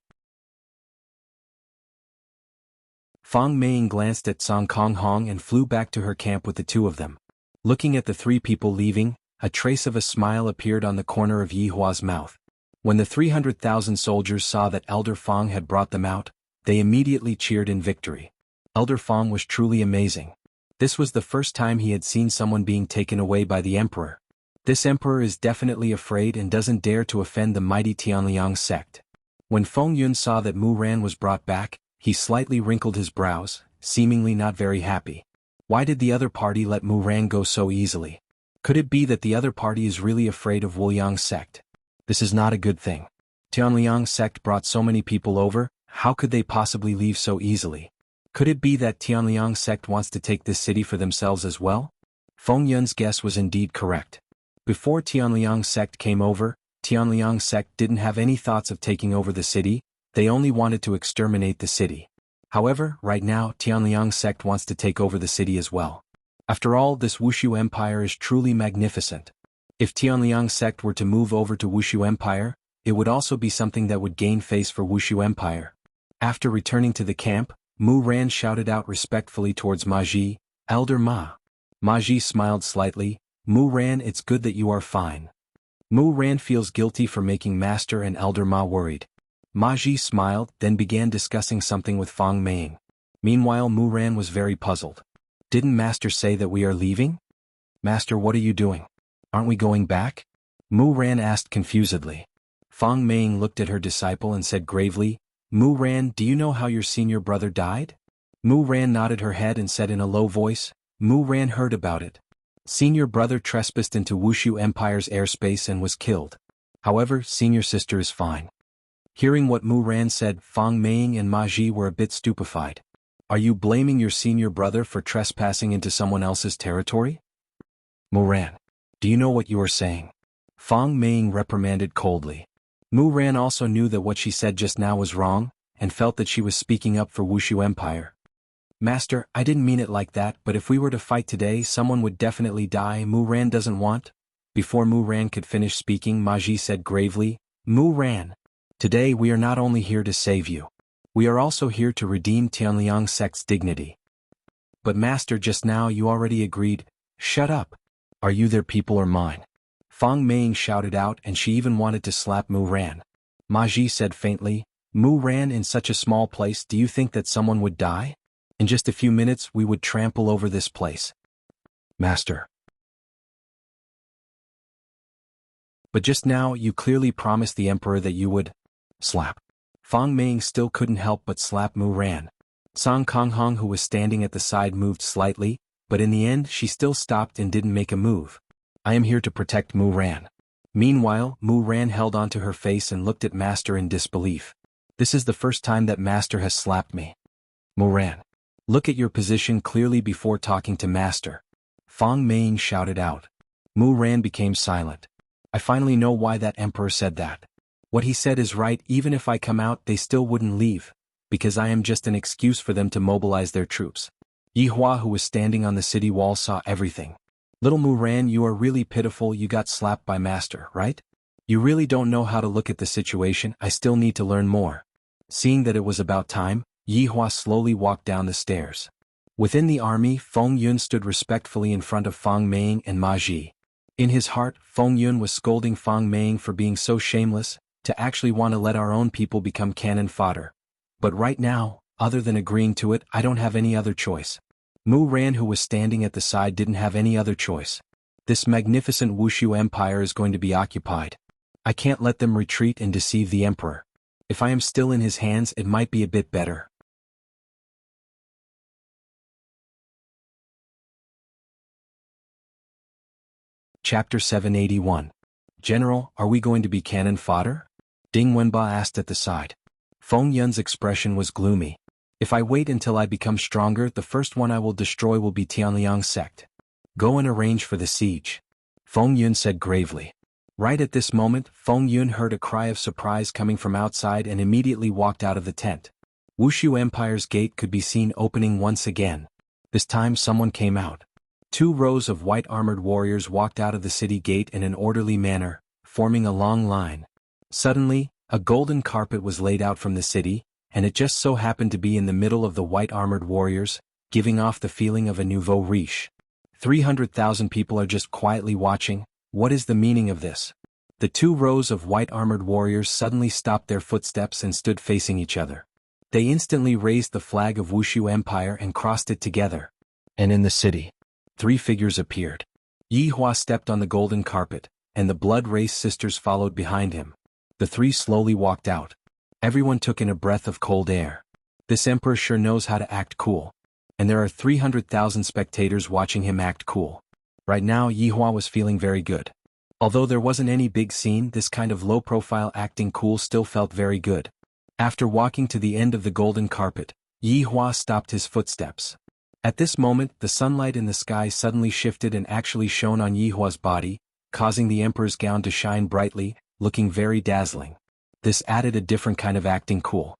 Fang Ming glanced at Song Kong Hong and flew back to her camp with the two of them. Looking at the three people leaving, a trace of a smile appeared on the corner of Yi Hua's mouth. When the 300,000 soldiers saw that Elder Fang had brought them out, they immediately cheered in victory. Elder Fang was truly amazing. This was the first time he had seen someone being taken away by the emperor. This emperor is definitely afraid and doesn't dare to offend the mighty Tianliang sect. When Feng Yun saw that Mu Ran was brought back, he slightly wrinkled his brows, seemingly not very happy. Why did the other party let Mu Ran go so easily? Could it be that the other party is really afraid of Wuliang sect? This is not a good thing. Tianliang sect brought so many people over, how could they possibly leave so easily? Could it be that Tianliang sect wants to take this city for themselves as well? Feng Yun's guess was indeed correct. Before Tianliang sect came over, Tianliang sect didn't have any thoughts of taking over the city, they only wanted to exterminate the city. However, right now Tianliang sect wants to take over the city as well. After all, this Wushu Empire is truly magnificent. If Tianliang sect were to move over to Wushu Empire, it would also be something that would gain face for Wushu Empire. After returning to the camp, Mu Ran shouted out respectfully towards Ma Ji, Elder Ma. Ma Ji smiled slightly, Mu Ran, it's good that you are fine. Mu Ran feels guilty for making Master and Elder Ma worried. Ma Ji smiled, then began discussing something with Fang Ming. Meanwhile, Mu Ran was very puzzled. Didn't Master say that we are leaving? Master, what are you doing? Aren't we going back? Mu Ran asked confusedly. Fang Ming looked at her disciple and said gravely, Mu Ran, do you know how your senior brother died? Mu Ran nodded her head and said in a low voice, Mu Ran heard about it. Senior brother trespassed into Wushu Empire's airspace and was killed. However, senior sister is fine. Hearing what Mu Ran said, Fang Ming and Ma Ji were a bit stupefied. Are you blaming your senior brother for trespassing into someone else's territory? Mu Ran, do you know what you are saying? Fang Ming reprimanded coldly. Mu Ran also knew that what she said just now was wrong, and felt that she was speaking up for Wushu Empire. Master, I didn't mean it like that, but if we were to fight today, someone would definitely die. Mu Ran doesn't want. Before Mu Ran could finish speaking, Ma Ji said gravely, Mu Ran, today we are not only here to save you. We are also here to redeem Tianliang sect's dignity. But Master, just now you already agreed. Shut up. Are you their people or mine? Fang Ming shouted out, and she even wanted to slap Mu Ran. Ma Ji said faintly, Mu Ran, in such a small place, do you think that someone would die? In just a few minutes we would trample over this place. Master. But just now you clearly promised the emperor that you would. Slap. Fang Meng still couldn't help but slap Mu Ran. Song Konghong, who was standing at the side, moved slightly, but in the end she still stopped and didn't make a move. I am here to protect Mu Ran. Meanwhile, Mu Ran held onto her face and looked at Master in disbelief. This is the first time that Master has slapped me. Mu Ran. Look at your position clearly before talking to Master. Fang Meng shouted out. Mu Ran became silent. I finally know why that emperor said that. What he said is right. Even if I come out, they still wouldn't leave, because I am just an excuse for them to mobilize their troops. Yi Hua, who was standing on the city wall, saw everything. Little Mu Ran, you are really pitiful. You got slapped by Master, right? You really don't know how to look at the situation. I still need to learn more. Seeing that it was about time, Yi Hua slowly walked down the stairs. Within the army, Feng Yun stood respectfully in front of Fang Meng and Ma Ji. In his heart, Feng Yun was scolding Fang Meng for being so shameless, to actually want to let our own people become cannon fodder. But right now, other than agreeing to it, I don't have any other choice. Mu Ran, who was standing at the side, didn't have any other choice. This magnificent Wuxia empire is going to be occupied. I can't let them retreat and deceive the emperor. If I am still in his hands, it might be a bit better. Chapter 781. General, are we going to be cannon fodder? Ding Wenba asked at the side. Feng Yun's expression was gloomy. If I wait until I become stronger, the first one I will destroy will be Tianliang's sect. Go and arrange for the siege. Feng Yun said gravely. Right at this moment, Feng Yun heard a cry of surprise coming from outside and immediately walked out of the tent. Wuxia Empire's gate could be seen opening once again. This time someone came out. 2 rows of white-armored warriors walked out of the city gate in an orderly manner, forming a long line. Suddenly, a golden carpet was laid out from the city, and it just so happened to be in the middle of the white-armored warriors, giving off the feeling of a nouveau riche. 300,000 people are just quietly watching. What is the meaning of this? The 2 rows of white-armored warriors suddenly stopped their footsteps and stood facing each other. They instantly raised the flag of Wuxia Empire and crossed it together. And in the city, 3 figures appeared. Yi Hua stepped on the golden carpet, and the blood race sisters followed behind him. The 3 slowly walked out. Everyone took in a breath of cold air. This emperor sure knows how to act cool. And there are 300,000 spectators watching him act cool. Right now Yi Hua was feeling very good. Although there wasn't any big scene, this kind of low-profile acting cool still felt very good. After walking to the end of the golden carpet, Yi Hua stopped his footsteps. At this moment, the sunlight in the sky suddenly shifted and actually shone on Yi Hua's body, causing the emperor's gown to shine brightly, looking very dazzling. This added a different kind of acting cool.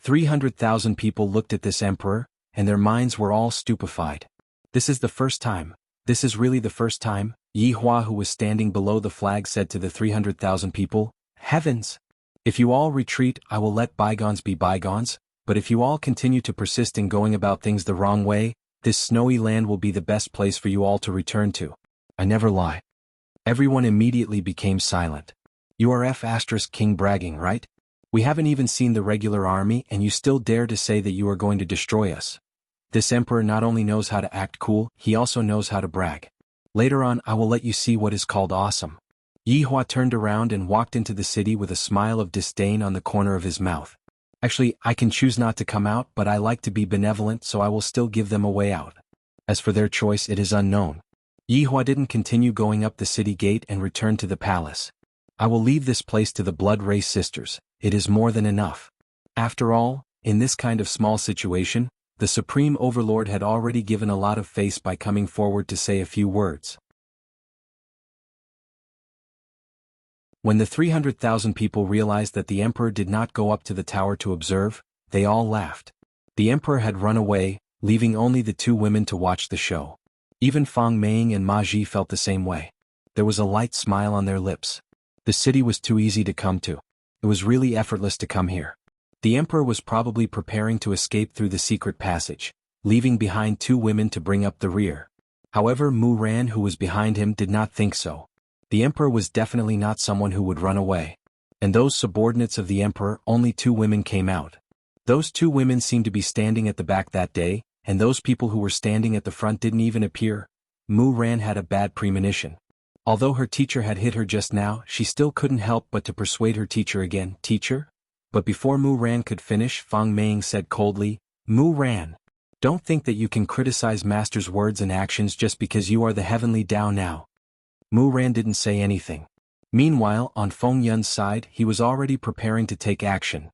300,000 people looked at this emperor, and their minds were all stupefied. This is the first time. This is really the first time, Yi Hua, who was standing below the flag, said to the 300,000 people. Heavens! If you all retreat, I will let bygones be bygones, but if you all continue to persist in going about things the wrong way, this snowy land will be the best place for you all to return to. I never lie. Everyone immediately became silent. You are King bragging, right? We haven't even seen the regular army and you still dare to say that you are going to destroy us. This emperor not only knows how to act cool, he also knows how to brag. Later on I will let you see what is called awesome. Yi Hua turned around and walked into the city with a smile of disdain on the corner of his mouth. Actually, I can choose not to come out, but I like to be benevolent, so I will still give them a way out. As for their choice, it is unknown. Yi Hua didn't continue going up the city gate and returned to the palace. I will leave this place to the blood race sisters. It is more than enough. After all, in this kind of small situation, the Supreme Overlord had already given a lot of face by coming forward to say a few words. When the 300,000 people realized that the emperor did not go up to the tower to observe, they all laughed. The emperor had run away, leaving only the 2 women to watch the show. Even Fang Meng and Ma Ji felt the same way. There was a light smile on their lips. The city was too easy to come to. It was really effortless to come here. The emperor was probably preparing to escape through the secret passage, leaving behind 2 women to bring up the rear. However, Mu Ran, who was behind him, did not think so. The emperor was definitely not someone who would run away. And those subordinates of the emperor, only 2 women came out. Those 2 women seemed to be standing at the back that day, and those people who were standing at the front didn't even appear. Mu Ran had a bad premonition. Although her teacher had hit her just now, she still couldn't help but to persuade her teacher again. Teacher? But before Mu Ran could finish, Feng Ming said coldly, Mu Ran. Don't think that you can criticize Master's words and actions just because you are the heavenly Tao now. Mu Ran didn't say anything. Meanwhile, on Feng Yun's side, he was already preparing to take action.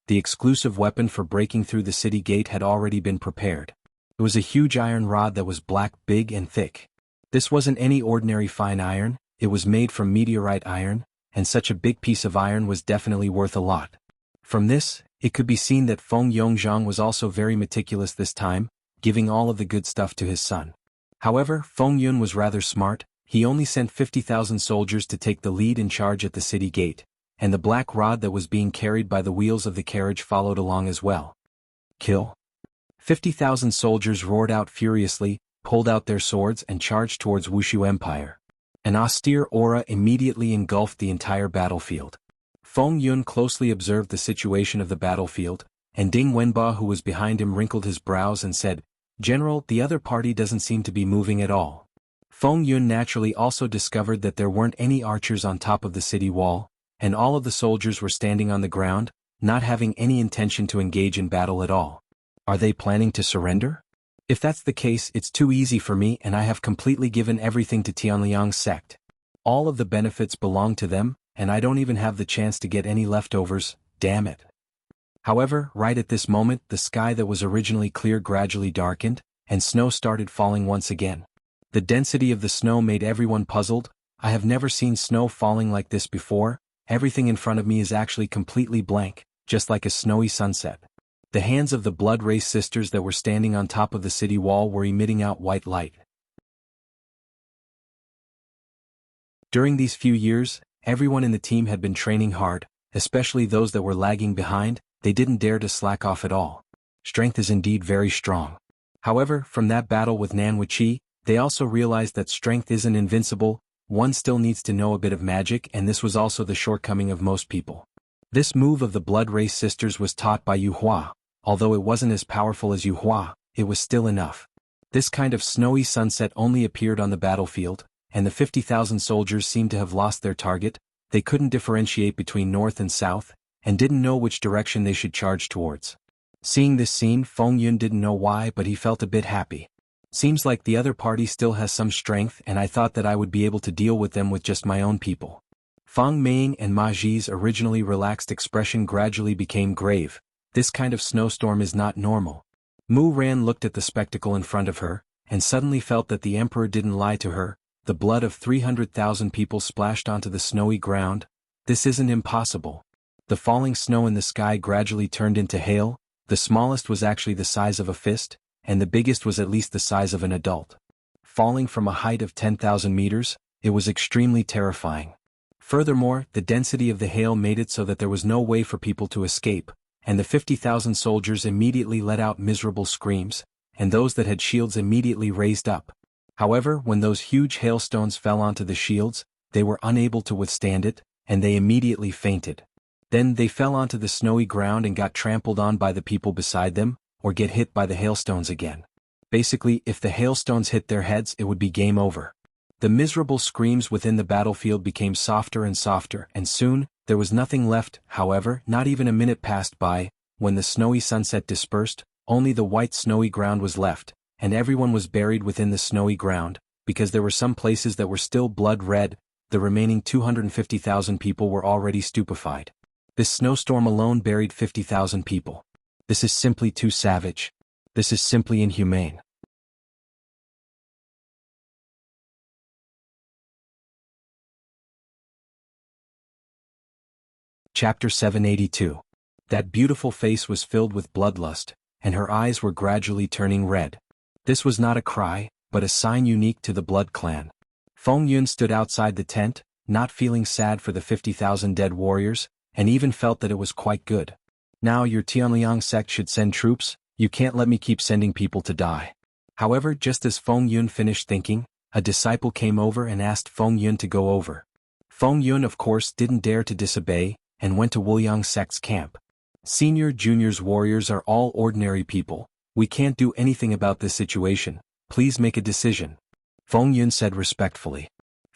The exclusive weapon for breaking through the city gate had already been prepared. It was a huge iron rod that was black, big and thick. This wasn't any ordinary fine iron, it was made from meteorite iron, and such a big piece of iron was definitely worth a lot. From this, it could be seen that Feng Yongzhang was also very meticulous this time, giving all of the good stuff to his son. However, Feng Yun was rather smart. He only sent 50,000 soldiers to take the lead in charge at the city gate, and the black rod that was being carried by the wheels of the carriage followed along as well. Kill. 50,000 soldiers roared out furiously, pulled out their swords and charged towards Wuxia Empire. An austere aura immediately engulfed the entire battlefield. Feng Yun closely observed the situation of the battlefield, and Ding Wenba, who was behind him, wrinkled his brows and said, General, the other party doesn't seem to be moving at all. Feng Yun naturally also discovered that there weren't any archers on top of the city wall, and all of the soldiers were standing on the ground, not having any intention to engage in battle at all. Are they planning to surrender? If that's the case, it's too easy for me, and I have completely given everything to Tianliang's sect. All of the benefits belong to them, and I don't even have the chance to get any leftovers, damn it. However, right at this moment, the sky that was originally clear gradually darkened, and snow started falling once again. The density of the snow made everyone puzzled. I have never seen snow falling like this before. Everything in front of me is actually completely blank, just like a snowy sunset. The hands of the blood race sisters that were standing on top of the city wall were emitting out white light. During these few years, everyone in the team had been training hard, especially those that were lagging behind. They didn't dare to slack off at all. Strength is indeed very strong. However, from that battle with Nan Wuqi, they also realized that strength isn't invincible. One still needs to know a bit of magic, and this was also the shortcoming of most people. This move of the blood race sisters was taught by Yu Hua. Although it wasn't as powerful as Yu Hua, it was still enough. This kind of snowy sunset only appeared on the battlefield, and the 50,000 soldiers seemed to have lost their target. They couldn't differentiate between north and south, and didn't know which direction they should charge towards. Seeing this scene, Feng Yun didn't know why, but he felt a bit happy. Seems like the other party still has some strength, and I thought that I would be able to deal with them with just my own people. Feng Ming and Ma Ji's originally relaxed expression gradually became grave. This kind of snowstorm is not normal. Mu Ran looked at the spectacle in front of her, and suddenly felt that the emperor didn't lie to her. The blood of 300,000 people splashed onto the snowy ground. This isn't impossible. The falling snow in the sky gradually turned into hail. The smallest was actually the size of a fist, and the biggest was at least the size of an adult. Falling from a height of 10,000 meters, it was extremely terrifying. Furthermore, the density of the hail made it so that there was no way for people to escape, and the 50,000 soldiers immediately let out miserable screams, and those that had shields immediately raised up. However, when those huge hailstones fell onto the shields, they were unable to withstand it, and they immediately fainted. Then they fell onto the snowy ground and got trampled on by the people beside them, or get hit by the hailstones again. Basically, if the hailstones hit their heads, it would be game over. The miserable screams within the battlefield became softer and softer, and soon, there was nothing left. However, not even a minute passed by. When the snowy sunset dispersed, only the white snowy ground was left, and everyone was buried within the snowy ground, because there were some places that were still blood red. The remaining 250,000 people were already stupefied. This snowstorm alone buried 50,000 people. This is simply too savage. This is simply inhumane. Chapter 782. That beautiful face was filled with bloodlust, and her eyes were gradually turning red. This was not a cry, but a sign unique to the Blood Clan. Feng Yun stood outside the tent, not feeling sad for the 50,000 dead warriors, and even felt that it was quite good. Now your Tianliang sect should send troops. You can't let me keep sending people to die. However, just as Feng Yun finished thinking, a disciple came over and asked Feng Yun to go over. Feng Yun of course didn't dare to disobey, and went to Wuliang sect's camp. Senior juniors warriors are all ordinary people. We can't do anything about this situation. Please make a decision. Feng Yun said respectfully.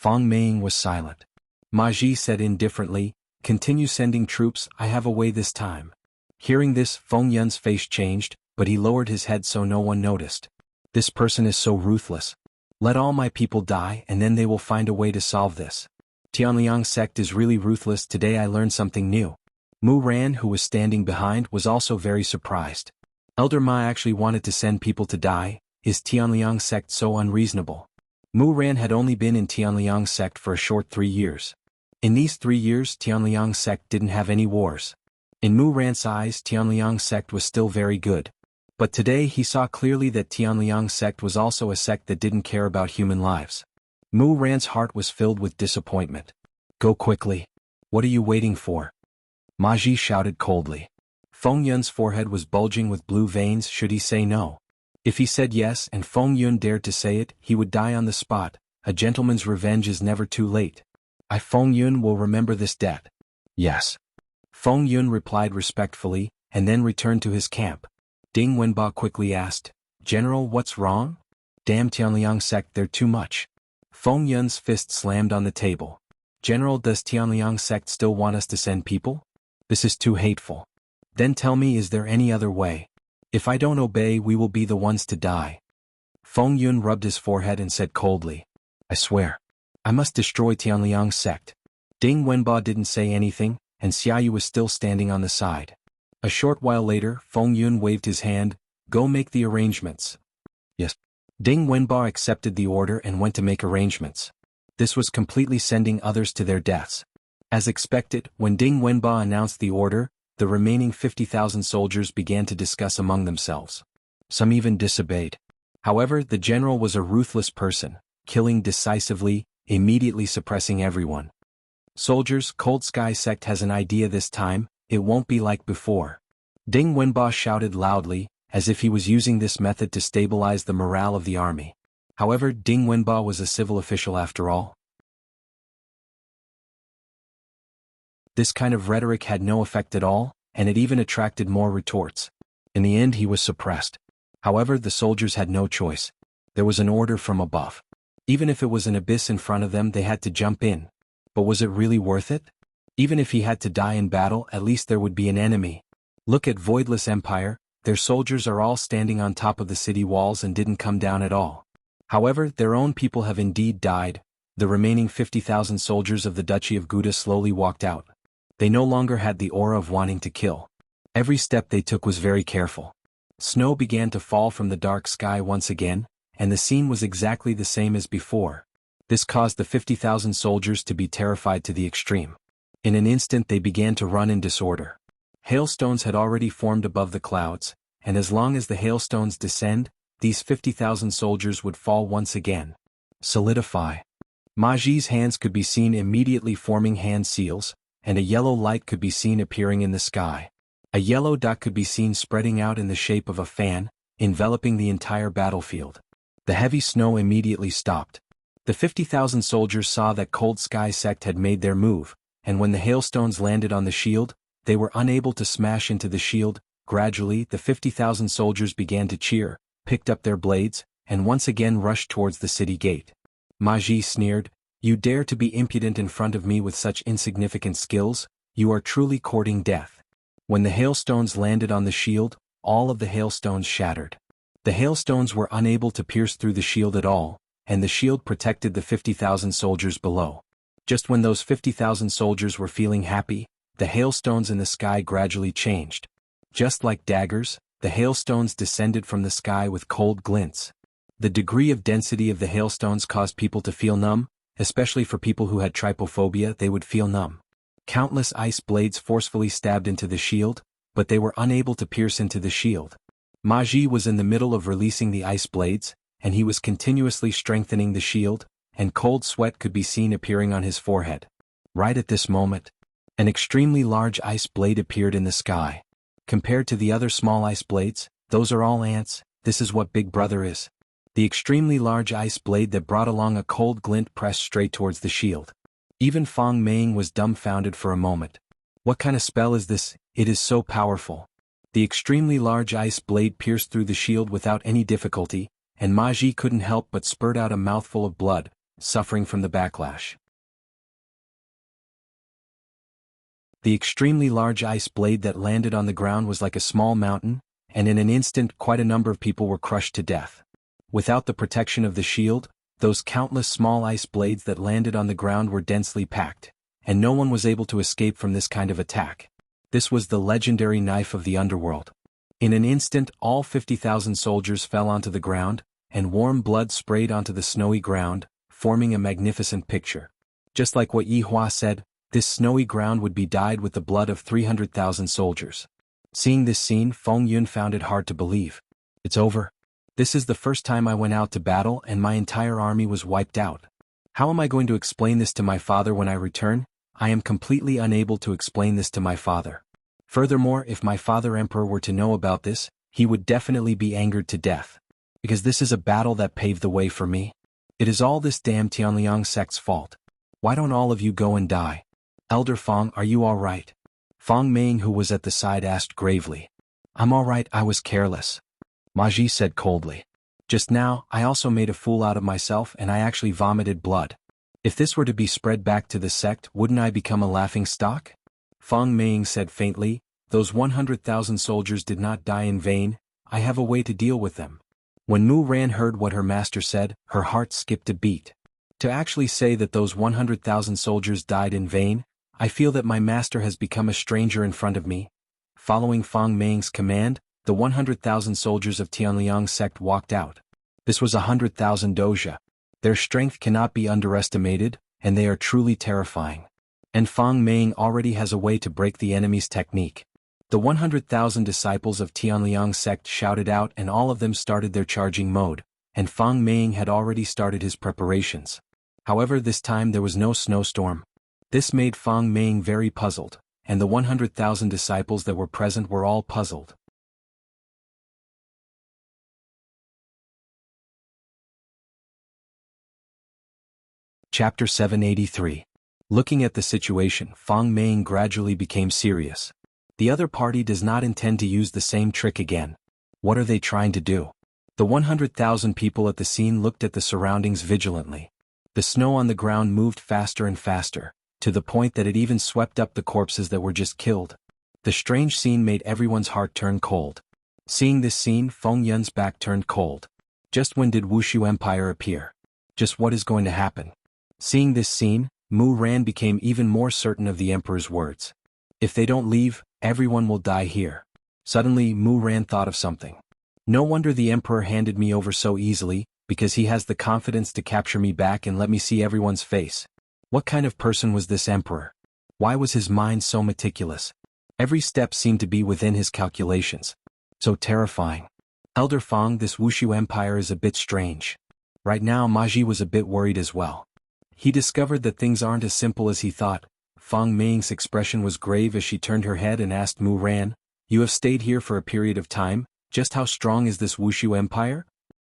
Feng Meng was silent. Ma Ji said indifferently, "Continue sending troops, I have a way this time." Hearing this, Feng Yun's face changed, but he lowered his head so no one noticed. This person is so ruthless. Let all my people die and then they will find a way to solve this. Tianliang sect is really ruthless. Today I learned something new. Mu Ran, who was standing behind, was also very surprised. Elder Ma actually wanted to send people to die. Is Tianliang sect so unreasonable? Mu Ran had only been in Tianliang sect for a short 3 years. In these 3 years Tianliang sect didn't have any wars. In Mu Ran's eyes Tianliang sect was still very good. But today he saw clearly that Tianliang sect was also a sect that didn't care about human lives. Mu Ran's heart was filled with disappointment. Go quickly. What are you waiting for? Ma Ji shouted coldly. Feng Yun's forehead was bulging with blue veins. Should he say no? If he said yes and Feng Yun dared to say it, he would die on the spot. A gentleman's revenge is never too late. I, Feng Yun, will remember this debt. Yes. Feng Yun replied respectfully, and then returned to his camp. Ding Wenba quickly asked, "General, what's wrong?" "Damn Tianliang sect, they're too much." Feng Yun's fist slammed on the table. "General, does Tianliang sect still want us to send people? This is too hateful. Then tell me, is there any other way? If I don't obey, we will be the ones to die." Feng Yun rubbed his forehead and said coldly, "I swear. I must destroy Tianliang sect." Ding Wenba didn't say anything, and Xiaoyu was still standing on the side. A short while later, Feng Yun waved his hand, "Go make the arrangements." Yes. Ding Wenba accepted the order and went to make arrangements. This was completely sending others to their deaths. As expected, when Ding Wenba announced the order, the remaining 50,000 soldiers began to discuss among themselves. Some even disobeyed. However, the general was a ruthless person, killing decisively, immediately suppressing everyone. "Soldiers, Cold Sky sect has an idea this time, it won't be like before." Ding Wenba shouted loudly, as if he was using this method to stabilize the morale of the army. However, Ding Wenba was a civil official after all. This kind of rhetoric had no effect at all, and it even attracted more retorts. In the end he was suppressed. However, the soldiers had no choice. There was an order from above. Even if it was an abyss in front of them, they had to jump in. But was it really worth it? Even if he had to die in battle, at least there would be an enemy. Look at Voidless Empire, their soldiers are all standing on top of the city walls and didn't come down at all. However, their own people have indeed died. The remaining 50,000 soldiers of the Duchy of Gouda slowly walked out. They no longer had the aura of wanting to kill. Every step they took was very careful. Snow began to fall from the dark sky once again, and the scene was exactly the same as before. This caused the 50,000 soldiers to be terrified to the extreme. In an instant they began to run in disorder. Hailstones had already formed above the clouds, and as long as the hailstones descend, these 50,000 soldiers would fall once again. Solidify. Ma Ji's hands could be seen immediately forming hand seals, and a yellow light could be seen appearing in the sky. A yellow dot could be seen spreading out in the shape of a fan, enveloping the entire battlefield. The heavy snow immediately stopped. The 50,000 soldiers saw that Cold Sky sect had made their move, and when the hailstones landed on the shield, they were unable to smash into the shield. Gradually, the 50,000 soldiers began to cheer, picked up their blades, and once again rushed towards the city gate. Ma Ji sneered, "You dare to be impudent in front of me with such insignificant skills? You are truly courting death." When the hailstones landed on the shield, all of the hailstones shattered. The hailstones were unable to pierce through the shield at all, and the shield protected the 50,000 soldiers below. Just when those 50,000 soldiers were feeling happy, the hailstones in the sky gradually changed. Just like daggers, the hailstones descended from the sky with cold glints. The degree of density of the hailstones caused people to feel numb, especially for people who had trypophobia. They would feel numb. Countless ice blades forcefully stabbed into the shield, but they were unable to pierce into the shield. Ma Ji was in the middle of releasing the ice blades, and he was continuously strengthening the shield, and cold sweat could be seen appearing on his forehead. Right at this moment, an extremely large ice blade appeared in the sky. Compared to the other small ice blades, those are all ants. This is what Big Brother is. The extremely large ice blade that brought along a cold glint pressed straight towards the shield. Even Feng Meng was dumbfounded for a moment. What kind of spell is this? It is so powerful. The extremely large ice blade pierced through the shield without any difficulty, and Ma Ji couldn't help but spurt out a mouthful of blood. suffering from the backlash. The extremely large ice blade that landed on the ground was like a small mountain, and in an instant quite a number of people were crushed to death. Without the protection of the shield, those countless small ice blades that landed on the ground were densely packed, and no one was able to escape from this kind of attack. This was the legendary knife of the underworld. In an instant all 50,000 soldiers fell onto the ground, and warm blood sprayed onto the snowy ground, forming a magnificent picture. Just like what Yi Hua said, this snowy ground would be dyed with the blood of 300,000 soldiers. Seeing this scene, Feng Yun found it hard to believe. It's over. This is the first time I went out to battle and my entire army was wiped out. How am I going to explain this to my father when I return? I am completely unable to explain this to my father. Furthermore, if my father emperor were to know about this, he would definitely be angered to death. Because this is a battle that paved the way for me. It is all this damn Tianliang sect's fault. Why don't all of you go and die? Elder Feng, are you all right? Feng Ming, who was at the side, asked gravely. I'm all right, I was careless. Ma Ji said coldly. Just now, I also made a fool out of myself and I actually vomited blood. If this were to be spread back to the sect, wouldn't I become a laughing stock? Feng Ming said faintly, those 100,000 soldiers did not die in vain, I have a way to deal with them. When Mu Ran heard what her master said, her heart skipped a beat. To actually say that those 100,000 soldiers died in vain, I feel that my master has become a stranger in front of me. Following Feng Ming's command, the 100,000 soldiers of Tianliang sect walked out. This was 100,000 doja. Their strength cannot be underestimated, and they are truly terrifying. And Feng Ming already has a way to break the enemy's technique. The 100,000 disciples of Tianliang sect shouted out and all of them started their charging mode, and Feng Ming had already started his preparations. However, this time there was no snowstorm. This made Feng Ming very puzzled, and the 100,000 disciples that were present were all puzzled. Chapter 783. Looking at the situation, Feng Ming gradually became serious. The other party does not intend to use the same trick again. What are they trying to do? The 100,000 people at the scene looked at the surroundings vigilantly. The snow on the ground moved faster and faster, to the point that it even swept up the corpses that were just killed. The strange scene made everyone's heart turn cold. Seeing this scene, Feng Yun's back turned cold. Just when did Wuxia Empire appear? Just what is going to happen? Seeing this scene, Mu Ran became even more certain of the emperor's words. If they don't leave, everyone will die here. Suddenly, Mu Ran thought of something. No wonder the emperor handed me over so easily, because he has the confidence to capture me back and let me see everyone's face. What kind of person was this emperor? Why was his mind so meticulous? Every step seemed to be within his calculations. So terrifying. Elder Feng, this Wuxia Empire is a bit strange. Right now Ma Ji was a bit worried as well. He discovered that things aren't as simple as he thought. Feng Ming's expression was grave as she turned her head and asked Mu Ran, you have stayed here for a period of time, just how strong is this Wuxia Empire?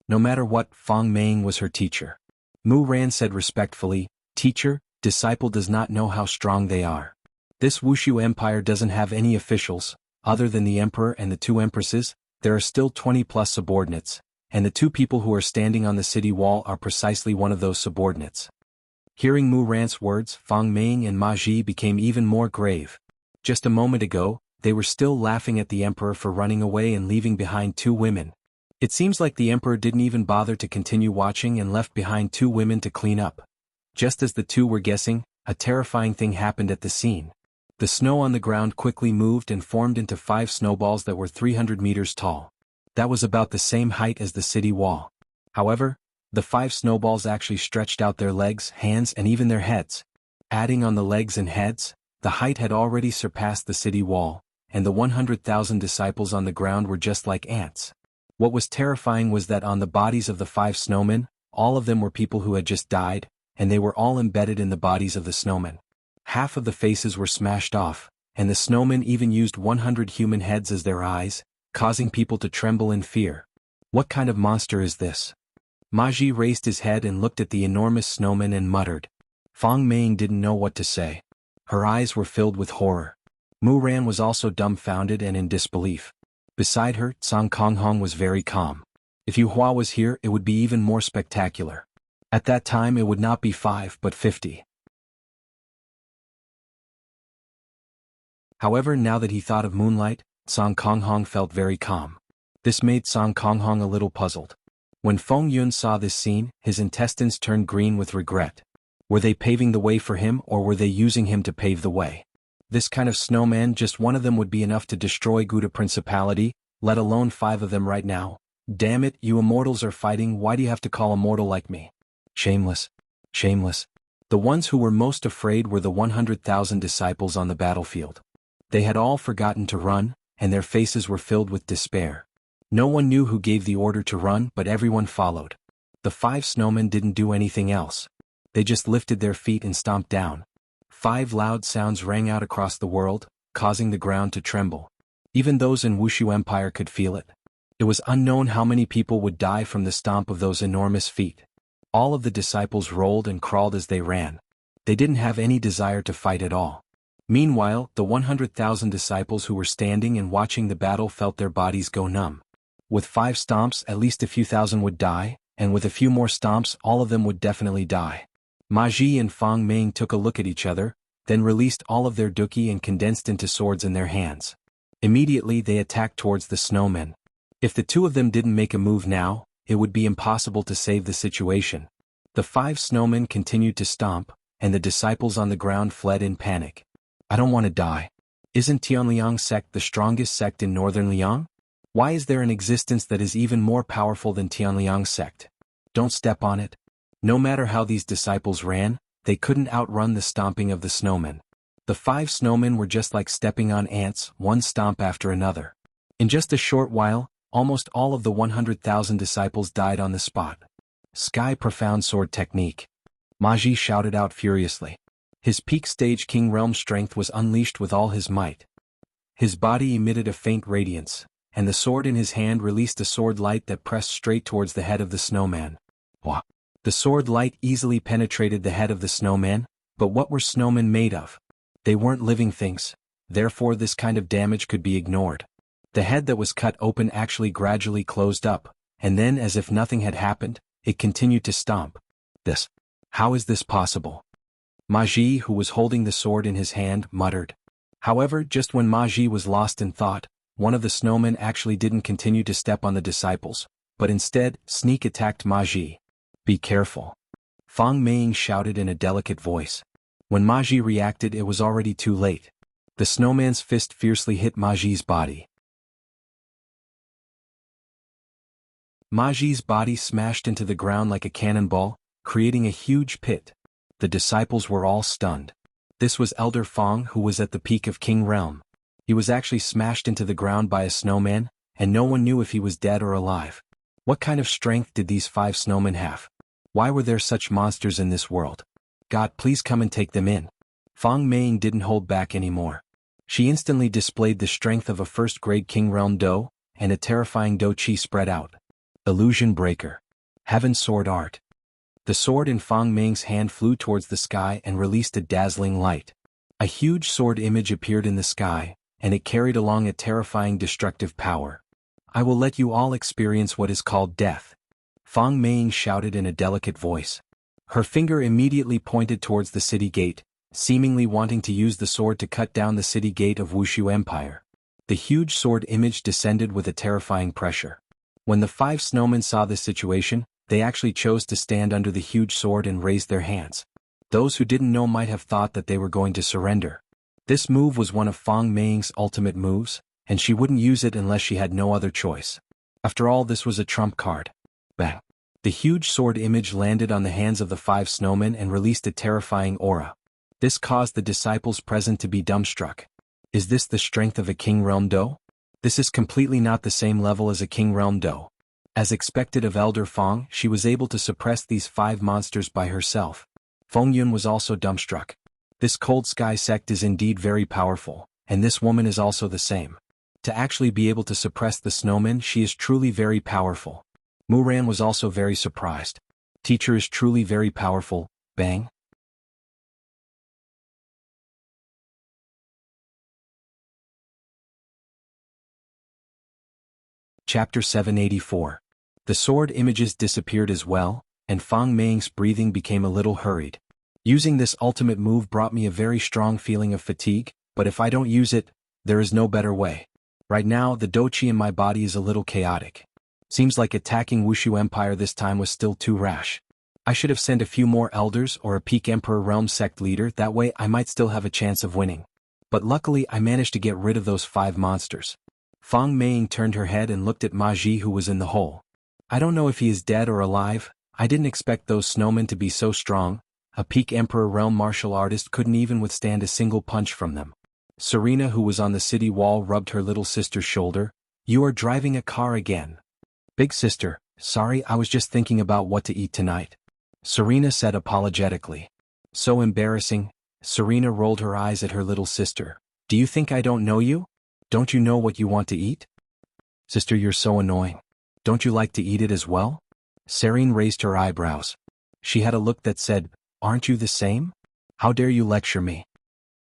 No matter what, Feng Ming was her teacher. Mu Ran said respectfully, teacher, disciple does not know how strong they are. This Wuxia Empire doesn't have any officials, other than the emperor and the two empresses, there are still 20+ subordinates, and the two people who are standing on the city wall are precisely one of those subordinates. Hearing Mu Ran's words, Feng Ming and Ma Ji became even more grave. Just a moment ago, they were still laughing at the emperor for running away and leaving behind two women. It seems like the emperor didn't even bother to continue watching and left behind two women to clean up. Just as the two were guessing, a terrifying thing happened at the scene. The snow on the ground quickly moved and formed into 5 snowballs that were 300 meters tall. That was about the same height as the city wall. However, the 5 snowballs actually stretched out their legs, hands and even their heads. Adding on the legs and heads, the height had already surpassed the city wall, and the 100,000 disciples on the ground were just like ants. What was terrifying was that on the bodies of the 5 snowmen, all of them were people who had just died, and they were all embedded in the bodies of the snowmen. Half of the faces were smashed off, and the snowmen even used 100 human heads as their eyes, causing people to tremble in fear. What kind of monster is this? Ma Ji raised his head and looked at the enormous snowman and muttered. Feng Ming didn't know what to say. Her eyes were filled with horror. Mu Ran was also dumbfounded and in disbelief. Beside her, Tsang Konghong was very calm. If Yu Hua was here, it would be even more spectacular. At that time it would not be 5 but 50. However, now that he thought of moonlight, Song Konghong felt very calm. This made Song Konghong a little puzzled. When Feng Yun saw this scene, his intestines turned green with regret. Were they paving the way for him, or were they using him to pave the way? This kind of snowman, just one of them would be enough to destroy Gouda Principality, let alone 5 of them right now. Damn it, you immortals are fighting, why do you have to call a mortal like me? Shameless. Shameless. The ones who were most afraid were the 100,000 disciples on the battlefield. They had all forgotten to run, and their faces were filled with despair. No one knew who gave the order to run, but everyone followed. The 5 snowmen didn't do anything else. They just lifted their feet and stomped down. 5 loud sounds rang out across the world, causing the ground to tremble. Even those in Wuxia Empire could feel it. It was unknown how many people would die from the stomp of those enormous feet. All of the disciples rolled and crawled as they ran. They didn't have any desire to fight at all. Meanwhile, the 100,000 disciples who were standing and watching the battle felt their bodies go numb. With 5 stomps, at least a few thousand would die, and with a few more stomps, all of them would definitely die. Ma Ji and Fang Ming took a look at each other, then released all of their duki and condensed into swords in their hands. Immediately they attacked towards the snowmen. If the 2 of them didn't make a move now, it would be impossible to save the situation. The 5 snowmen continued to stomp, and the disciples on the ground fled in panic. I don't want to die. Isn't Tianliang sect the strongest sect in northern Liang? Why is there an existence that is even more powerful than Tianliang sect? Don't step on it. No matter how these disciples ran, they couldn't outrun the stomping of the snowmen. The 5 snowmen were just like stepping on ants, one stomp after another. In just a short while, almost all of the 100,000 disciples died on the spot. Sky profound sword technique. Ma Ji shouted out furiously. His peak stage King Realm strength was unleashed with all his might. His body emitted a faint radiance, and the sword in his hand released a sword light that pressed straight towards the head of the snowman. Wah! The sword light easily penetrated the head of the snowman, but what were snowmen made of? They weren't living things, therefore this kind of damage could be ignored. The head that was cut open actually gradually closed up, and then as if nothing had happened, it continued to stomp. How is this possible? Ma Ji, who was holding the sword in his hand, muttered. However, just when Ma Ji was lost in thought, one of the snowmen actually didn't continue to step on the disciples, but instead, sneak attacked Ma Ji. Be careful. Fang Ming shouted in a delicate voice. When Ma Ji reacted, it was already too late. The snowman's fist fiercely hit Ma Ji's body. Ma Ji's body smashed into the ground like a cannonball, creating a huge pit. The disciples were all stunned. This was Elder Fang, who was at the peak of King Realm. He was actually smashed into the ground by a snowman, and no one knew if he was dead or alive. What kind of strength did these 5 snowmen have? Why were there such monsters in this world? God, please come and take them in. Fang Ming didn't hold back anymore. She instantly displayed the strength of a first-grade King Realm Do, and a terrifying Do Chi spread out. Illusion Breaker. Heaven Sword Art. The sword in Fang Ming's hand flew towards the sky and released a dazzling light. A huge sword image appeared in the sky, and it carried along a terrifying destructive power. I will let you all experience what is called death. Fang Ming shouted in a delicate voice. Her finger immediately pointed towards the city gate, seemingly wanting to use the sword to cut down the city gate of Wuxia Empire. The huge sword image descended with a terrifying pressure. When the 5 snowmen saw this situation, they actually chose to stand under the huge sword and raise their hands. Those who didn't know might have thought that they were going to surrender. This move was one of Fang Ming's ultimate moves, and she wouldn't use it unless she had no other choice. After all, this was a trump card. Bang! The huge sword image landed on the hands of the 5 snowmen and released a terrifying aura. This caused the disciples present to be dumbstruck. Is this the strength of a King Realm Do? This is completely not the same level as a King Realm Do. As expected of Elder Fang, she was able to suppress these 5 monsters by herself. Feng Yun was also dumbstruck. This Cold Sky sect is indeed very powerful, and this woman is also the same. To actually be able to suppress the snowmen, she is truly very powerful. Muran was also very surprised. Teacher is truly very powerful. Bang. Chapter 784. The sword images disappeared as well, and Fang Meng's breathing became a little hurried. Using this ultimate move brought me a very strong feeling of fatigue, but if I don't use it, there is no better way. Right now, the Doqi in my body is a little chaotic. Seems like attacking Wushu Empire this time was still too rash. I should have sent a few more elders or a peak Emperor Realm sect leader, that way I might still have a chance of winning. But luckily I managed to get rid of those 5 monsters. Fang Meng turned her head and looked at Ma Ji, who was in the hole. I don't know if he is dead or alive. I didn't expect those snowmen to be so strong. A peak Emperor Realm martial artist couldn't even withstand a single punch from them. Serena, who was on the city wall, rubbed her little sister's shoulder. You are driving a car again. Big sister, sorry, I was just thinking about what to eat tonight. Serena said apologetically. So embarrassing. Serena rolled her eyes at her little sister. Do you think I don't know you? Don't you know what you want to eat? Sister, you're so annoying. Don't you like to eat it as well? Serene raised her eyebrows. She had a look that said, aren't you the same? How dare you lecture me?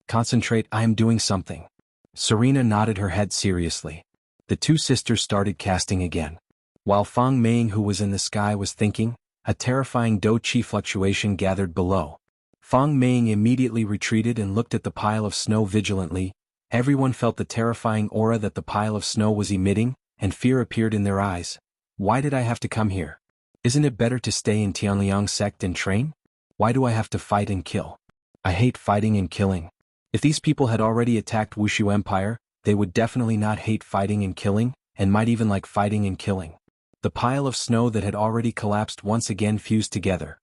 Concentrate, I am doing something. Serena nodded her head seriously. The 2 sisters started casting again. While Fang Meng, who was in the sky, was thinking, a terrifying Do-Chi fluctuation gathered below. Fang Meng immediately retreated and looked at the pile of snow vigilantly. Everyone felt the terrifying aura that the pile of snow was emitting, and fear appeared in their eyes. Why did I have to come here? Isn't it better to stay in Tianliang sect and train? Why do I have to fight and kill? I hate fighting and killing. If these people had already attacked Wushu Empire, they would definitely not hate fighting and killing, and might even like fighting and killing. The pile of snow that had already collapsed once again fused together.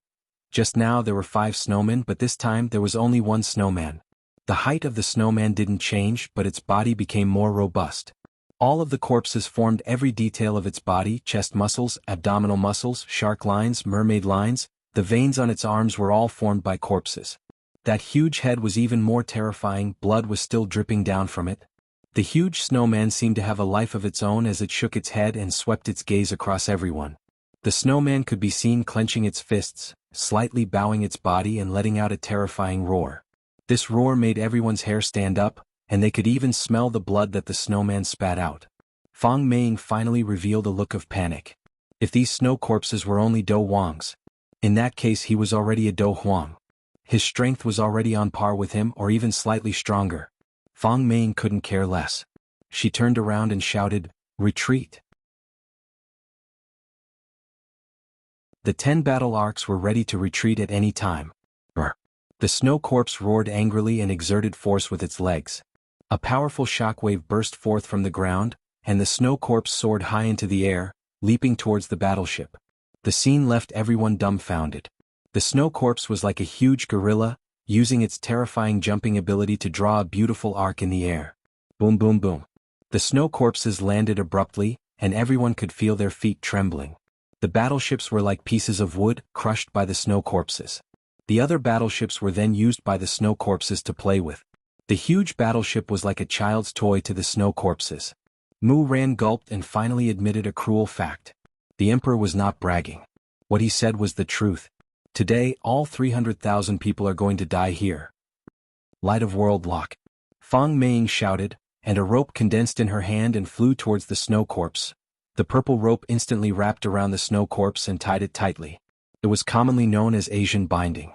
Just now there were 5 snowmen, but this time there was only 1 snowman. The height of the snowman didn't change, but its body became more robust. All of the corpses formed every detail of its body: chest muscles, abdominal muscles, shark lines, mermaid lines. The veins on its arms were all formed by corpses. That huge head was even more terrifying. Blood was still dripping down from it. The huge snowman seemed to have a life of its own as it shook its head and swept its gaze across everyone. The snowman could be seen clenching its fists, slightly bowing its body and letting out a terrifying roar. This roar made everyone's hair stand up, and they could even smell the blood that the snowman spat out. Fang Meng finally revealed a look of panic. If these snow corpses were only Do Huang's, in that case he was already a Do Huang. His strength was already on par with him, or even slightly stronger. Fang Meng couldn't care less. She turned around and shouted, "Retreat!" The 10 battle arcs were ready to retreat at any time. Brr. The snow corpse roared angrily and exerted force with its legs. A powerful shockwave burst forth from the ground, and the snow corpse soared high into the air, leaping towards the battleship. The scene left everyone dumbfounded. The snow corpse was like a huge gorilla, using its terrifying jumping ability to draw a beautiful arc in the air. Boom, boom, boom. The snow corpses landed abruptly, and everyone could feel their feet trembling. The battleships were like pieces of wood, crushed by the snow corpses. The other battleships were then used by the snow corpses to play with. The huge battleship was like a child's toy to the snow corpses. Mu Ran gulped and finally admitted a cruel fact. The Emperor was not bragging. What he said was the truth. Today, all 300,000 people are going to die here. Light of World Lock. Fang Meng shouted, and a rope condensed in her hand and flew towards the snow corpse. The purple rope instantly wrapped around the snow corpse and tied it tightly. It was commonly known as Asian binding.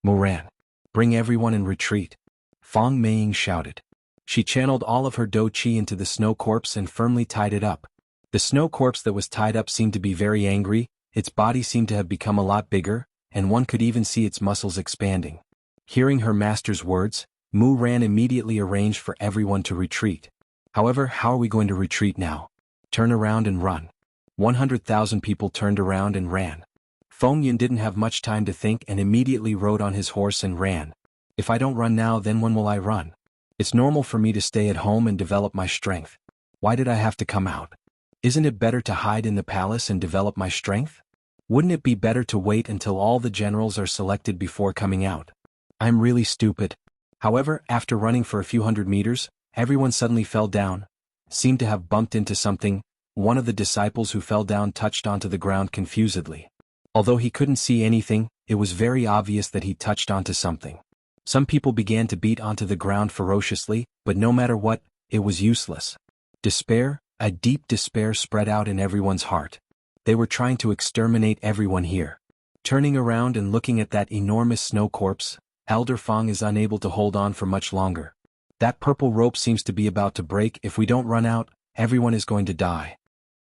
Moran. Bring everyone in retreat. Fang Meng shouted. She channeled all of her Do-Chi into the snow corpse and firmly tied it up. The snow corpse that was tied up seemed to be very angry. Its body seemed to have become a lot bigger, and one could even see its muscles expanding. Hearing her master's words, Mu Ran immediately arranged for everyone to retreat. However, how are we going to retreat now? Turn around and run. 100,000 people turned around and ran. Feng Yin didn't have much time to think and immediately rode on his horse and ran. If I don't run now, then when will I run? It's normal for me to stay at home and develop my strength. Why did I have to come out? Isn't it better to hide in the palace and develop my strength? Wouldn't it be better to wait until all the generals are selected before coming out? I'm really stupid. However, after running for a few hundred meters, everyone suddenly fell down, seemed to have bumped into something. One of the disciples who fell down touched onto the ground confusedly. Although he couldn't see anything, it was very obvious that he touched onto something. Some people began to beat onto the ground ferociously, but no matter what, it was useless. Despair, a deep despair spread out in everyone's heart. They were trying to exterminate everyone here. Turning around and looking at that enormous snow corpse, Elder Fang is unable to hold on for much longer. That purple rope seems to be about to break. If we don't run out, everyone is going to die.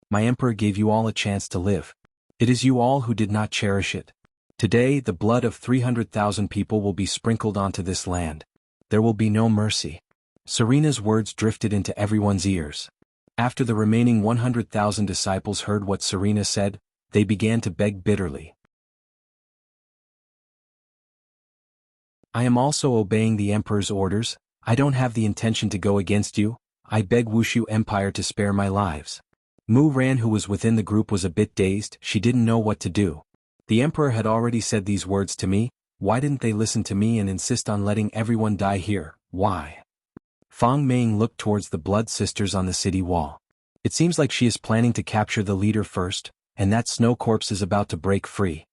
My emperor gave you all a chance to live. It is you all who did not cherish it. Today the blood of 300,000 people will be sprinkled onto this land. There will be no mercy. Serena's words drifted into everyone's ears. After the remaining 100,000 disciples heard what Serena said, they began to beg bitterly. I am also obeying the emperor's orders. I don't have the intention to go against you. I beg Wuxia Empire to spare my lives. Mu Ran, who was within the group, was a bit dazed. She didn't know what to do. The emperor had already said these words to me. Why didn't they listen to me and insist on letting everyone die here? Why? Fang Ming looked towards the blood sisters on the city wall. It seems like she is planning to capture the leader first, and that snow corpse is about to break free.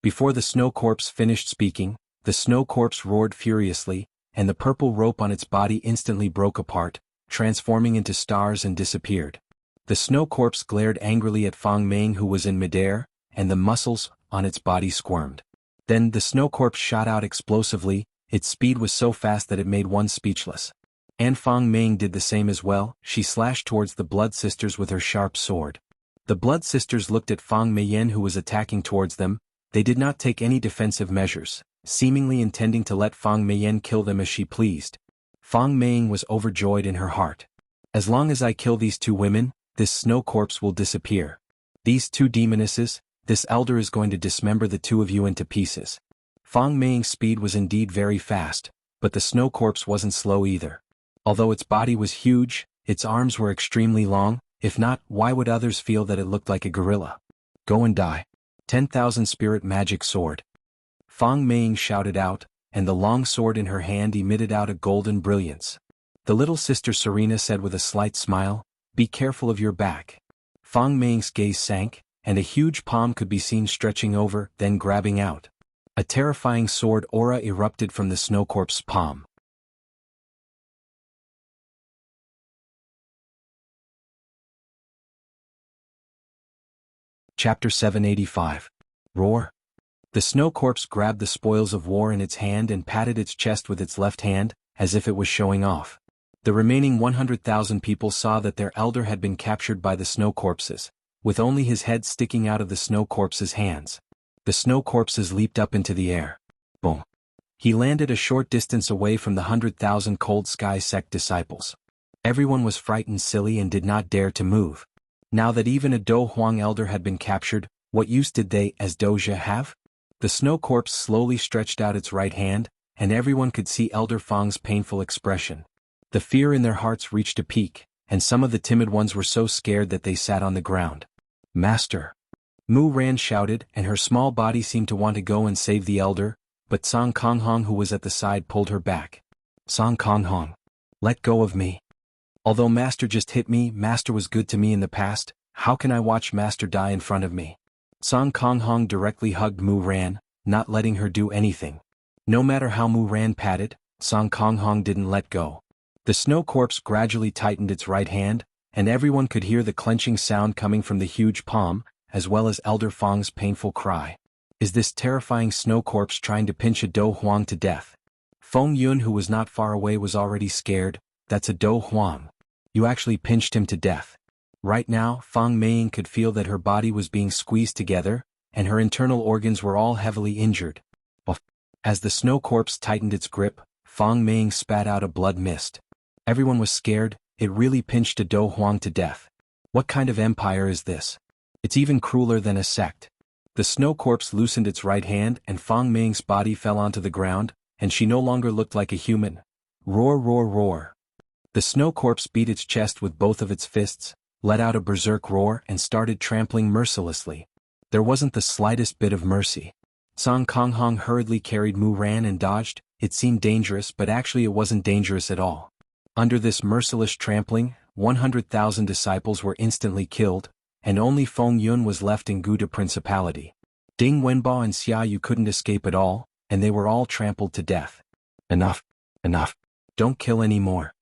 Before the snow corpse finished speaking, the snow corpse roared furiously, and the purple rope on its body instantly broke apart, transforming into stars and disappeared. The snow corpse glared angrily at Fang Ming, who was in midair, and the muscles on its body squirmed. Then the snow corpse shot out explosively. Its speed was so fast that it made one speechless. And Fang Ming did the same as well. She slashed towards the blood sisters with her sharp sword. The blood sisters looked at Fang Meiyan, who was attacking towards them. They did not take any defensive measures, seemingly intending to let Fang Meiyan kill them as she pleased. Fang Ming was overjoyed in her heart. As long as I kill these two women, this snow corpse will disappear. These two demonesses, this elder is going to dismember the two of you into pieces. Fang Ming's speed was indeed very fast, but the snow corpse wasn't slow either. Although its body was huge, its arms were extremely long. If not, why would others feel that it looked like a gorilla? Go and die. 10,000 spirit magic sword. Fang Ming shouted out, and the long sword in her hand emitted out a golden brilliance. The little sister Serena said with a slight smile, "Be careful of your back." Fang Ming's gaze sank, and a huge palm could be seen stretching over, then grabbing out. A terrifying sword aura erupted from the snow corpse's palm. Chapter 785. Roar. The snow corpse grabbed the spoils of war in its hand and patted its chest with its left hand, as if it was showing off. The remaining 100,000 people saw that their elder had been captured by the snow corpses, with only his head sticking out of the snow corpse's hands. The snow corpses leaped up into the air. Boom. He landed a short distance away from the 100,000 Cold Sky sect disciples. Everyone was frightened silly and did not dare to move. Now that even a Do Huang elder had been captured, what use did they as Doja have? The snow corpse slowly stretched out its right hand, and everyone could see Elder Fang's painful expression. The fear in their hearts reached a peak, and some of the timid ones were so scared that they sat on the ground. Master! Mu Ran shouted, and her small body seemed to want to go and save the elder, but Song Konghong, who was at the side, pulled her back. Song Konghong, let go of me. Although Master just hit me, Master was good to me in the past. How can I watch Master die in front of me? Song Konghong directly hugged Mu Ran, not letting her do anything. No matter how Mu Ran patted, Song Konghong didn't let go. The snow corpse gradually tightened its right hand, and everyone could hear the clenching sound coming from the huge palm, as well as Elder Fang's painful cry. Is this terrifying snow corpse trying to pinch a Do Huang to death? Feng Yun, who was not far away, was already scared. That's a Do Huang. You actually pinched him to death. Right now, Fang Ming could feel that her body was being squeezed together, and her internal organs were all heavily injured. As the snow corpse tightened its grip, Fang Ming spat out a blood mist. Everyone was scared. It really pinched a Do Huang to death. What kind of empire is this? It's even crueler than a sect. The snow corpse loosened its right hand, and Fang Ming's body fell onto the ground, and she no longer looked like a human. Roar, roar, roar. The snow corpse beat its chest with both of its fists, let out a berserk roar, and started trampling mercilessly. There wasn't the slightest bit of mercy. Song Konghong hurriedly carried Mu Ran and dodged. It seemed dangerous, but actually it wasn't dangerous at all. Under this merciless trampling, 100,000 disciples were instantly killed, and only Feng Yun was left in Guda Principality. Ding Wenba and Xia Yu couldn't escape at all, and they were all trampled to death. Enough. Enough. Don't kill any more.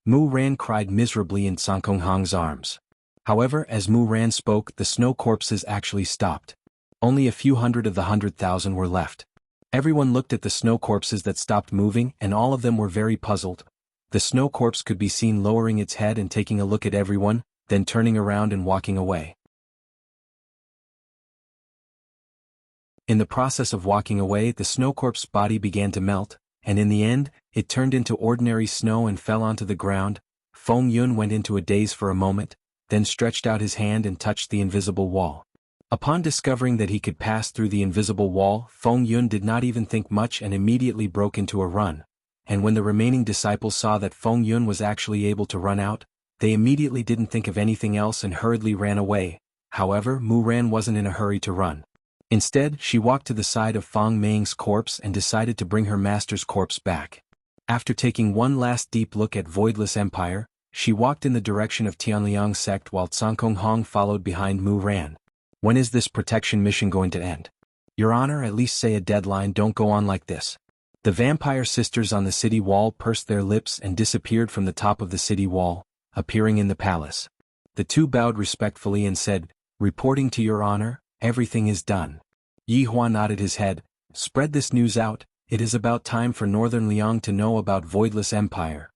Mu Ran cried miserably in Song Konghong's arms. However, as Mu Ran spoke, the snow corpses actually stopped. Only a few hundred of the 100,000 were left. Everyone looked at the snow corpses that stopped moving, and all of them were very puzzled. The snow corpse could be seen lowering its head and taking a look at everyone, then turning around and walking away. In the process of walking away, the snow corpse's body began to melt, and in the end, it turned into ordinary snow and fell onto the ground. Feng Yun went into a daze for a moment, then stretched out his hand and touched the invisible wall. Upon discovering that he could pass through the invisible wall, Feng Yun did not even think much and immediately broke into a run. And when the remaining disciples saw that Feng Yun was actually able to run out, they immediately didn't think of anything else and hurriedly ran away. However, Mu Ran wasn't in a hurry to run. Instead, she walked to the side of Fang Meng's corpse and decided to bring her master's corpse back. After taking one last deep look at Voidless Empire, she walked in the direction of Tianliang sect while Cankong Hong followed behind Mu Ran. When is this protection mission going to end? Your Honor, at least say a deadline. Don't go on like this. The vampire sisters on the city wall pursed their lips and disappeared from the top of the city wall, appearing in the palace. The two bowed respectfully and said, "Reporting to Your Honor, everything is done." Yi Hua nodded his head. "Spread this news out. It is about time for Northern Liang to know about Voidless Empire."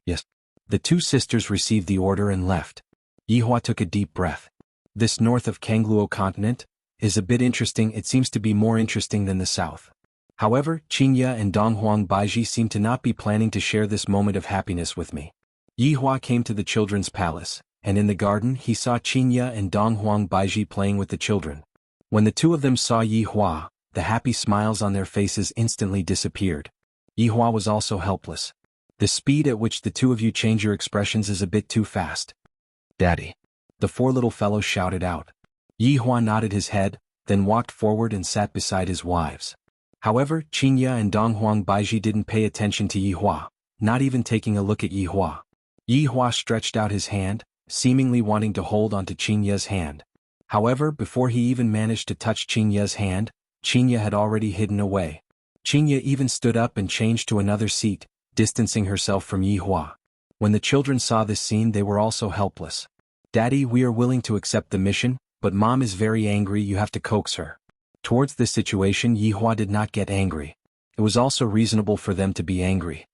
Yes. The two sisters received the order and left. Yi Hua took a deep breath. This north of Kangluo continent is a bit interesting. It seems to be more interesting than the south. However, Qingya and Donghuang Baiji seem to not be planning to share this moment of happiness with me. Yi Hua came to the children's palace, and in the garden he saw Qingya and Donghuang Baiji playing with the children. When the two of them saw Yi Hua, the happy smiles on their faces instantly disappeared. Yi Hua was also helpless. The speed at which the two of you change your expressions is a bit too fast. Daddy. The four little fellows shouted out. Yi Hua nodded his head, then walked forward and sat beside his wives. However, Qingya and Donghuang Baiji didn't pay attention to Yi Hua, not even taking a look at Yi Hua. Yi Hua stretched out his hand, seemingly wanting to hold onto Qingya's hand. However, before he even managed to touch Qingya's hand, Qingya had already hidden away. Qingya even stood up and changed to another seat, distancing herself from Yi Hua. When the children saw this scene, they were also helpless. Daddy, we are willing to accept the mission, but Mom is very angry. You have to coax her. Towards this situation, Yi Hua did not get angry. It was also reasonable for them to be angry.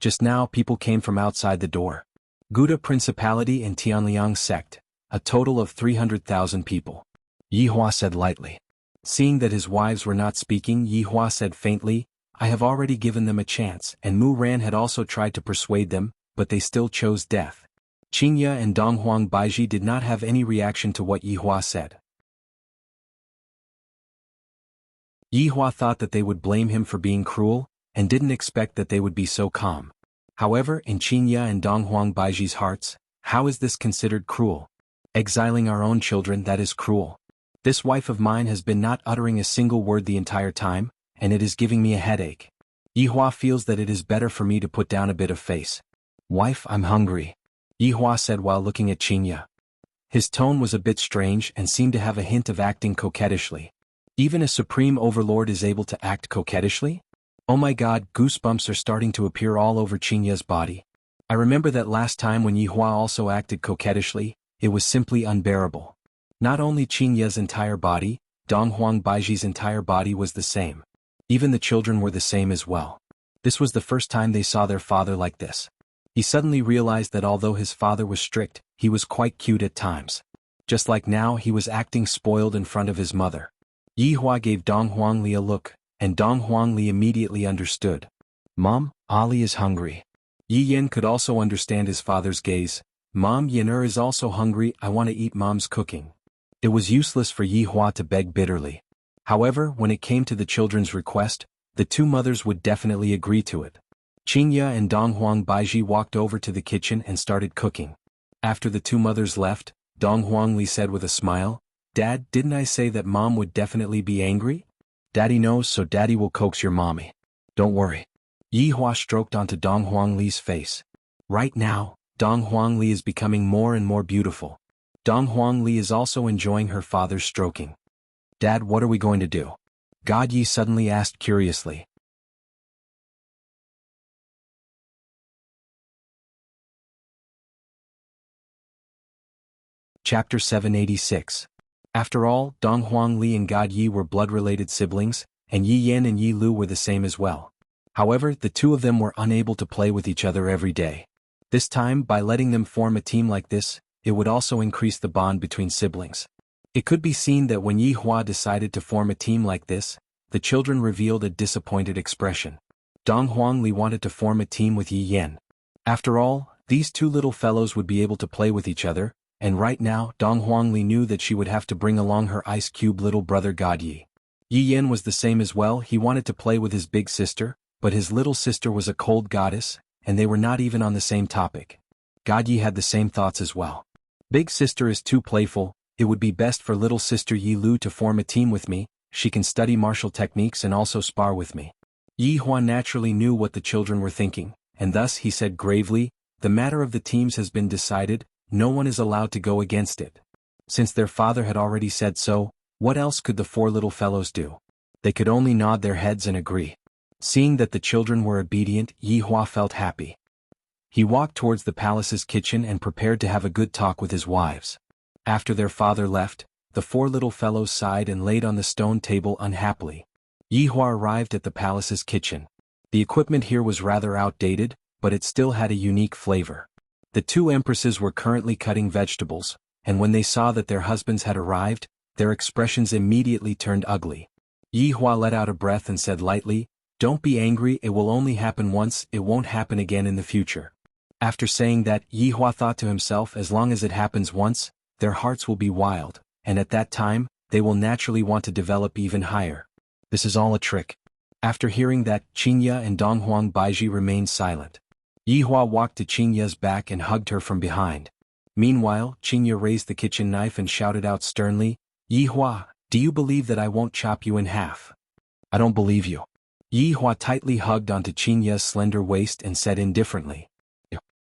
Just now, people came from outside the door. Gouda Principality and Tianliang sect. A total of 300,000 people. Yi Hua said lightly. Seeing that his wives were not speaking, Yi Hua said faintly, "I have already given them a chance," and Mu Ran had also tried to persuade them, but they still chose death. Qingya and Donghuang Baiji did not have any reaction to what Yi Hua said. Yi Hua thought that they would blame him for being cruel, and didn't expect that they would be so calm. However, in Qingya and Donghuang Baiji's hearts, how is this considered cruel? Exiling our own children, that is cruel. This wife of mine has been not uttering a single word the entire time, and it is giving me a headache. Yi Hua feels that it is better for me to put down a bit of face. Wife, I'm hungry. Yi Hua said while looking at Qingya. His tone was a bit strange and seemed to have a hint of acting coquettishly. Even a supreme overlord is able to act coquettishly? Oh my god, goosebumps are starting to appear all over Qingya's body. I remember that last time when Yi Hua also acted coquettishly, it was simply unbearable. Not only Qingya's entire body, Donghuang Baiji's entire body was the same. Even the children were the same as well. This was the first time they saw their father like this. He suddenly realized that although his father was strict, he was quite cute at times. Just like now, he was acting spoiled in front of his mother. Yi Hua gave Donghuang Li a look, and Donghuang Li immediately understood. Mom, Ali is hungry. Yi Yin could also understand his father's gaze. Mom, Yin'er is also hungry. I want to eat Mom's cooking. It was useless for Yi Hua to beg bitterly. However, when it came to the children's request, the two mothers would definitely agree to it. Qingya and Donghuang Baiji walked over to the kitchen and started cooking. After the two mothers left, Donghuang Li said with a smile, "Dad, didn't I say that Mom would definitely be angry? Daddy knows, so Daddy will coax your mommy. Don't worry." Yi Hua stroked onto Donghuang Li's face. Right now, Donghuang Li is becoming more and more beautiful. Donghuang Li is also enjoying her father's stroking. Dad, what are we going to do? God Yi suddenly asked curiously. Chapter 786. After all, Dong Huangli and God Yi were blood-related siblings, and Yi Yan and Yi Lu were the same as well. However, the two of them were unable to play with each other every day. This time, by letting them form a team like this, it would also increase the bond between siblings. It could be seen that when Yi Hua decided to form a team like this, the children revealed a disappointed expression. Dong Huangli wanted to form a team with Yi Yan. After all, these two little fellows would be able to play with each other, and right now Dong Huangli knew that she would have to bring along her ice cube little brother God Yi. Yi Yan was the same as well. He wanted to play with his big sister, but his little sister was a cold goddess, and they were not even on the same topic. God Yi had the same thoughts as well. Big sister is too playful. It would be best for little sister Yi Lu to form a team with me. She can study martial techniques and also spar with me. Yi Hua naturally knew what the children were thinking, and thus he said gravely, "The matter of the teams has been decided. No one is allowed to go against it." Since their father had already said so, what else could the four little fellows do? They could only nod their heads and agree. Seeing that the children were obedient, Yi Hua felt happy. He walked towards the palace's kitchen and prepared to have a good talk with his wives. After their father left, the four little fellows sighed and laid on the stone table unhappily. Yi Hua arrived at the palace's kitchen. The equipment here was rather outdated, but it still had a unique flavor. The two empresses were currently cutting vegetables, and when they saw that their husbands had arrived, their expressions immediately turned ugly. Yi Hua let out a breath and said lightly, "Don't be angry, it will only happen once, it won't happen again in the future." After saying that, Yi Hua thought to himself, as long as it happens once, their hearts will be wild, and at that time, they will naturally want to develop even higher. This is all a trick. After hearing that, Qingya and Donghuang Baiji remained silent. Yi Hua walked to Qingya's back and hugged her from behind. Meanwhile, Qingya raised the kitchen knife and shouted out sternly, "Yi Hua, do you believe that I won't chop you in half?" "I don't believe you." Yi Hua tightly hugged onto Qingya's slender waist and said indifferently,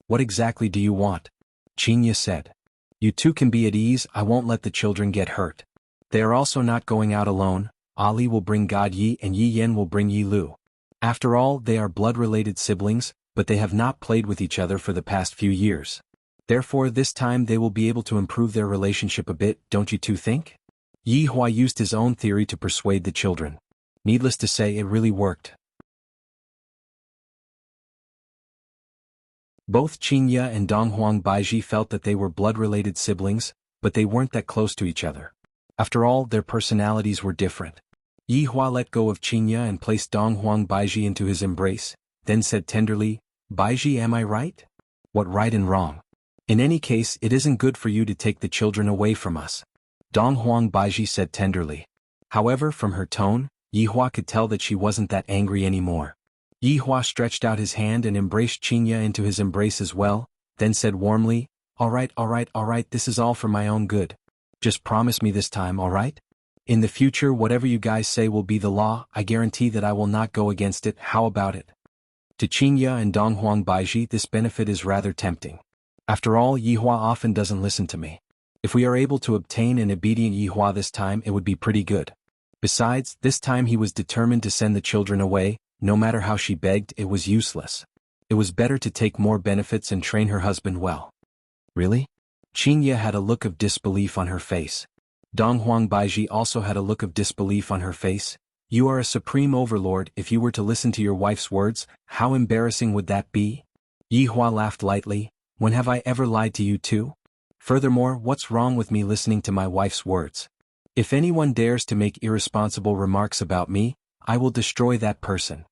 "What exactly do you want?" Qingya said, "You two can be at ease, I won't let the children get hurt. They are also not going out alone. Ali will bring God Yi and Yi Yan will bring Yi Lu. After all, they are blood-related siblings, but they have not played with each other for the past few years. Therefore this time they will be able to improve their relationship a bit, don't you two think?" Yi Hua used his own theory to persuade the children. Needless to say, it really worked. Both Qingya and Donghuang Baiji felt that they were blood-related siblings, but they weren't that close to each other. After all, their personalities were different. Yi Hua let go of Qingya and placed Donghuang Baiji into his embrace, then said tenderly, "Baiji, am I right?" "What right and wrong? In any case, it isn't good for you to take the children away from us," Donghuang Baiji said tenderly. However, from her tone, Yi Hua could tell that she wasn't that angry anymore. Yi Hua stretched out his hand and embraced Qingya into his embrace as well, then said warmly, all right, this is all for my own good. Just promise me this time, alright? In the future, whatever you guys say will be the law, I guarantee that I will not go against it, how about it?" To Qingya and Donghuang Baiji, this benefit is rather tempting. After all, Yi Hua often doesn't listen to me. If we are able to obtain an obedient Yi Hua this time, it would be pretty good. Besides, this time he was determined to send the children away. No matter how she begged, it was useless. It was better to take more benefits and train her husband well. Really? Qingya had a look of disbelief on her face. Donghuang Baiji also had a look of disbelief on her face. "You are a supreme overlord. If you were to listen to your wife's words, how embarrassing would that be?" Yi Hua laughed lightly. "When have I ever lied to you too? Furthermore, what's wrong with me listening to my wife's words? If anyone dares to make irresponsible remarks about me, I will destroy that person."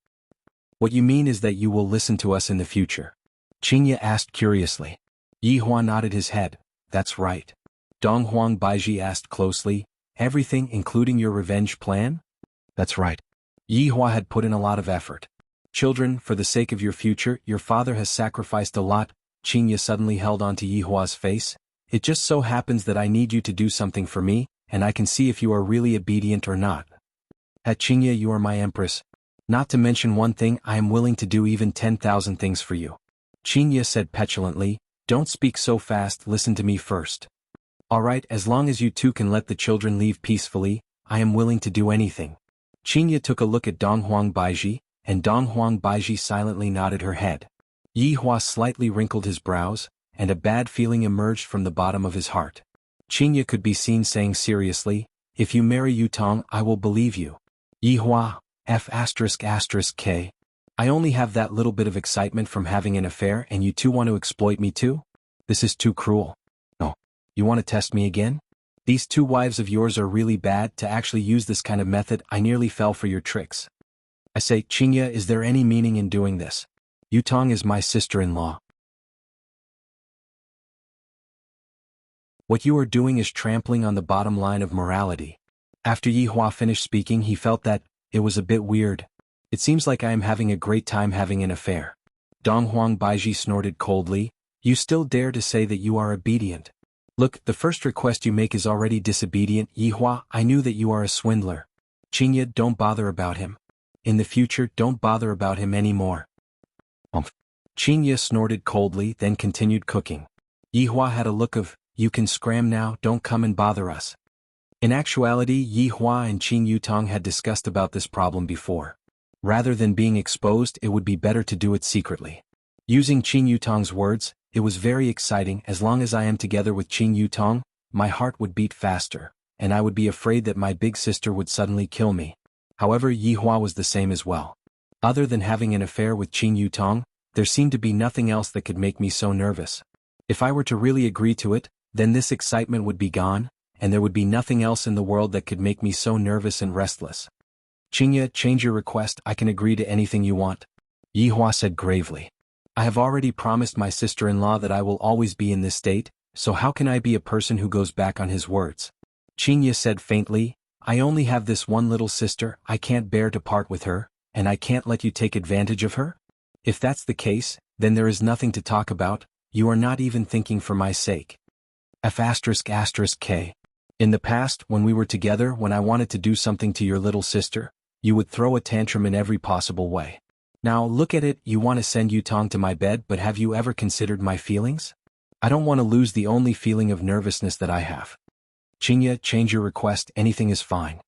"What you mean is that you will listen to us in the future?" Qingya asked curiously. Yi Hua nodded his head. "That's right." Donghuang Baiji asked closely, "Everything including your revenge plan?" "That's right." Yi Hua had put in a lot of effort. "Children, for the sake of your future, your father has sacrificed a lot." Qingya suddenly held on to Yi Hua's face. "It just so happens that I need you to do something for me, and I can see if you are really obedient or not." "At Qingya, you are my empress. Not to mention one thing, I am willing to do even 10,000 things for you." Qingya said petulantly, "Don't speak so fast, listen to me first. Alright, as long as you two can let the children leave peacefully, I am willing to do anything." Qingya took a look at Donghuang Baiji, and Donghuang Baiji silently nodded her head. Yi Hua slightly wrinkled his brows, and a bad feeling emerged from the bottom of his heart. Qingye could be seen saying seriously, if you marry Yutong I will believe you. Yihua, F***K. I only have that little bit of excitement from having an affair and you two want to exploit me too? This is too cruel. Oh, you want to test me again? These two wives of yours are really bad to actually use this kind of method. I nearly fell for your tricks. I say, Qingye, is there any meaning in doing this? Yutong is my sister-in-law. What you are doing is trampling on the bottom line of morality. After Yihua finished speaking he felt that, it was a bit weird. It seems like I am having a great time having an affair. Donghuang Baiji snorted coldly, you still dare to say that you are obedient. Look, the first request you make is already disobedient. Yihua, I knew that you are a swindler. Qingye, don't bother about him. In the future, don't bother about him anymore. Qingye snorted coldly, then continued cooking. Yihua had a look of, you can scram now, don't come and bother us. In actuality, Yihua and Qing Yutong had discussed about this problem before. Rather than being exposed, it would be better to do it secretly. Using Qing Yutong's words, it was very exciting. As long as I am together with Qing Yutong, my heart would beat faster, and I would be afraid that my big sister would suddenly kill me. However, Yihua was the same as well. Other than having an affair with Qing Yutong, there seemed to be nothing else that could make me so nervous. If I were to really agree to it, then this excitement would be gone, and there would be nothing else in the world that could make me so nervous and restless. Qingye, change your request, I can agree to anything you want. Yihua said gravely. I have already promised my sister-in-law that I will always be in this state, so how can I be a person who goes back on his words? Qingye said faintly, I only have this one little sister, I can't bear to part with her, and I can't let you take advantage of her? If that's the case, then there is nothing to talk about, you are not even thinking for my sake. F***K. In the past, when we were together, when I wanted to do something to your little sister, you would throw a tantrum in every possible way. Now look at it, you want to send Yutong to my bed, but have you ever considered my feelings? I don't want to lose the only feeling of nervousness that I have. Qingye, change your request, anything is fine.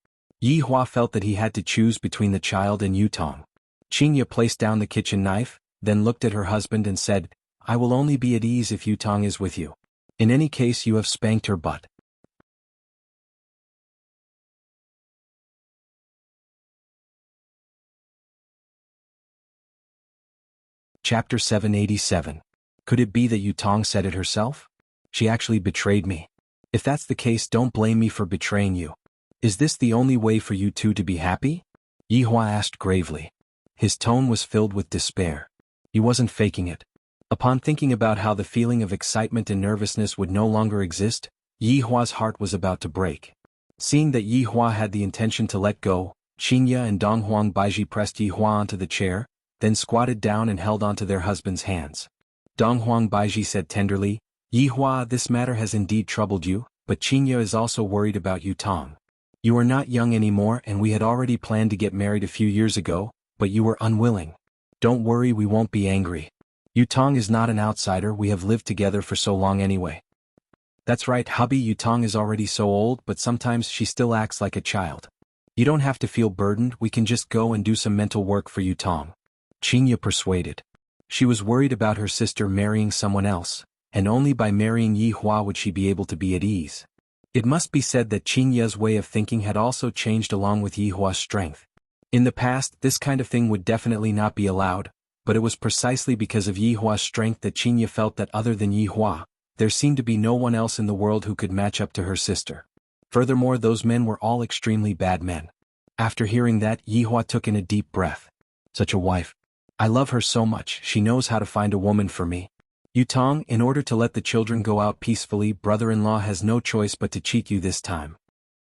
Yihua felt that he had to choose between the child and Yutong. Qingye placed down the kitchen knife, then looked at her husband and said, I will only be at ease if Yutong is with you. In any case, you have spanked her butt. Chapter 787. Could it be that Yutong said it herself? She actually betrayed me. If that's the case, don't blame me for betraying you. Is this the only way for you two to be happy? Yihua asked gravely. His tone was filled with despair. He wasn't faking it. Upon thinking about how the feeling of excitement and nervousness would no longer exist, Yihua's heart was about to break. Seeing that Yihua had the intention to let go, Qingye and Donghuang Baiji pressed Yihua onto the chair, then squatted down and held onto their husband's hands. Donghuang Baiji said tenderly, Yihua, this matter has indeed troubled you, but Qingye is also worried about Yutong. You are not young anymore and we had already planned to get married a few years ago, but you were unwilling. Don't worry, we won't be angry. Yutong is not an outsider, we have lived together for so long anyway. That's right, hubby, Yutong is already so old, but sometimes she still acts like a child. You don't have to feel burdened, we can just go and do some mental work for Yutong. Qingye persuaded. She was worried about her sister marrying someone else, and only by marrying Yihua would she be able to be at ease. It must be said that Qingye's way of thinking had also changed along with Yihua's strength. In the past, this kind of thing would definitely not be allowed, but it was precisely because of Yihua's strength that Qingye felt that other than Yihua, there seemed to be no one else in the world who could match up to her sister. Furthermore, those men were all extremely bad men. After hearing that, Yihua took in a deep breath. Such a wife. I love her so much, she knows how to find a woman for me. Yutong, in order to let the children go out peacefully, brother-in-law has no choice but to cheat you this time.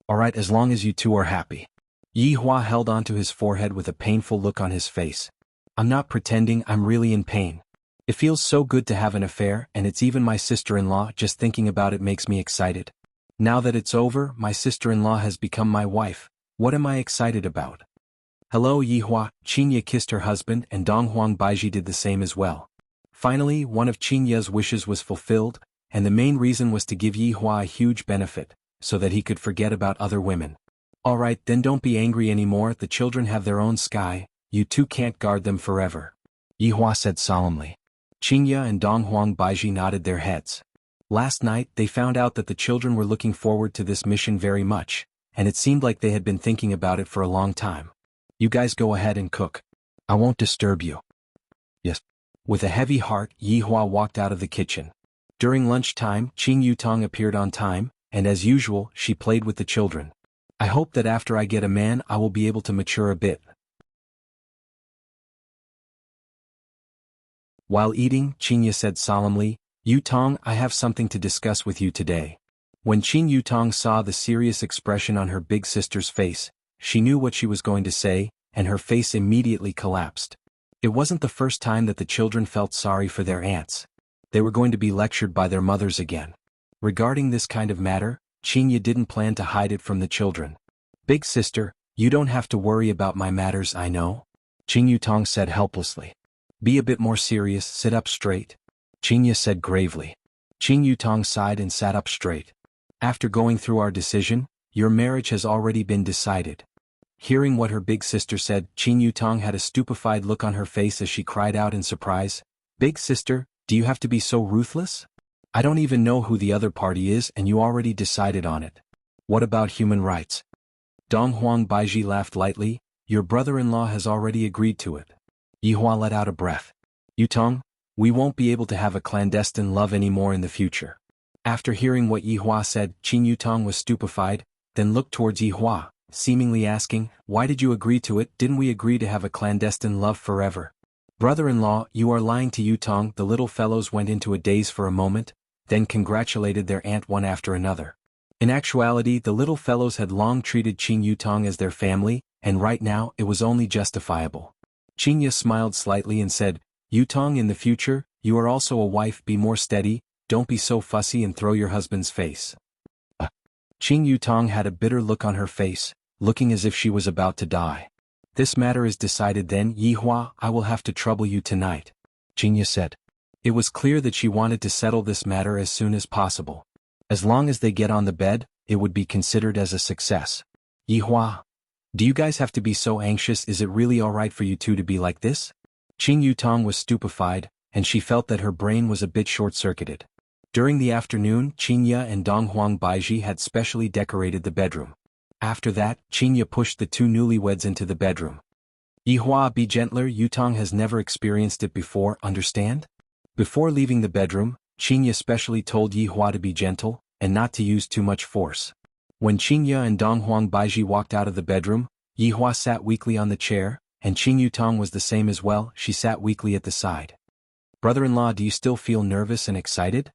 Alright, as long as you two are happy. Yihua held onto his forehead with a painful look on his face. I'm not pretending, I'm really in pain. It feels so good to have an affair, and it's even my sister-in-law, just thinking about it makes me excited. Now that it's over, my sister-in-law has become my wife. What am I excited about? Hello Yihua, Qingye kissed her husband and Donghuang Baiji did the same as well. Finally, one of Qingye's wishes was fulfilled, and the main reason was to give Yihua a huge benefit, so that he could forget about other women. Alright, then don't be angry anymore, the children have their own sky, you two can't guard them forever. Yihua said solemnly. Qingye and Donghuang Baiji nodded their heads. Last night they found out that the children were looking forward to this mission very much, and it seemed like they had been thinking about it for a long time. You guys go ahead and cook. I won't disturb you. Yes. With a heavy heart, Yihua walked out of the kitchen. During lunchtime, Qing Yutong appeared on time, and as usual, she played with the children. I hope that after I get a man I will be able to mature a bit. While eating, Qingya said solemnly, Yutong, I have something to discuss with you today. When Qing Yutong saw the serious expression on her big sister's face, she knew what she was going to say, and her face immediately collapsed. It wasn't the first time that the children felt sorry for their aunts. They were going to be lectured by their mothers again. Regarding this kind of matter, Qingya didn't plan to hide it from the children. Big sister, you don't have to worry about my matters, I know. Qing Yutong said helplessly. Be a bit more serious, sit up straight. Qingya said gravely. Qing Yutong sighed and sat up straight. After going through our decision, your marriage has already been decided. Hearing what her big sister said, Qing Yutong had a stupefied look on her face as she cried out in surprise, Big sister, do you have to be so ruthless? I don't even know who the other party is and you already decided on it. What about human rights? Dong Huang Baiji laughed lightly, your brother-in-law has already agreed to it. Yihua let out a breath. Yutong, we won't be able to have a clandestine love anymore in the future. After hearing what Yihua said, Qing Yutong was stupefied, then looked towards Yihua, seemingly asking, why did you agree to it? Didn't we agree to have a clandestine love forever? Brother-in-law, you are lying to Yutong. The little fellows went into a daze for a moment, then congratulated their aunt one after another. In actuality, the little fellows had long treated Qing Yutong as their family, and right now it was only justifiable. Qingya smiled slightly and said, Yutong, in the future, you are also a wife, be more steady, don't be so fussy and throw your husband's face. Qing Yutong had a bitter look on her face, looking as if she was about to die. This matter is decided then, Yihua, I will have to trouble you tonight. Qingya said. It was clear that she wanted to settle this matter as soon as possible. As long as they get on the bed, it would be considered as a success. Yihua, do you guys have to be so anxious? Is it really alright for you two to be like this? Qing Yutong was stupefied, and she felt that her brain was a bit short-circuited. During the afternoon, Qingya and Dong Huang Baiji had specially decorated the bedroom. After that, Qingya pushed the two newlyweds into the bedroom. Yihua, be gentler, Yutong has never experienced it before, understand? Before leaving the bedroom, Qingya specially told Yihua to be gentle, and not to use too much force. When Qingya and Dong Huang Baiji walked out of the bedroom, Yihua sat weakly on the chair, and Qing Yutong was the same as well, she sat weakly at the side. Brother-in-law, do you still feel nervous and excited?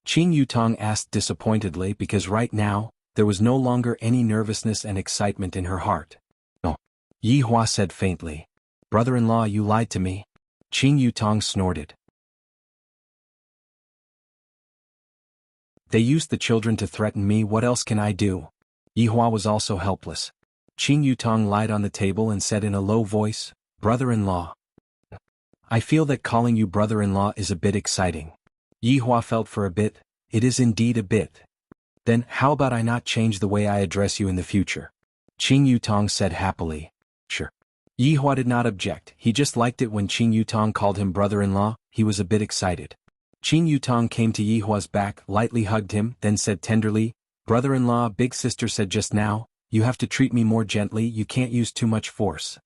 Qing Yutong asked disappointedly because right now, there was no longer any nervousness and excitement in her heart. No. Yihua said faintly. Brother-in-law, you lied to me. Qing Yutong snorted. They used the children to threaten me, what else can I do? Yihua was also helpless. Qing Yutong lied on the table and said in a low voice, Brother-in-law. I feel that calling you brother-in-law is a bit exciting. Yihua felt for a bit, it is indeed a bit. Then, how about I not change the way I address you in the future? Qing Yutong said happily. Sure. Yihua did not object, he just liked it when Qing Yutong called him brother-in-law, he was a bit excited. Qing Yutong came to Yihua's back, lightly hugged him, then said tenderly, Brother-in-law, big sister said just now, you have to treat me more gently, you can't use too much force.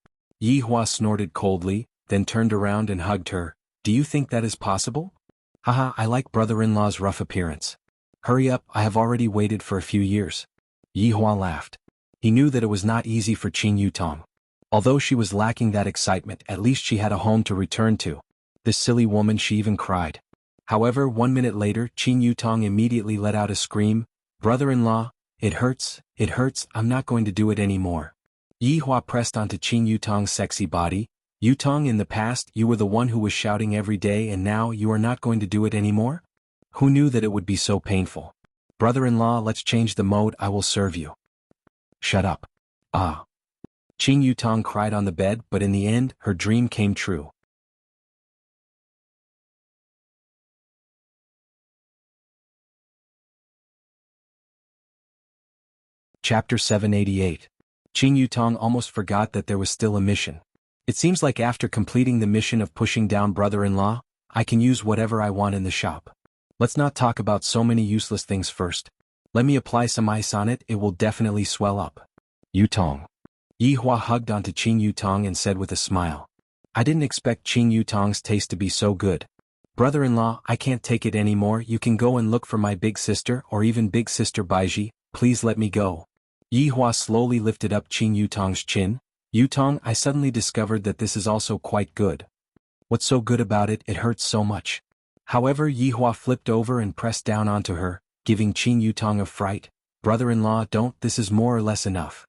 Yihua snorted coldly, then turned around and hugged her. Do you think that is possible? Haha, I like brother-in-law's rough appearance. Hurry up, I have already waited for a few years. Yihua laughed. He knew that it was not easy for Qing Yutong. Although she was lacking that excitement, at least she had a home to return to. This silly woman, she even cried. However, 1 minute later, Qing Yutong immediately let out a scream, Brother-in-law, it hurts, I'm not going to do it anymore. Yihua pressed onto Qing Yutong's sexy body. Yutong, in the past, you were the one who was shouting every day and now you are not going to do it anymore? Who knew that it would be so painful? Brother-in-law, let's change the mode, I will serve you. Shut up. Ah. Qing Yutong cried on the bed, but in the end, her dream came true. Chapter 788. Qing Yutong almost forgot that there was still a mission. It seems like after completing the mission of pushing down brother-in-law, I can use whatever I want in the shop. Let's not talk about so many useless things first. Let me apply some ice on it, it will definitely swell up. Yutong. Yihua hugged onto Qing Yutong and said with a smile. I didn't expect Qing Yutong's taste to be so good. Brother-in-law, I can't take it anymore, you can go and look for my big sister or even big sister Baiji, please let me go. Yihua slowly lifted up Qing Yutong's chin. Yutong, I suddenly discovered that this is also quite good. What's so good about it, it hurts so much. However, Yihua flipped over and pressed down onto her, giving Qing Yutong a fright. Brother-in-law, don't, this is more or less enough.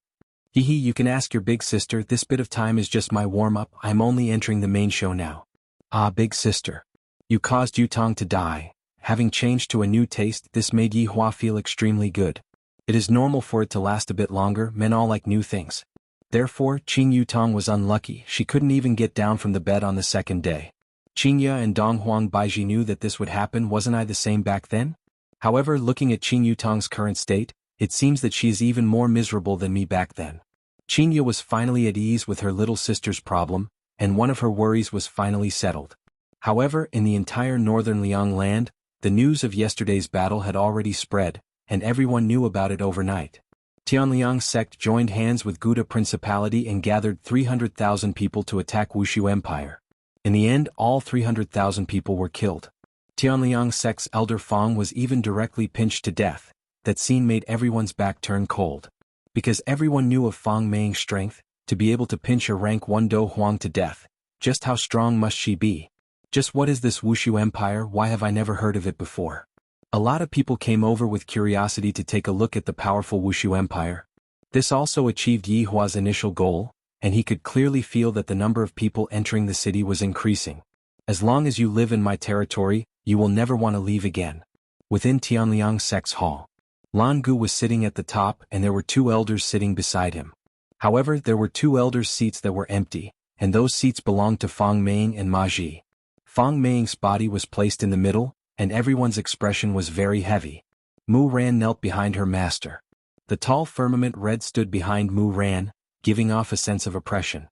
Hee hee, you can ask your big sister, this bit of time is just my warm-up, I'm only entering the main show now. Ah, big sister. You caused Yutong to die. Having changed to a new taste, this made Yihua feel extremely good. It is normal for it to last a bit longer, men all like new things. Therefore, Qing Yutong was unlucky, she couldn't even get down from the bed on the second day. Qingya and Donghuang Baiji knew that this would happen, wasn't I the same back then? However, looking at Qing Yutong's current state, it seems that she is even more miserable than me back then. Qingya was finally at ease with her little sister's problem, and one of her worries was finally settled. However, in the entire northern Liang land, the news of yesterday's battle had already spread, and everyone knew about it overnight. Tianliang sect joined hands with Gouda Principality and gathered 300,000 people to attack Wushu Empire. In the end, all 300,000 people were killed. Tianliang sect's elder Fang was even directly pinched to death. That scene made everyone's back turn cold. Because everyone knew of Fang Meng's strength, to be able to pinch a rank 1 Do Huang to death. Just how strong must she be? Just what is this Wushu Empire, why have I never heard of it before? A lot of people came over with curiosity to take a look at the powerful Wushu Empire. This also achieved Yihua's initial goal, and he could clearly feel that the number of people entering the city was increasing. As long as you live in my territory, you will never want to leave again. Within Tianliang sect's hall, Lan Gu was sitting at the top and there were 2 elders sitting beside him. However, there were 2 elders' seats that were empty, and those seats belonged to Fang Meng and Ma Ji. Fang Meng's body was placed in the middle, and everyone's expression was very heavy. Mu Ran knelt behind her master. The tall firmament red stood behind Mu Ran, giving off a sense of oppression.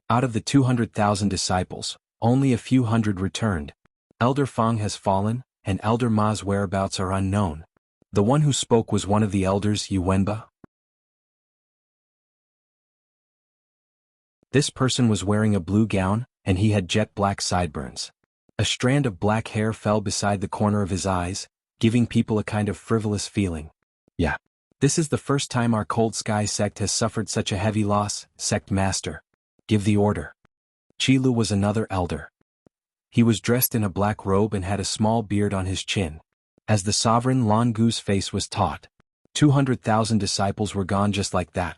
Out of the 200,000 disciples, only a few hundred returned. Elder Fang has fallen, and Elder Ma's whereabouts are unknown. The one who spoke was one of the elders, Yu Wenba. This person was wearing a blue gown, and he had jet black sideburns. A strand of black hair fell beside the corner of his eyes, giving people a kind of frivolous feeling. Yeah. This is the first time our Cold Sky sect has suffered such a heavy loss, sect master. Give the order. Qilu was another elder. He was dressed in a black robe and had a small beard on his chin. As the sovereign, Lan Gu's face was taut. 200,000 disciples were gone just like that.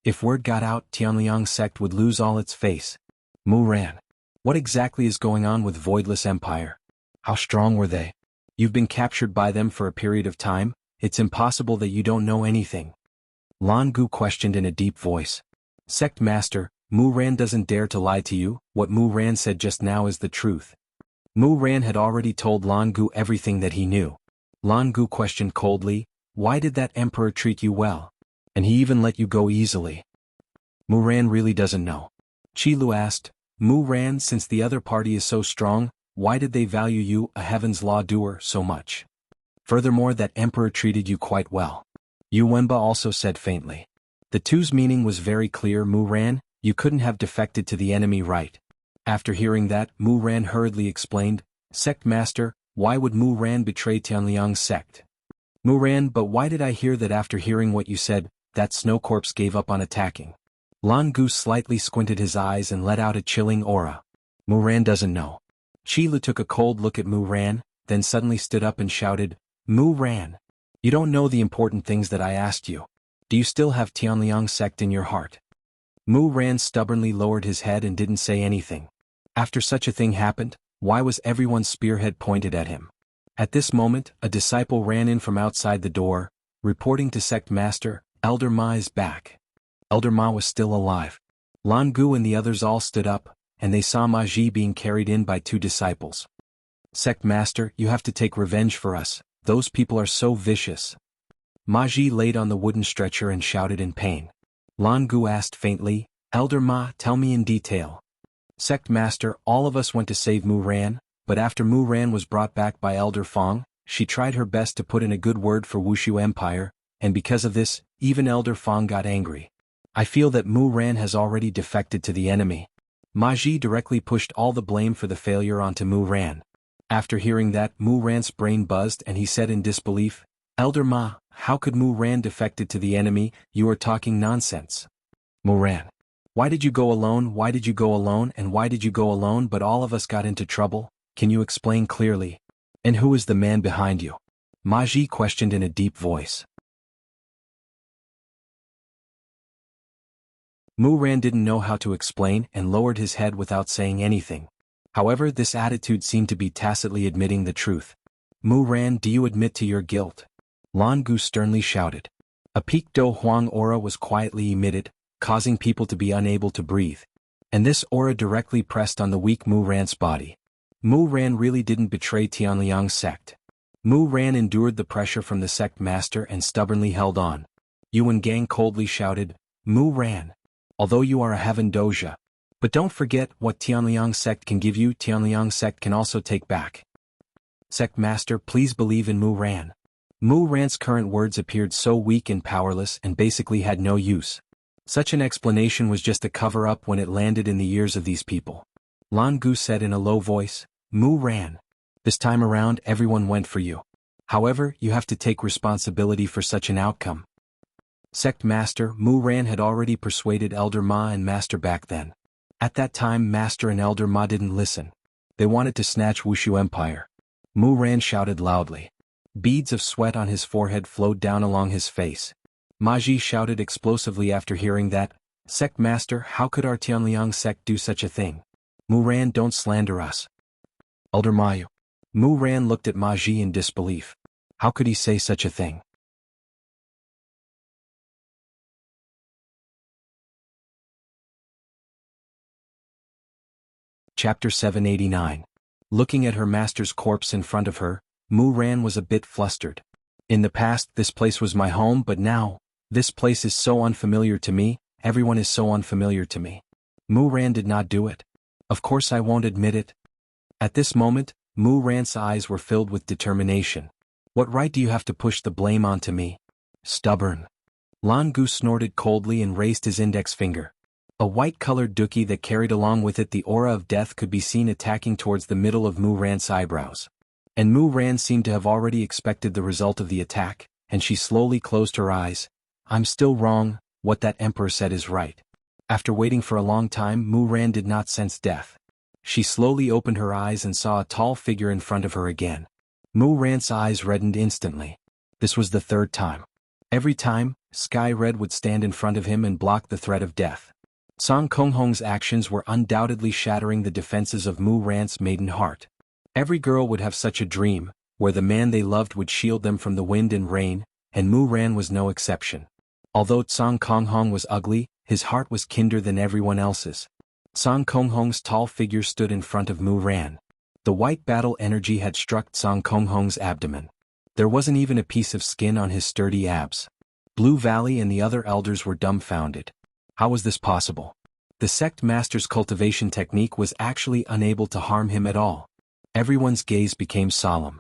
If word got out, Tianliang sect would lose all its face. Mu Ran. What exactly is going on with Voidless Empire? How strong were they? You've been captured by them for a period of time, it's impossible that you don't know anything. Lan Gu questioned in a deep voice. Sect Master, Mu Ran doesn't dare to lie to you, what Mu Ran said just now is the truth. Mu Ran had already told Lan Gu everything that he knew. Lan Gu questioned coldly, why did that emperor treat you well? And he even let you go easily. Mu Ran really doesn't know. Qilu asked, Mu Ran, since the other party is so strong, why did they value you, a heaven's law doer, so much? Furthermore, that emperor treated you quite well. Yu Wenba also said faintly. The two's meaning was very clear. Mu Ran, you couldn't have defected to the enemy, right? After hearing that, Mu Ran hurriedly explained, Sect Master, why would Mu Ran betray Tianliang's sect? Mu Ran, but why did I hear that after hearing what you said, that snow corpse gave up on attacking? Lan Gu slightly squinted his eyes and let out a chilling aura. Mu Ran doesn't know. Qilu took a cold look at Mu Ran, then suddenly stood up and shouted, Mu Ran! You don't know the important things that I asked you. Do you still have Tianliang sect in your heart? Mu Ran stubbornly lowered his head and didn't say anything. After such a thing happened, why was everyone's spearhead pointed at him? At this moment, a disciple ran in from outside the door, reporting to Sect Master, Elder Ma is back. Elder Ma was still alive. Lan Gu and the others all stood up, and they saw Ma Ji being carried in by 2 disciples. Sect Master, you have to take revenge for us, those people are so vicious. Ma Ji laid on the wooden stretcher and shouted in pain. Lan Gu asked faintly, Elder Ma, tell me in detail. Sect Master, all of us went to save Mu Ran, but after Mu Ran was brought back by Elder Fang, She tried her best to put in a good word for Wuxia Empire, and because of this, even Elder Fang got angry. I feel that Mu Ran has already defected to the enemy. Ma Ji directly pushed all the blame for the failure onto Mu Ran. After hearing that, Mu Ran's brain buzzed and he said in disbelief, Elder Ma, how could Mu Ran defected to the enemy? You are talking nonsense. Mu Ran. Why did you go alone? Why did you go alone? And why did you go alone? But all of us got into trouble. Can you explain clearly? And who is the man behind you? Ma Ji questioned in a deep voice. Mu Ran didn't know how to explain and lowered his head without saying anything. However, this attitude seemed to be tacitly admitting the truth. Mu Ran, do you admit to your guilt? Lan Gu sternly shouted. A peak Do Huang aura was quietly emitted, causing people to be unable to breathe. And this aura directly pressed on the weak Mu Ran's body. Mu Ran really didn't betray Tianliang's sect. Mu Ran endured the pressure from the sect master and stubbornly held on. Yuan Gang coldly shouted, Mu Ran. Although you are a heaven doja. But don't forget what Tianliang sect can give you. Tianliang sect can also take back. Sect master, please believe in Mu Ran. Mu Ran's current words appeared so weak and powerless and basically had no use. Such an explanation was just a cover-up when it landed in the ears of these people. Lan Gu said in a low voice, Mu Ran. This time around everyone went for you. However, you have to take responsibility for such an outcome. Sect Master, Mu Ran had already persuaded Elder Ma and Master back then. At that time Master and Elder Ma didn't listen. They wanted to snatch Wuxia Empire. Mu Ran shouted loudly. Beads of sweat on his forehead flowed down along his face. Ma Ji shouted explosively after hearing that, Sect Master, how could our Tianliang sect do such a thing? Mu Ran, don't slander us. Elder Ma. Mu Ran looked at Ma Ji in disbelief. How could he say such a thing? Chapter 789. Looking at her master's corpse in front of her, Mu Ran was a bit flustered. In the past this place was my home, but now, this place is so unfamiliar to me, everyone is so unfamiliar to me. Mu Ran did not do it. Of course I won't admit it. At this moment, Mu Ran's eyes were filled with determination. What right do you have to push the blame onto me? Stubborn. Lan Gu snorted coldly and raised his index finger. A white-colored dookie that carried along with it the aura of death could be seen attacking towards the middle of Mu Ran's eyebrows. And Mu Ran seemed to have already expected the result of the attack, and she slowly closed her eyes. I'm still wrong, what that emperor said is right. After waiting for a long time, Mu Ran did not sense death. She slowly opened her eyes and saw a tall figure in front of her again. Mu Ran's eyes reddened instantly. This was the third time. Every time, Sky Red would stand in front of him and block the threat of death. Song Konghong's actions were undoubtedly shattering the defenses of Mu Ran's maiden heart. Every girl would have such a dream, where the man they loved would shield them from the wind and rain, and Mu Ran was no exception. Although Song Konghong was ugly, his heart was kinder than everyone else's. Song Konghong's tall figure stood in front of Mu Ran. The white battle energy had struck Song Konghong's abdomen. There wasn't even a piece of skin on his sturdy abs. Blue Valley and the other elders were dumbfounded. How was this possible? The sect master's cultivation technique was actually unable to harm him at all. Everyone's gaze became solemn.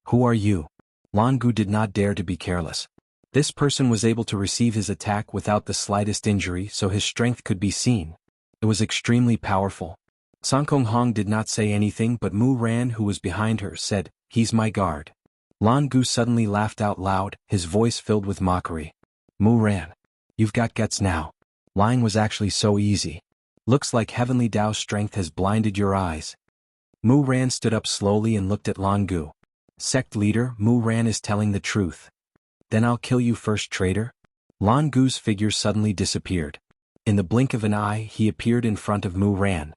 Who are you? Lan Gu did not dare to be careless. This person was able to receive his attack without the slightest injury, so his strength could be seen. It was extremely powerful. Song Konghong did not say anything, but Mu Ran, who was behind her, said, He's my guard. Lan Gu suddenly laughed out loud, his voice filled with mockery. Mu Ran. You've got guts now. Lying was actually so easy. Looks like heavenly Tao's strength has blinded your eyes. Mu Ran stood up slowly and looked at Lan Gu. Sect leader, Mu Ran is telling the truth. Then I'll kill you first, traitor. Lan Gu's figure suddenly disappeared. In the blink of an eye, he appeared in front of Mu Ran.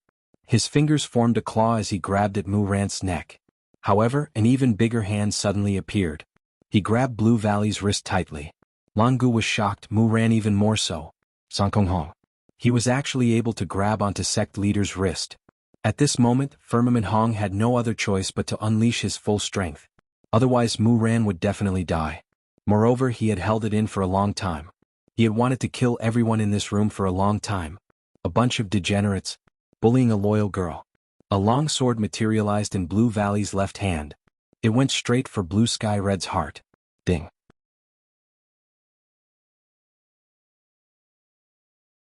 His fingers formed a claw as he grabbed at Mu Ran's neck. However, an even bigger hand suddenly appeared. He grabbed Blue Valley's wrist tightly. Lan Gu was shocked, Mu Ran even more so. Song Konghong. He was actually able to grab onto sect leader's wrist. At this moment, Firmament Hong had no other choice but to unleash his full strength. Otherwise Mu Ran would definitely die. Moreover, he had held it in for a long time. He had wanted to kill everyone in this room for a long time. A bunch of degenerates, bullying a loyal girl. A long sword materialized in Blue Valley's left hand. It went straight for Blue Sky Red's heart. Ding.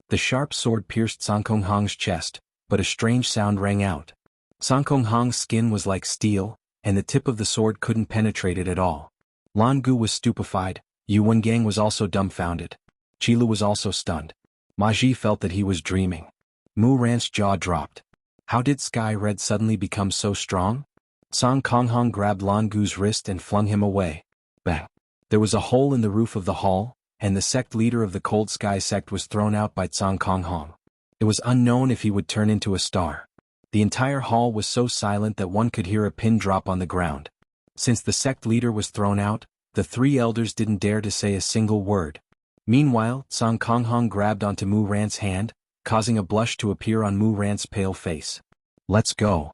The sharp sword pierced Song Kong Hong's chest, but a strange sound rang out. Song Kong Hong's skin was like steel, and the tip of the sword couldn't penetrate it at all. Lan Gu was stupefied, Yu Wengang was also dumbfounded. Qilu was also stunned. Ma Ji felt that he was dreaming. Mu Ran's jaw dropped. How did Sky Red suddenly become so strong? Song Kong Hong grabbed Lan Gu's wrist and flung him away. Bang! There was a hole in the roof of the hall, and the sect leader of the Cold Sky sect was thrown out by Song Kong Hong. It was unknown if he would turn into a star. The entire hall was so silent that one could hear a pin drop on the ground. Since the sect leader was thrown out, the three elders didn't dare to say a single word. Meanwhile, Song Kong Hong grabbed onto Mu Ran's hand, causing a blush to appear on Mu Ran's pale face. Let's go.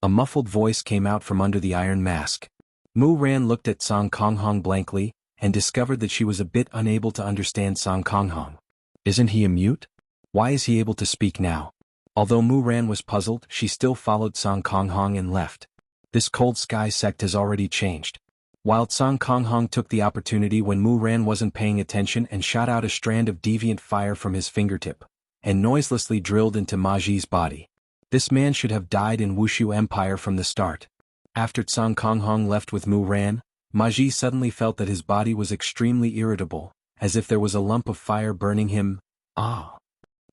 A muffled voice came out from under the iron mask. Mu Ran looked at Song Kong Hong blankly, and discovered that she was a bit unable to understand Song Kong Hong. Isn't he a mute? Why is he able to speak now? Although Mu Ran was puzzled, she still followed Song Kong Hong and left. This Cold Sky sect has already changed. While Song Kong Hong took the opportunity when Mu Ran wasn't paying attention and shot out a strand of deviant fire from his fingertip, and noiselessly drilled into Ma Ji's body. This man should have died in Wushu Empire from the start. After Song Kong Hong left with Mu Ran, Ma Ji suddenly felt that his body was extremely irritable, as if there was a lump of fire burning him. Ah!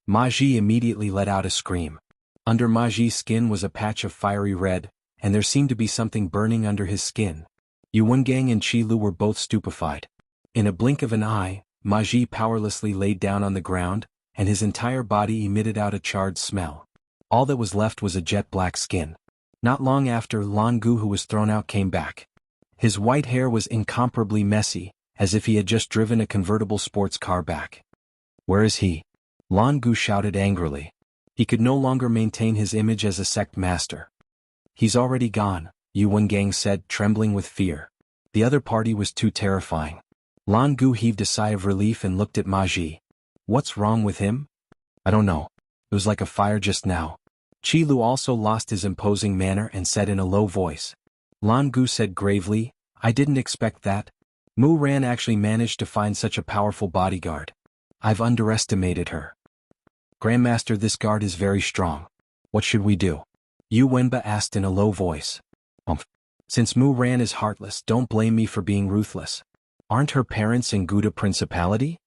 Ma Ji immediately let out a scream. Under Ma Ji's skin was a patch of fiery red, and there seemed to be something burning under his skin. Yu Wengang and Qilu were both stupefied. In a blink of an eye, Ma Ji powerlessly laid down on the ground, and his entire body emitted out a charred smell. All that was left was a jet-black skin. Not long after, Lan Gu, who was thrown out, came back. His white hair was incomparably messy, as if he had just driven a convertible sports car back. Where is he? Lan Gu shouted angrily. He could no longer maintain his image as a sect master. He's already gone, Yu Wengang said, trembling with fear. The other party was too terrifying. Lan Gu heaved a sigh of relief and looked at Ma Ji. What's wrong with him? I don't know. It was like a fire just now. Qilu also lost his imposing manner and said in a low voice. Lan Gu said gravely, I didn't expect that. Mu Ran actually managed to find such a powerful bodyguard. I've underestimated her. Grandmaster, this guard is very strong. What should we do? Yu Wenba asked in a low voice. Since Mu Ran is heartless, don't blame me for being ruthless. Aren't her parents in Gouda Principality?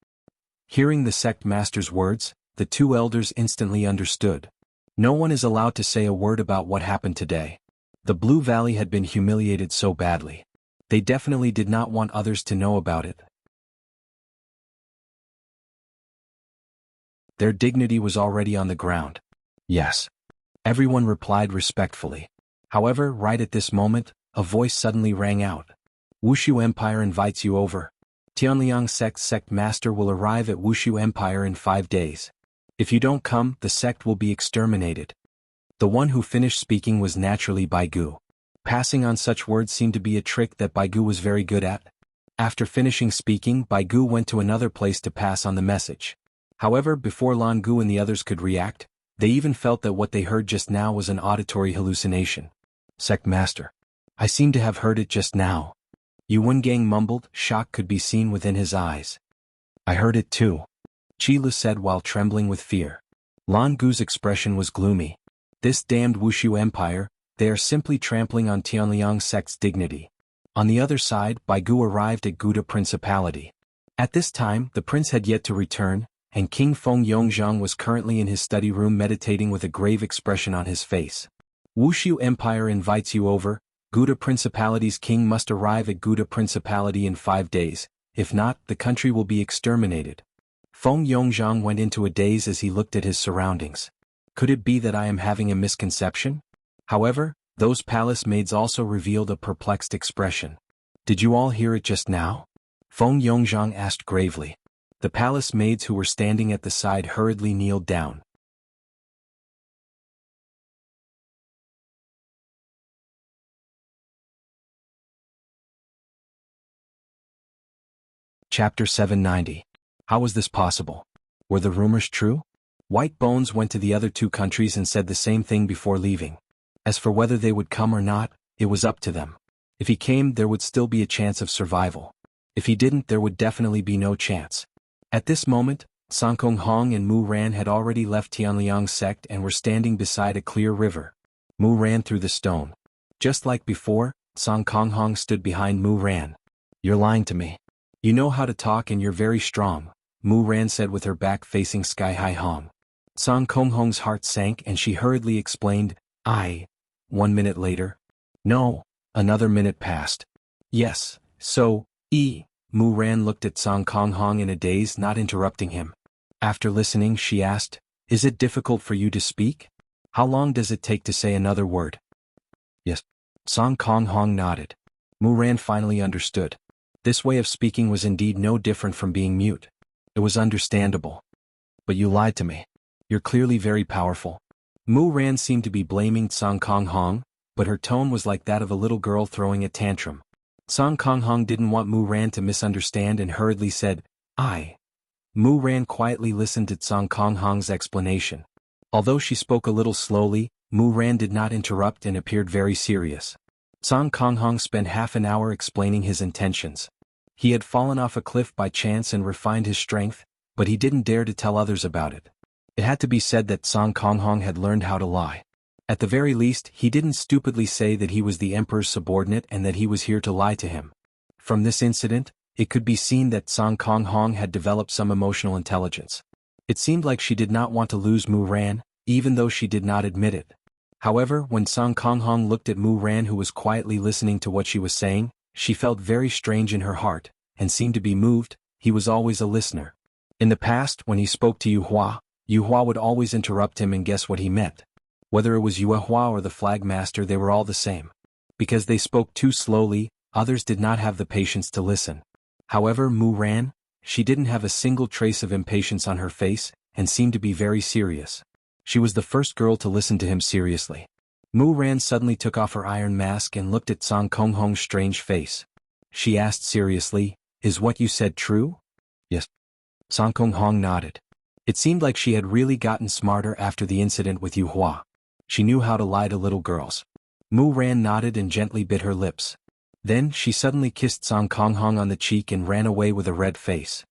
Hearing the sect master's words, the two elders instantly understood. No one is allowed to say a word about what happened today. The Blue Valley had been humiliated so badly. They definitely did not want others to know about it. Their dignity was already on the ground. Yes. Everyone replied respectfully. However, right at this moment, a voice suddenly rang out. Wushu Empire invites you over. Tianliang sect master will arrive at Wushu Empire in 5 days. If you don't come, the sect will be exterminated. The one who finished speaking was naturally Baigu. Passing on such words seemed to be a trick that Baigu was very good at. After finishing speaking, Baigu went to another place to pass on the message. However, before Lan Gu and the others could react, they even felt that what they heard just now was an auditory hallucination. Sect Master. I seem to have heard it just now. Yu Wengang mumbled, shock could be seen within his eyes. I heard it too. Qilu said while trembling with fear. Lan Gu's expression was gloomy. This damned Wushu Empire, they are simply trampling on Tianliang sect's dignity. On the other side, Baigu arrived at Gouda Principality. At this time, the prince had yet to return, and King Feng Yongzhang was currently in his study room meditating with a grave expression on his face. Wushu Empire invites you over. Gouda Principality's king must arrive at Gouda Principality in 5 days. If not, the country will be exterminated. Feng Yongzhang went into a daze as he looked at his surroundings. Could it be that I am having a misconception? However, those palace maids also revealed a perplexed expression. Did you all hear it just now? Feng Yongzhang asked gravely. The palace maids who were standing at the side hurriedly kneeled down. Chapter 790. How was this possible? Were the rumors true? White Bones went to the other 2 countries and said the same thing before leaving. As for whether they would come or not, it was up to them. If he came, there would still be a chance of survival. If he didn't, there would definitely be no chance. At this moment, Song Kong Hong and Mu Ran had already left Tianliang's sect and were standing beside a clear river. Mu ran through the stone. Just like before, Song Kong Hong stood behind Mu Ran. "You're lying to me. You know how to talk and you're very strong," Mu Ran said with her back facing Sky High Hong. Song Kong Hong's heart sank and she hurriedly explained, "I." 1 minute later. "No." Another minute passed. "Yes, so, Mu Ran looked at Song Kong Hong in a daze, not interrupting him. After listening, she asked, "Is it difficult for you to speak? How long does it take to say another word?" "Yes." Song Kong Hong nodded. Mu Ran finally understood. This way of speaking was indeed no different from being mute. It was understandable. "But you lied to me. You're clearly very powerful." Mu Ran seemed to be blaming Song Kong Hong, but her tone was like that of a little girl throwing a tantrum. Song Kong Hong didn't want Mu Ran to misunderstand and hurriedly said, "I." Mu Ran quietly listened to Song Kong Hong's explanation. Although she spoke a little slowly, Mu Ran did not interrupt and appeared very serious. Song Kong Hong spent half an hour explaining his intentions. He had fallen off a cliff by chance and refined his strength, but he didn't dare to tell others about it. It had to be said that Song Kong Hong had learned how to lie. At the very least, he didn't stupidly say that he was the emperor's subordinate and that he was here to lie to him. From this incident, it could be seen that Song Kong Hong had developed some emotional intelligence. It seemed like she did not want to lose Mu Ran, even though she did not admit it. However, when Song Kong Hong looked at Mu Ran, who was quietly listening to what she was saying, she felt very strange in her heart, and seemed to be moved. He was always a listener. In the past, when he spoke to Yu Hua would always interrupt him and guess what he meant. Whether it was Yu Hua or the flag master, they were all the same. Because they spoke too slowly, others did not have the patience to listen. However, Mu Ran, she didn't have a single trace of impatience on her face, and seemed to be very serious. She was the first girl to listen to him seriously. Mu Ran suddenly took off her iron mask and looked at Song Kong Hong's strange face. She asked seriously, "Is what you said true?" "Yes." Song Kong Hong nodded. It seemed like she had really gotten smarter after the incident with Yu Hua. She knew how to lie to little girls. Mu Ran nodded and gently bit her lips. Then she suddenly kissed Song Kong Hong on the cheek and ran away with a red face.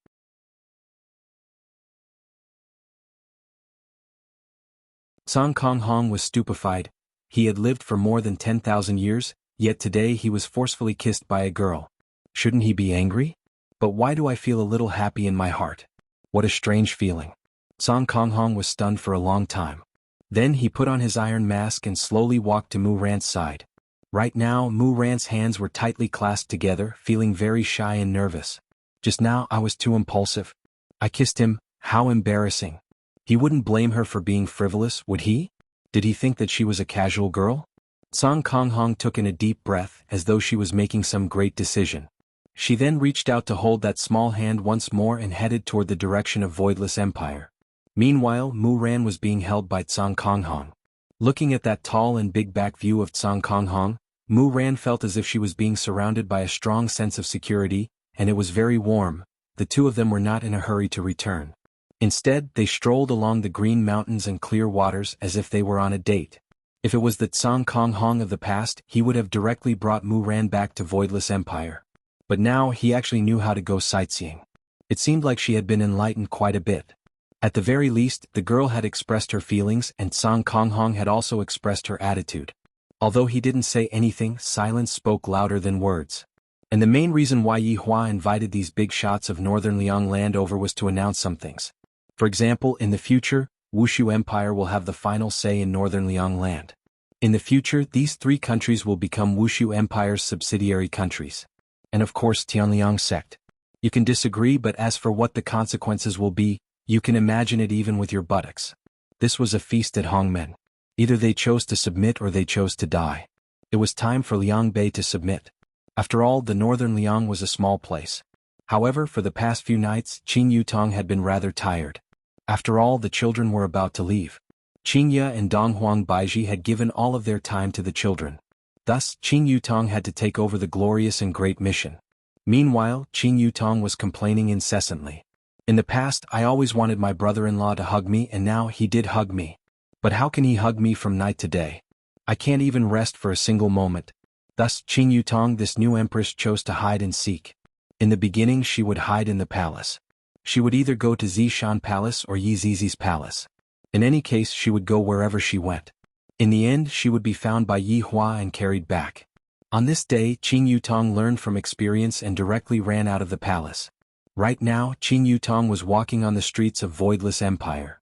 Song Kong Hong was stupefied. He had lived for more than 10,000 years, yet today he was forcefully kissed by a girl. Shouldn't he be angry? But why do I feel a little happy in my heart? What a strange feeling. Song Kong Hong was stunned for a long time. Then he put on his iron mask and slowly walked to Mu Ran's side. Right now, Mu Ran's hands were tightly clasped together, feeling very shy and nervous. Just now I was too impulsive. I kissed him. How embarrassing. He wouldn't blame her for being frivolous, would he? Did he think that she was a casual girl? Song Kong Hong took in a deep breath, as though she was making some great decision. She then reached out to hold that small hand once more and headed toward the direction of Voidless Empire. Meanwhile, Mu Ran was being held by Song Kong Hong. Looking at that tall and big back view of Song Kong Hong, Mu Ran felt as if she was being surrounded by a strong sense of security, and it was very warm. The two of them were not in a hurry to return. Instead, they strolled along the green mountains and clear waters as if they were on a date. If it was that Song Kong Hong of the past, he would have directly brought Mu Ran back to Voidless Empire. But now he actually knew how to go sightseeing. It seemed like she had been enlightened quite a bit. At the very least, the girl had expressed her feelings and Song Kong Hong had also expressed her attitude. Although he didn't say anything, silence spoke louder than words. And the main reason why Yi Hua invited these big shots of Northern Liang land over was to announce some things. For example, in the future, Wushu Empire will have the final say in Northern Liang land. In the future, these three countries will become Wushu Empire's subsidiary countries. And of course Tianliang sect. You can disagree, but as for what the consequences will be, you can imagine it even with your buttocks. This was a feast at Hongmen. Either they chose to submit or they chose to die. It was time for Liang Bei to submit. After all, the northern Liang was a small place. However, for the past few nights, Qing Yutong had been rather tired. After all, the children were about to leave. Qing Ye and Donghuang Baiji had given all of their time to the children. Thus, Qing Yutong had to take over the glorious and great mission. Meanwhile, Qing Yutong was complaining incessantly. In the past, I always wanted my brother-in-law to hug me, and now he did hug me. But how can he hug me from night to day? I can't even rest for a single moment. Thus, Qing Yutong, this new empress, chose to hide and seek. In the beginning she would hide in the palace. She would either go to Zishan Palace or Yi Zizi's palace. In any case she would go wherever she went. In the end she would be found by Yi Hua and carried back. On this day Qing Yutong learned from experience and directly ran out of the palace. Right now Qing Yutong was walking on the streets of Voidless Empire.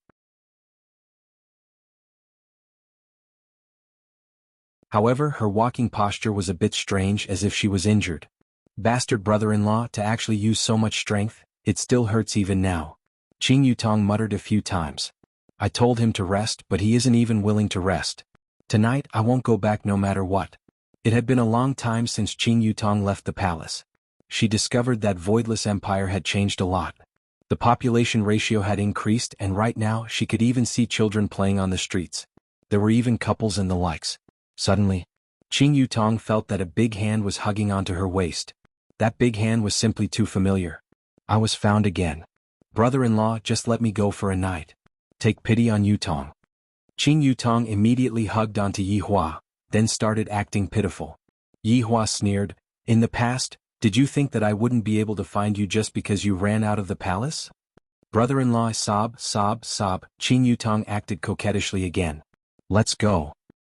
However, her walking posture was a bit strange, as if she was injured. Bastard brother-in-law, to actually use so much strength, it still hurts even now. Qing Yutong muttered a few times. I told him to rest, but he isn't even willing to rest. Tonight I won't go back no matter what. It had been a long time since Qing Yutong left the palace. She discovered that Voidless Empire had changed a lot. The population ratio had increased, and right now she could even see children playing on the streets. There were even couples and the likes. Suddenly, Qing Yutong felt that a big hand was hugging onto her waist. That big hand was simply too familiar. I was found again. Brother-in-law, just let me go for a night. Take pity on Yutong. Qing Yutong immediately hugged onto Yi Hua, then started acting pitiful. Yi Hua sneered, in the past, did you think that I wouldn't be able to find you just because you ran out of the palace? Brother-in-law, sob. Qing Yutong acted coquettishly again. Let's go.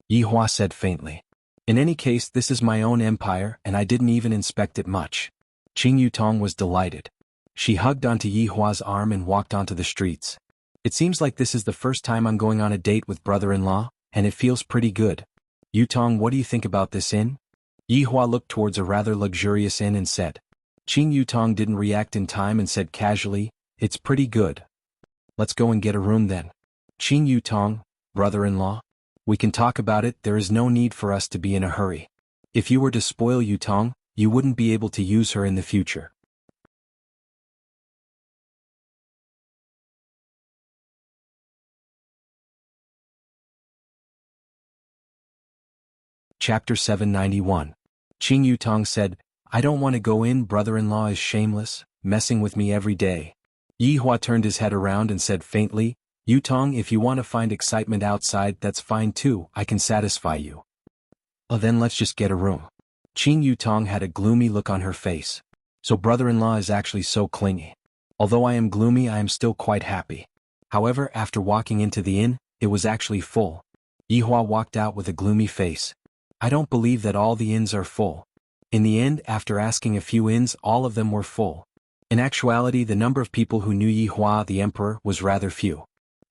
Yi Hua said faintly. In any case, this is my own empire and I didn't even inspect it much. Qing Yutong was delighted. She hugged onto Yi Hua's arm and walked onto the streets. It seems like this is the first time I'm going on a date with brother-in-law, and it feels pretty good. Yutong, what do you think about this inn? Yi Hua looked towards a rather luxurious inn and said. Qing Yutong didn't react in time and said casually, it's pretty good. Let's go and get a room then. Qing Yutong, brother-in-law? We can talk about it, there is no need for us to be in a hurry. If you were to spoil Yutong, you wouldn't be able to use her in the future. Chapter 791. Qing Yutong said, I don't want to go in, brother-in-law is shameless, messing with me every day. Yi Hua turned his head around and said faintly, Yutong, if you want to find excitement outside, that's fine too, I can satisfy you. Oh, then let's just get a room. Qing Yutong had a gloomy look on her face. So brother-in-law is actually so clingy. Although I am gloomy, I am still quite happy. However, after walking into the inn, it was actually full. Yi Hua walked out with a gloomy face. I don't believe that all the inns are full. In the end, after asking a few inns, all of them were full. In actuality, the number of people who knew Yi Hua, the emperor, was rather few.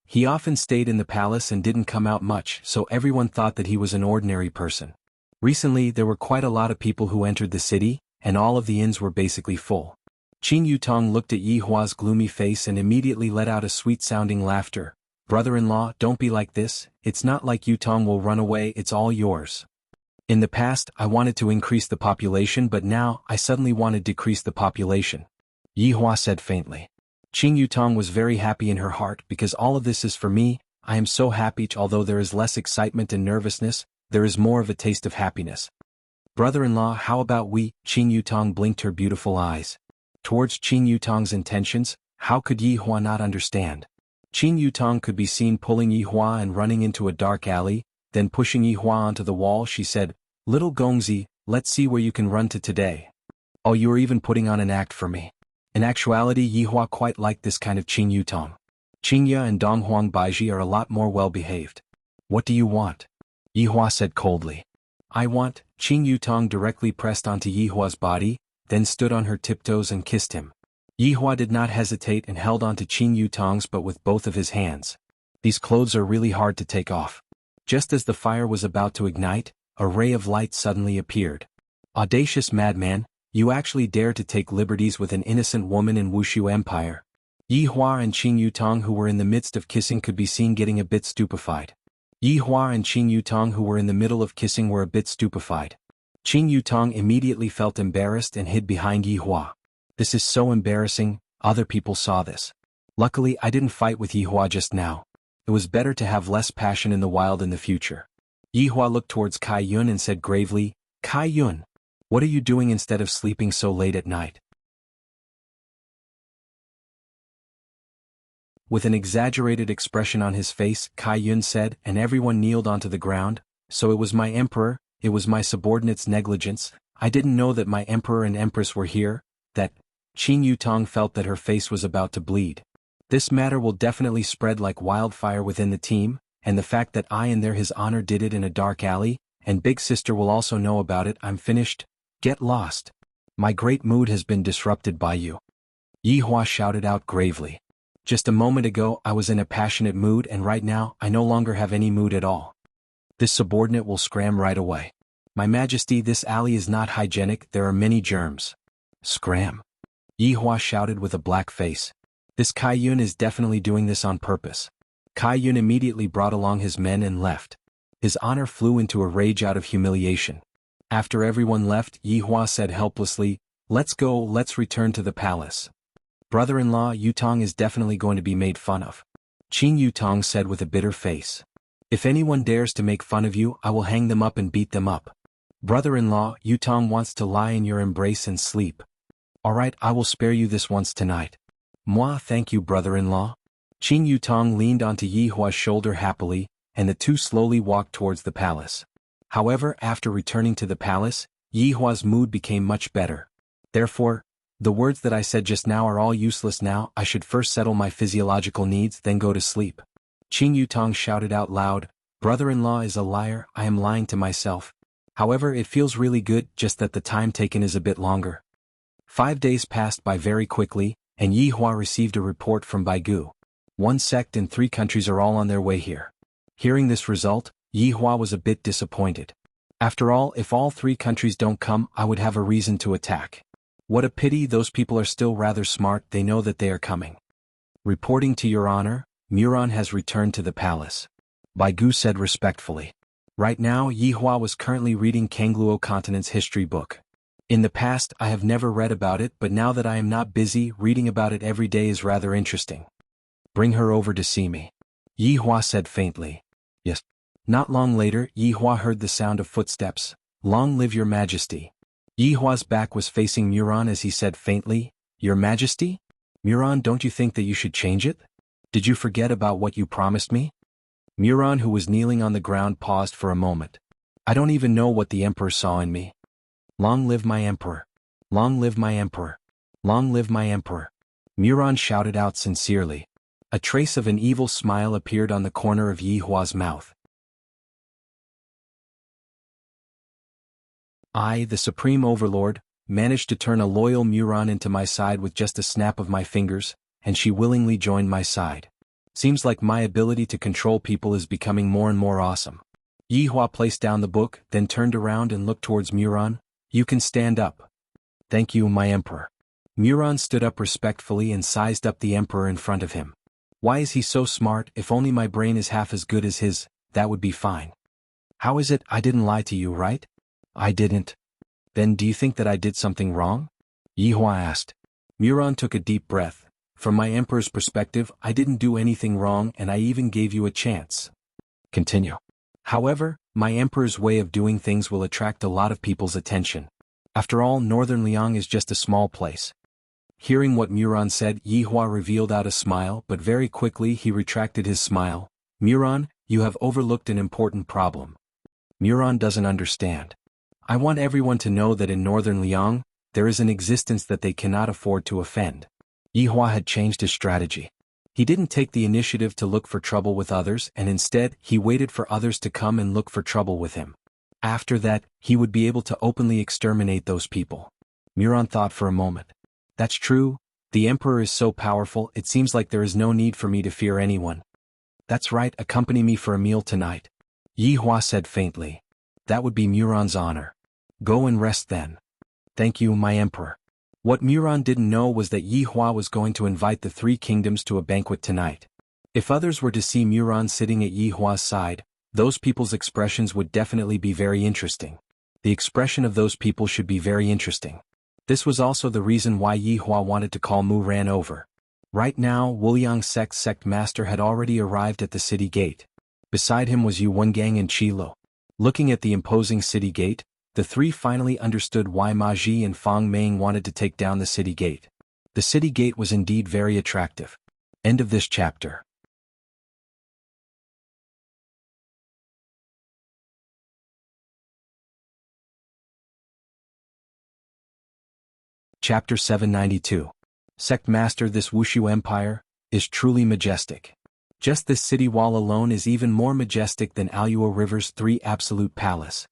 He often stayed in the palace and didn't come out much, so everyone thought that he was an ordinary person. Recently, there were quite a lot of people who entered the city, and all of the inns were basically full. Qing Yutong looked at Yi Hua's gloomy face and immediately let out a sweet-sounding laughter. Brother-in-law, don't be like this, it's not like Yutong will run away, it's all yours. In the past, I wanted to increase the population, but now, I suddenly want to decrease the population. Yi Hua said faintly. Qing Yutong was very happy in her heart because all of this is for me, I am so happy, although there is less excitement and nervousness, there is more of a taste of happiness. Brother-in-law, how about we? Qing Yutong blinked her beautiful eyes. Towards Qing Yutong's intentions, how could Yi Hua not understand? Qing Yutong could be seen pulling Yi Hua and running into a dark alley, then pushing Yi Hua onto the wall. She said, Little Gongzi, let's see where you can run to today. Oh, you are even putting on an act for me. In actuality, Yi Hua quite liked this kind of Qing Yutong. Qingya and Donghuang Baiji are a lot more well-behaved. What do you want? Yi Hua said coldly. I want. Qing Yutong directly pressed onto Yi Hua's body, then stood on her tiptoes and kissed him. Yi Hua did not hesitate and held onto Qing Yutong's but with both of his hands. These clothes are really hard to take off. Just as the fire was about to ignite, a ray of light suddenly appeared. Audacious madman, you actually dare to take liberties with an innocent woman in Wuxia Empire. Yi Hua and Qing Yutong, who were in the midst of kissing, could be seen getting a bit stupefied. Yi Hua and Qing Yutong, who were in the middle of kissing, were a bit stupefied. Qing Yutong immediately felt embarrassed and hid behind Yi Hua. This is so embarrassing, other people saw this. Luckily, I didn't fight with Yi Hua just now. It was better to have less passion in the wild in the future. Yi Hua looked towards Kai Yun and said gravely, Kai Yun, what are you doing instead of sleeping so late at night? With an exaggerated expression on his face, Kai Yun said, and everyone kneeled onto the ground, so it was my emperor, it was my subordinate's negligence. I didn't know that my emperor and empress were here, that Qing Yutong felt that her face was about to bleed. This matter will definitely spread like wildfire within the team, and the fact that I and his honor did it in a dark alley, and Big Sister will also know about it. I'm finished. Get lost. My great mood has been disrupted by you. Yi Hua shouted out gravely. Just a moment ago I was in a passionate mood, and right now I no longer have any mood at all. This subordinate will scram right away. My Majesty, this alley is not hygienic, there are many germs. Scram. Yi Hua shouted with a black face. This Kai Yun is definitely doing this on purpose. Kai Yun immediately brought along his men and left. His honor flew into a rage out of humiliation. After everyone left, Yi Hua said helplessly, "Let's go, let's return to the palace. Brother-in-law Yutong is definitely going to be made fun of." Qing Yutong said with a bitter face. "If anyone dares to make fun of you, I will hang them up and beat them up. Brother-in-law Yutong wants to lie in your embrace and sleep. Alright, I will spare you this once tonight." "Moi, thank you, brother-in-law." Qing Yutong leaned onto Yi Hua's shoulder happily, and the two slowly walked towards the palace. However, after returning to the palace, Yi Hua's mood became much better. Therefore, the words that I said just now are all useless now. I should first settle my physiological needs, then go to sleep. Qing Yutong shouted out loud, "Brother-in-law is a liar, I am lying to myself. However, it feels really good, just that the time taken is a bit longer." 5 days passed by very quickly, and Yi Hua received a report from Baigu. 1 sect and 3 countries are all on their way here. Hearing this result, Yi Hua was a bit disappointed. After all, if all 3 countries don't come, I would have a reason to attack. What a pity, those people are still rather smart, they know that they are coming. "Reporting to your honor, Muran has returned to the palace," Baigu said respectfully. Right now, Yi Hua was currently reading Kangluo Continent's history book. In the past, I have never read about it, but now that I am not busy, reading about it every day is rather interesting. "Bring her over to see me," Yi Hua said faintly. "Yes." Not long later, Yi Hua heard the sound of footsteps. "Long live your majesty." Yi Hua's back was facing Muran as he said faintly, "Your majesty? Muran, don't you think that you should change it? Did you forget about what you promised me?" Muran, who was kneeling on the ground, paused for a moment. "I don't even know what the emperor saw in me." "Long live my emperor! Long live my emperor! Long live my emperor!" Muran shouted out sincerely. A trace of an evil smile appeared on the corner of Yi Hua's mouth. I, the Supreme Overlord, managed to turn a loyal Muran into my side with just a snap of my fingers, and she willingly joined my side. Seems like my ability to control people is becoming more and more awesome. Yi Hua placed down the book, then turned around and looked towards Muran. "You can stand up." "Thank you, my emperor." Muran stood up respectfully and sized up the emperor in front of him. "Why is he so smart? If only my brain is half as good as his, that would be fine." "How is it? I didn't lie to you, right?" "I didn't." "Then do you think that I did something wrong?" Yi Hua asked. Muran took a deep breath. "From my emperor's perspective, I didn't do anything wrong, and I even gave you a chance." "Continue." "However, my emperor's way of doing things will attract a lot of people's attention. After all, Northern Liang is just a small place." Hearing what Muran said, Yi Hua revealed out a smile, but very quickly he retracted his smile. "Muran, you have overlooked an important problem. Muran doesn't understand. I want everyone to know that in Northern Liang, there is an existence that they cannot afford to offend." Yi Hua had changed his strategy. He didn't take the initiative to look for trouble with others, and instead, he waited for others to come and look for trouble with him. After that, he would be able to openly exterminate those people. Muran thought for a moment. "That's true, the emperor is so powerful, it seems like there is no need for me to fear anyone." "That's right, accompany me for a meal tonight," Yi Hua said faintly. "That would be Muran's honor. Go and rest then." "Thank you, my emperor." What Muran didn't know was that Yi Hua was going to invite the 3 kingdoms to a banquet tonight. If others were to see Muran sitting at Yi Hua's side, those people's expressions would definitely be very interesting. The expression of those people should be very interesting. This was also the reason why Yi Hua wanted to call Muran over. Right now, Wuliang sect master had already arrived at the city gate. Beside him was Yu Wengang and Qi Lo. Looking at the imposing city gate, the 3 finally understood why Ma Ji and Fang Meng wanted to take down the city gate. The city gate was indeed very attractive. End of this chapter. Chapter 792. Sect Master, this Wuxia Empire is truly majestic. Just this city wall alone is even more majestic than Aluo River's 3 absolute palace.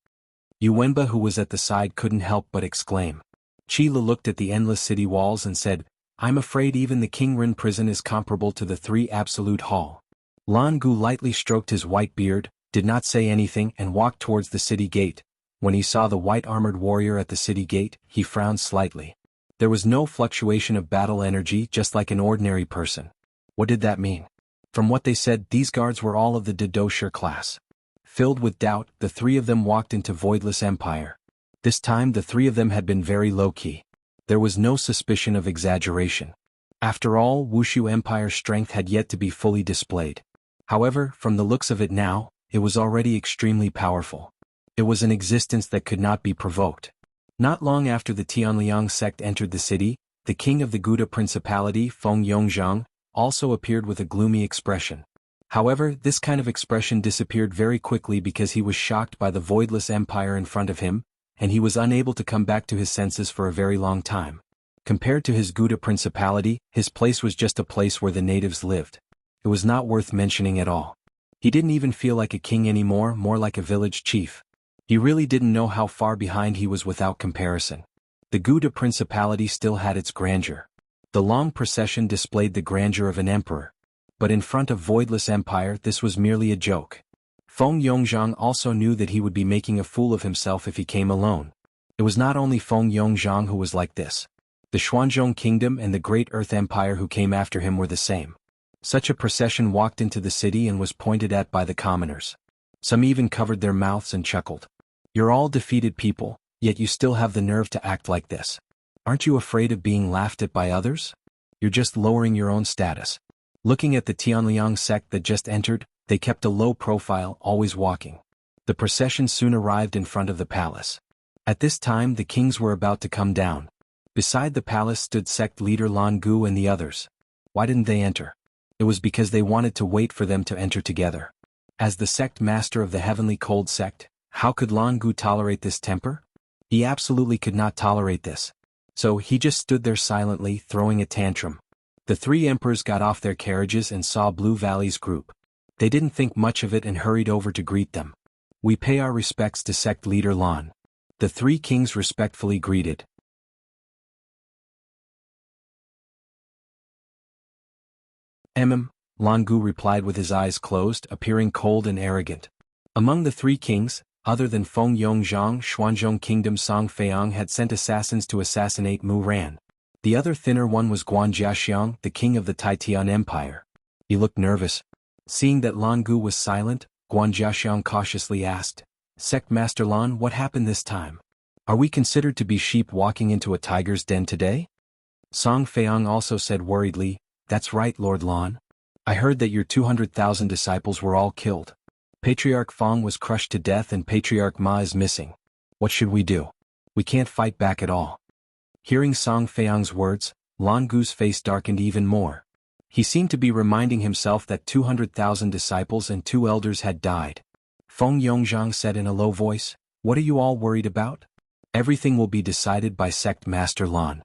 Yuwenba, who was at the side, couldn't help but exclaim. Qila looked at the endless city walls and said, I'm afraid even the King Rin prison is comparable to the 3 absolute hall. Lan Gu lightly stroked his white beard, did not say anything, and walked towards the city gate. When he saw the white-armored warrior at the city gate, he frowned slightly. There was no fluctuation of battle energy, just like an ordinary person. What did that mean? From what they said, these guards were all of the Dodosher class. Filled with doubt, the 3 of them walked into Voidless Empire. This time the 3 of them had been very low-key. There was no suspicion of exaggeration. After all, Wuxia Empire's strength had yet to be fully displayed. However, from the looks of it now, it was already extremely powerful. It was an existence that could not be provoked. Not long after the Tianliang sect entered the city, the king of the Gouda Principality, Feng Yongzhang, also appeared with a gloomy expression. However, this kind of expression disappeared very quickly because he was shocked by the voidless empire in front of him, and he was unable to come back to his senses for a very long time. Compared to his Gouda Principality, his place was just a place where the natives lived. It was not worth mentioning at all. He didn't even feel like a king anymore, more like a village chief. He really didn't know how far behind he was without comparison. The Gouda Principality still had its grandeur. The long procession displayed the grandeur of an emperor. But in front of Voidless Empire, this was merely a joke. Feng Yongzhang also knew that he would be making a fool of himself if he came alone. It was not only Feng Yongzhang who was like this. The Xuanzhong Kingdom and the Great Earth Empire who came after him were the same. Such a procession walked into the city and was pointed at by the commoners. Some even covered their mouths and chuckled. You're all defeated people, yet you still have the nerve to act like this. Aren't you afraid of being laughed at by others? You're just lowering your own status. Looking at the Tianliang sect that just entered, they kept a low profile, always walking. The procession soon arrived in front of the palace. At this time the kings were about to come down. Beside the palace stood sect leader Lan Gu and the others. Why didn't they enter? It was because they wanted to wait for them to enter together. As the sect master of the Heavenly Cold sect, how could Lan Gu tolerate this temper? He absolutely could not tolerate this. So he just stood there silently, throwing a tantrum. The 3 emperors got off their carriages and saw Blue Valley's group. They didn't think much of it and hurried over to greet them. We pay our respects to sect leader Lan. The 3 kings respectfully greeted. Lan Gu replied with his eyes closed, appearing cold and arrogant. Among the 3 kings, other than Feng Yongzhang, Xuanzhong Kingdom Song Feiyang had sent assassins to assassinate Mu Ran. The other thinner one was Guan Jiaxiang, the king of the Taitian Empire. He looked nervous. Seeing that Lan Gu was silent, Guan Jiaxiang cautiously asked, Sect Master Lan, what happened this time? Are we considered to be sheep walking into a tiger's den today? Song Feiyang also said worriedly, That's right, Lord Lan. I heard that your 200,000 disciples were all killed. Patriarch Feng was crushed to death and Patriarch Ma is missing. What should we do? We can't fight back at all. Hearing Song Feiyang's words, Lan Gu's face darkened even more. He seemed to be reminding himself that 200,000 disciples and 2 elders had died. Feng Yongzhang said in a low voice, What are you all worried about? Everything will be decided by Sect Master Lan.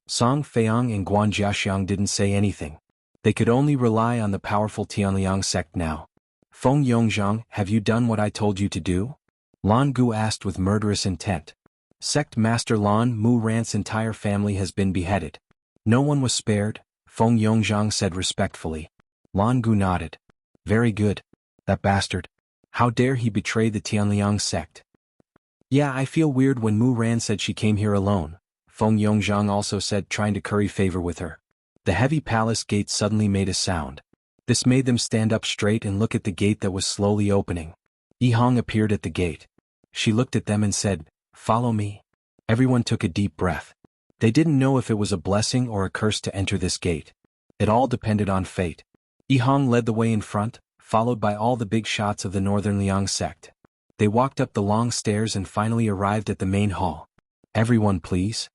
Song Feiyang and Guan Jiaxiang didn't say anything. They could only rely on the powerful Tianliang sect now. Feng Yongzhang, have you done what I told you to do? Lan Gu asked with murderous intent. Sect Master Lan, Mu Ran's entire family has been beheaded. No one was spared, Feng Yongzhang said respectfully. Lan Gu nodded. Very good. That bastard. How dare he betray the Tianliang sect? Yeah, I feel weird when Mu Ran said she came here alone, Feng Yongzhang also said, trying to curry favor with her. The heavy palace gate suddenly made a sound. This made them stand up straight and look at the gate that was slowly opening. Yihang appeared at the gate. She looked at them and said, Follow me. Everyone took a deep breath. They didn't know if it was a blessing or a curse to enter this gate. It all depended on fate. Yihang led the way in front, followed by all the big shots of the Northern Liang sect. They walked up the long stairs and finally arrived at the main hall. Everyone please.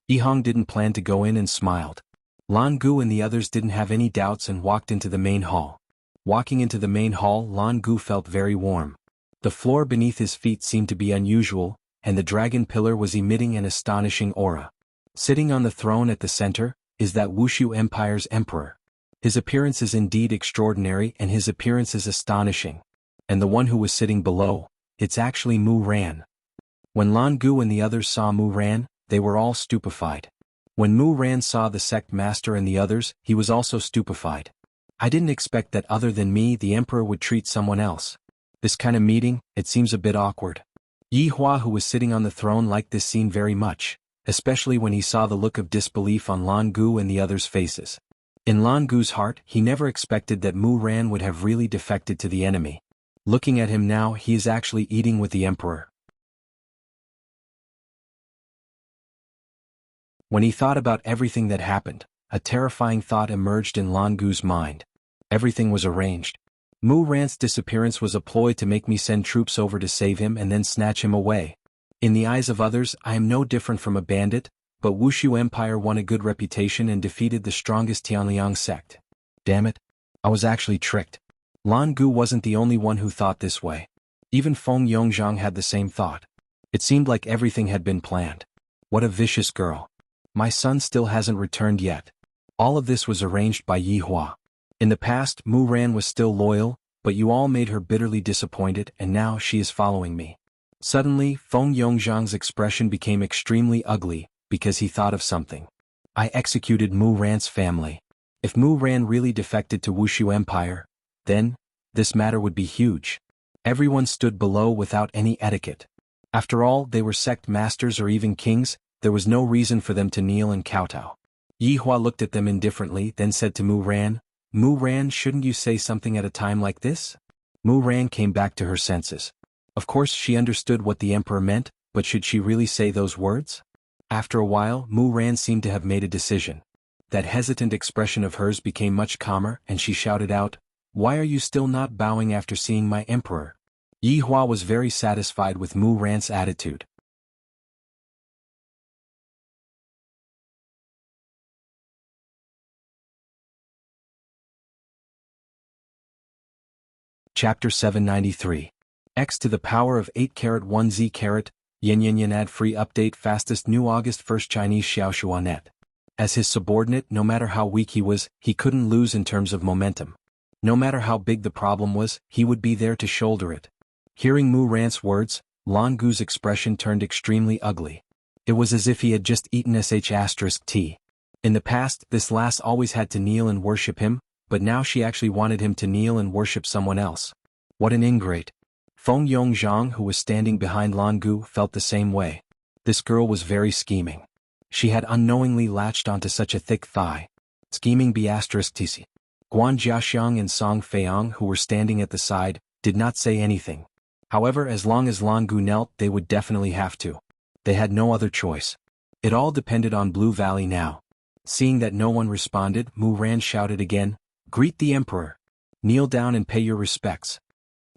Yihang didn't plan to go in and smiled. Lan Gu and the others didn't have any doubts and walked into the main hall. Walking into the main hall, Lan Gu felt very warm. The floor beneath his feet seemed to be unusual, and the dragon pillar was emitting an astonishing aura. Sitting on the throne at the center, is that Wushu Empire's emperor. His appearance is indeed extraordinary and his appearance is astonishing. And the one who was sitting below, it's actually Mu Ran. When Lan Gu and the others saw Mu Ran, they were all stupefied. When Mu Ran saw the sect master and the others, he was also stupefied. I didn't expect that other than me the emperor would treat someone else. This kind of meeting, it seems a bit awkward. Yi Hua, who was sitting on the throne, liked this scene very much, especially when he saw the look of disbelief on Lan Gu and the others' faces. In Lan Gu's heart, he never expected that Mu Ran would have really defected to the enemy. Looking at him now, he is actually eating with the emperor. When he thought about everything that happened, a terrifying thought emerged in Lan Gu's mind. Everything was arranged. Mu Ran's disappearance was a ploy to make me send troops over to save him and then snatch him away. In the eyes of others, I am no different from a bandit, but Wushu Empire won a good reputation and defeated the strongest Tianliang sect. Damn it. I was actually tricked. Lan Gu wasn't the only one who thought this way. Even Feng Yongzhang had the same thought. It seemed like everything had been planned. What a vicious girl. My son still hasn't returned yet. All of this was arranged by Yi Hua. In the past, Mu Ran was still loyal, but you all made her bitterly disappointed and now she is following me. Suddenly, Feng Yongzhang's expression became extremely ugly, because he thought of something. I executed Mu Ran's family. If Mu Ran really defected to Wushu Empire, then, this matter would be huge. Everyone stood below without any etiquette. After all, they were sect masters or even kings, there was no reason for them to kneel and kowtow. Yi Hua looked at them indifferently, then said to Mu Ran, shouldn't you say something at a time like this? Mu Ran came back to her senses. Of course she understood what the emperor meant, but should she really say those words? After a while, Mu Ran seemed to have made a decision. That hesitant expression of hers became much calmer and she shouted out, "Why are you still not bowing after seeing my emperor?" Yi Hua was very satisfied with Mu Ran's attitude. Chapter 793. X to the power of 8-1Z. Yin ad-free update fastest new August 1st Chinese Xiaoxuan net. As his subordinate, no matter how weak he was, he couldn't lose in terms of momentum. No matter how big the problem was, he would be there to shoulder it. Hearing Mu Ran's words, Lan Gu's expression turned extremely ugly. It was as if he had just eaten sh*t. In the past, this lass always had to kneel and worship him, but now she actually wanted him to kneel and worship someone else. What an ingrate. Feng Yongzhang, who was standing behind Lan Gu, felt the same way. This girl was very scheming. She had unknowingly latched onto such a thick thigh. Scheming *tc. Guan Jiaxiang and Song Feiyang, who were standing at the side, did not say anything. However, as long as Lan Gu knelt, they would definitely have to. They had no other choice. It all depended on Blue Valley now. Seeing that no one responded, Mu Ran shouted again, "Greet the emperor. Kneel down and pay your respects."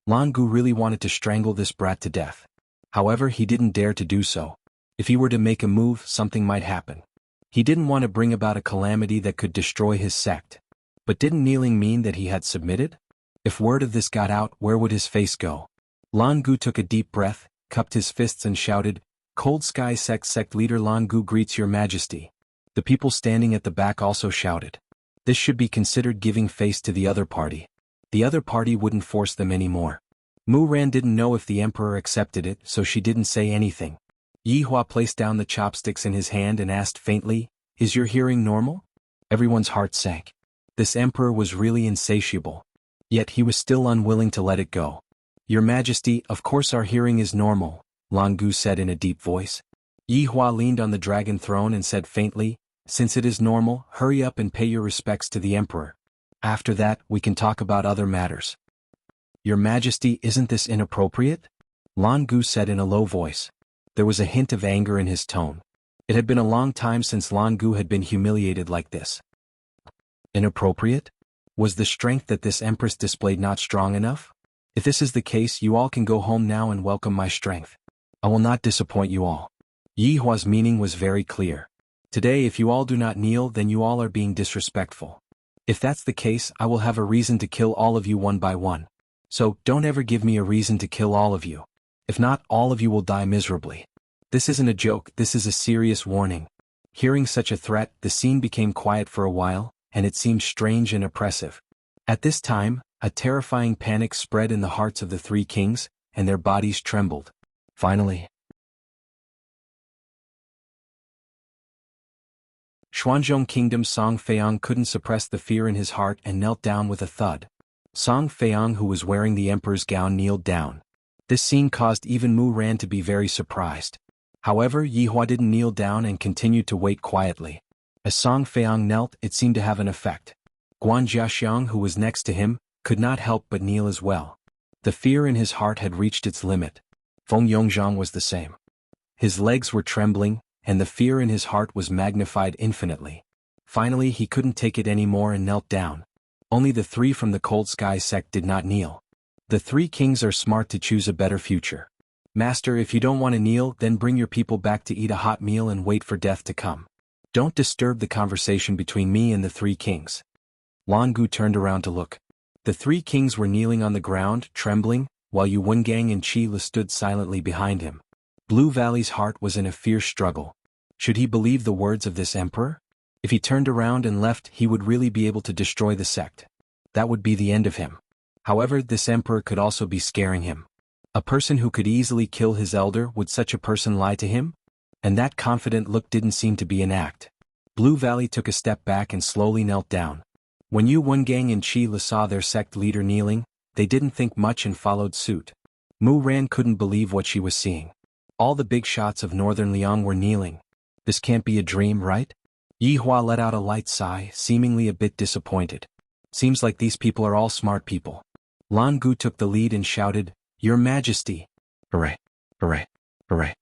Lan Gu really wanted to strangle this brat to death. However, he didn't dare to do so. If he were to make a move, something might happen. He didn't want to bring about a calamity that could destroy his sect. But didn't kneeling mean that he had submitted? If word of this got out, where would his face go? Lan Gu took a deep breath, cupped his fists and shouted, "Cold Sky sect leader Lan Gu greets your majesty." The people standing at the back also shouted. This should be considered giving face to the other party. The other party wouldn't force them anymore. Mu Ran didn't know if the emperor accepted it, so she didn't say anything. Yi Hua placed down the chopsticks in his hand and asked faintly, "Is your hearing normal?" Everyone's heart sank. This emperor was really insatiable. Yet he was still unwilling to let it go. "Your Majesty, of course our hearing is normal," Lan Gu said in a deep voice. Yi Hua leaned on the dragon throne and said faintly, "Since it is normal, hurry up and pay your respects to the emperor. After that, we can talk about other matters." "Your Majesty, isn't this inappropriate?" Lan Gu said in a low voice. There was a hint of anger in his tone. It had been a long time since Lan Gu had been humiliated like this. Inappropriate? Was the strength that this empress displayed not strong enough? If this is the case, you all can go home now and welcome my strength. I will not disappoint you all. Yi Hua's meaning was very clear. Today, if you all do not kneel, then you all are being disrespectful. If that's the case, I will have a reason to kill all of you one by one. So, don't ever give me a reason to kill all of you. If not, all of you will die miserably. This isn't a joke, this is a serious warning. Hearing such a threat, the scene became quiet for a while, and it seemed strange and oppressive. At this time, a terrifying panic spread in the hearts of the three kings, and their bodies trembled. Finally, Xuanzhong Kingdom Song Feiyang couldn't suppress the fear in his heart and knelt down with a thud. Song Feiyang, who was wearing the emperor's gown, kneeled down. This scene caused even Mu Ran to be very surprised. However, Yihua didn't kneel down and continued to wait quietly. As Song Feiyang knelt, it seemed to have an effect. Guan Jiaxiang, who was next to him, could not help but kneel as well. The fear in his heart had reached its limit. Feng Yongzhang was the same. His legs were trembling, and the fear in his heart was magnified infinitely. Finally, he couldn't take it anymore and knelt down. Only the three from the Cold Sky sect did not kneel. The three kings are smart to choose a better future. Master, if you don't want to kneel, then bring your people back to eat a hot meal and wait for death to come. Don't disturb the conversation between me and the three kings. Lan Gu turned around to look. The three kings were kneeling on the ground, trembling, while Yu Wengang and Qi Le stood silently behind him. Blue Valley's heart was in a fierce struggle. Should he believe the words of this emperor? If he turned around and left, he would really be able to destroy the sect. That would be the end of him. However, this emperor could also be scaring him. A person who could easily kill his elder, would such a person lie to him? And that confident look didn't seem to be an act. Blue Valley took a step back and slowly knelt down. When Yu Wengang and Qi Le saw their sect leader kneeling, they didn't think much and followed suit. Mu Ran couldn't believe what she was seeing. All the big shots of Northern Liang were kneeling. This can't be a dream, right? Yihua let out a light sigh, seemingly a bit disappointed. Seems like these people are all smart people. Lan Gu took the lead and shouted, "Your Majesty!" Hooray! Hooray! Hooray!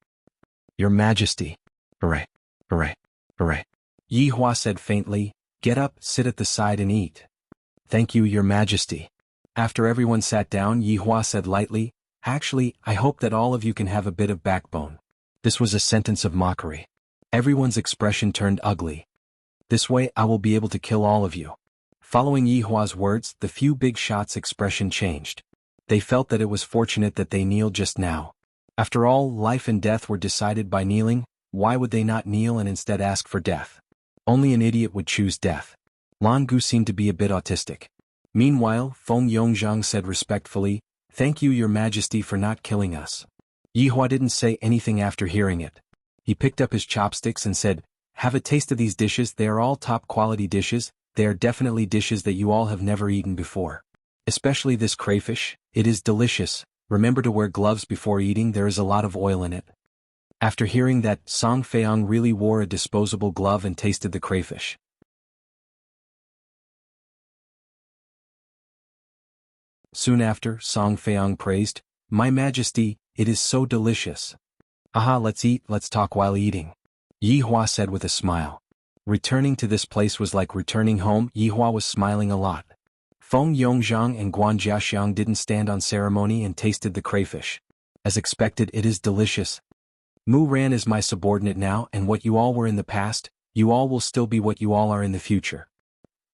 Your Majesty! Hooray! Hooray! Hooray! Yihua said faintly, "Get up, sit at the side and eat." "Thank you, Your Majesty." After everyone sat down, Yihua said lightly, "Actually, I hope that all of you can have a bit of backbone." This was a sentence of mockery. Everyone's expression turned ugly. "This way I will be able to kill all of you." Following Yihua's words, the few big shots' expression changed. They felt that it was fortunate that they kneeled just now. After all, life and death were decided by kneeling. Why would they not kneel and instead ask for death? Only an idiot would choose death. Lan Gu seemed to be a bit autistic. Meanwhile, Feng Yongzhang said respectfully, "Thank you, Your Majesty, for not killing us." Yihua didn't say anything after hearing it. He picked up his chopsticks and said, "Have a taste of these dishes. They are all top-quality dishes. They are definitely dishes that you all have never eaten before. Especially this crayfish, it is delicious. Remember to wear gloves before eating, there is a lot of oil in it." After hearing that, Song Feiyang really wore a disposable glove and tasted the crayfish. Soon after, Song Feiyang praised, "My Majesty, it is so delicious." "Aha, let's eat, let's talk while eating," Yihua said with a smile. Returning to this place was like returning home. Yihua was smiling a lot. Feng Yongzhang and Guan Jiaxiang didn't stand on ceremony and tasted the crayfish. As expected, it is delicious. Mu Ran is my subordinate now, and what you all were in the past, you all will still be what you all are in the future.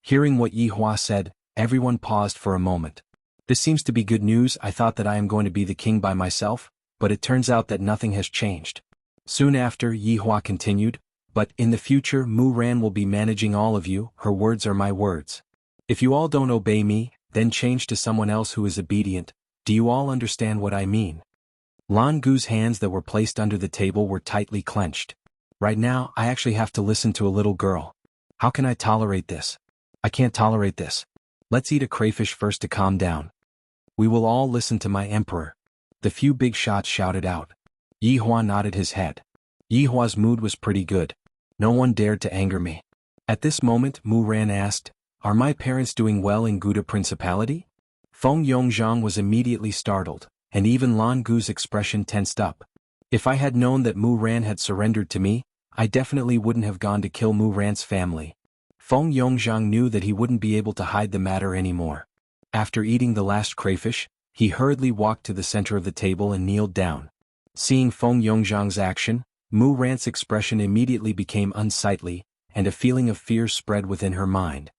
Hearing what Yihua said, everyone paused for a moment. This seems to be good news. I thought that I am going to be the king by myself, but it turns out that nothing has changed. Soon after, Yihua continued, "But in the future Mu Ran will be managing all of you. Her words are my words. If you all don't obey me, then change to someone else who is obedient. Do you all understand what I mean?" Lan Gu's hands that were placed under the table were tightly clenched. "Right now, I actually have to listen to a little girl. How can I tolerate this? I can't tolerate this. Let's eat a crayfish first to calm down. We will all listen to my emperor." The few big shots shouted out. Yihua nodded his head. Yihua's mood was pretty good. No one dared to anger me. At this moment, Mu Ran asked, "Are my parents doing well in Gouda Principality?" Feng Yongzhang was immediately startled, and even Lan Gu's expression tensed up. If I had known that Mu Ran had surrendered to me, I definitely wouldn't have gone to kill Mu Ran's family. Feng Yongzhang knew that he wouldn't be able to hide the matter anymore. After eating the last crayfish, he hurriedly walked to the center of the table and kneeled down. Seeing Feng Yongzhang's action, Mu Ran's expression immediately became unsightly, and a feeling of fear spread within her mind.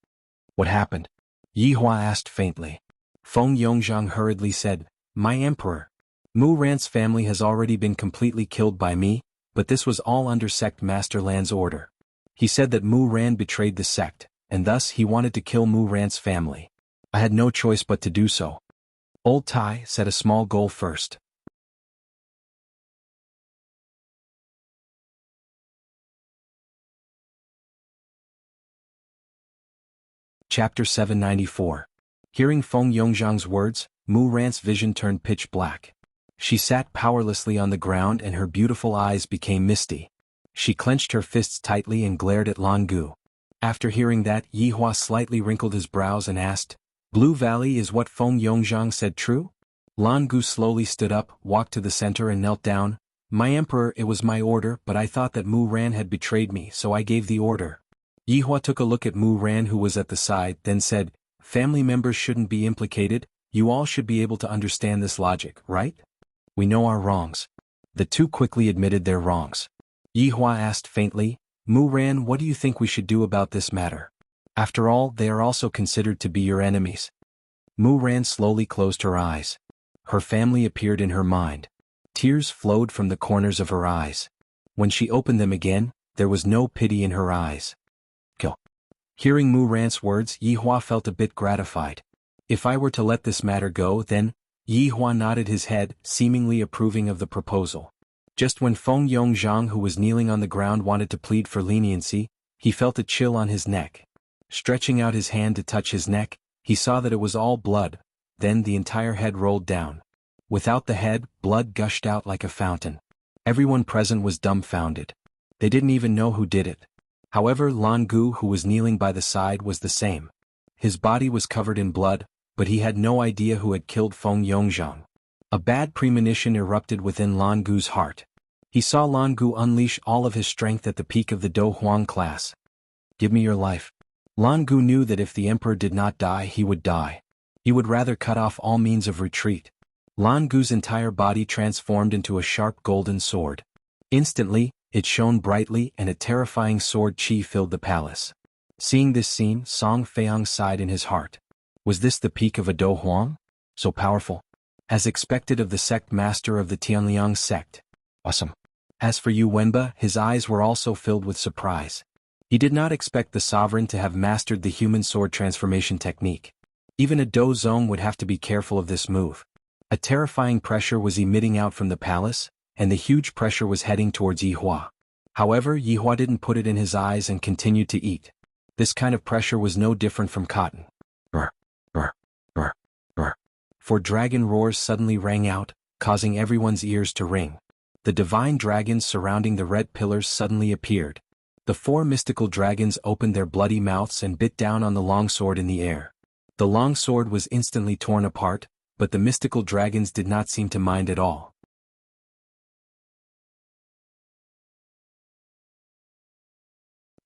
"What happened?" Yihua asked faintly. Feng Yongzhang hurriedly said, "My emperor. Mu Ran's family has already been completely killed by me, but this was all under Sect Master Lan's order. He said that Mu Ran betrayed the sect, and thus he wanted to kill Mu Ran's family. I had no choice but to do so. Old Tai set a small goal first. Chapter 794. Hearing Feng Yongzhang's words, Mu Ran's vision turned pitch black. She sat powerlessly on the ground and her beautiful eyes became misty. She clenched her fists tightly and glared at Lan Gu. After hearing that, Yihua slightly wrinkled his brows and asked, Blue Valley, is what Feng Yongzhang said true? Lan Gu slowly stood up, walked to the center and knelt down. My emperor, it was my order, but I thought that Mu Ran had betrayed me, so I gave the order. Yihua took a look at Mu Ran, who was at the side, then said, Family members shouldn't be implicated. You all should be able to understand this logic, right? We know our wrongs. The two quickly admitted their wrongs. Yihua asked faintly, Mu Ran, what do you think we should do about this matter? After all, they are also considered to be your enemies. Mu Ran slowly closed her eyes. Her family appeared in her mind. Tears flowed from the corners of her eyes. When she opened them again, there was no pity in her eyes. Kill. Hearing Mu Ran's words, Yihua felt a bit gratified. If I were to let this matter go, then... Yihua nodded his head, seemingly approving of the proposal. Just when Feng Yongzhang, who was kneeling on the ground, wanted to plead for leniency, he felt a chill on his neck. Stretching out his hand to touch his neck, he saw that it was all blood. Then the entire head rolled down. Without the head, blood gushed out like a fountain. Everyone present was dumbfounded. They didn't even know who did it. However, Lan Gu, who was kneeling by the side, was the same. His body was covered in blood, but he had no idea who had killed Feng Yongzhang. A bad premonition erupted within Lan Gu's heart. He saw Lan Gu unleash all of his strength at the peak of the Do Huang class. Give me your life. Lan Gu knew that if the emperor did not die, he would die. He would rather cut off all means of retreat. Lan Gu's entire body transformed into a sharp golden sword. Instantly, it shone brightly and a terrifying sword chi filled the palace. Seeing this scene, Song Feiyang sighed in his heart. Was this the peak of a Do Huang? So powerful. As expected of the sect master of the Tianliang sect. Awesome. As for Yu Wenba, his eyes were also filled with surprise. He did not expect the sovereign to have mastered the human sword transformation technique. Even a Do Zong would have to be careful of this move. A terrifying pressure was emitting out from the palace, and the huge pressure was heading towards Yihua. However, Yihua didn't put it in his eyes and continued to eat. This kind of pressure was no different from cotton. Brr, brr, brr, brr. For dragon roars suddenly rang out, causing everyone's ears to ring. The divine dragons surrounding the red pillars suddenly appeared. The four mystical dragons opened their bloody mouths and bit down on the longsword in the air. The longsword was instantly torn apart, but the mystical dragons did not seem to mind at all.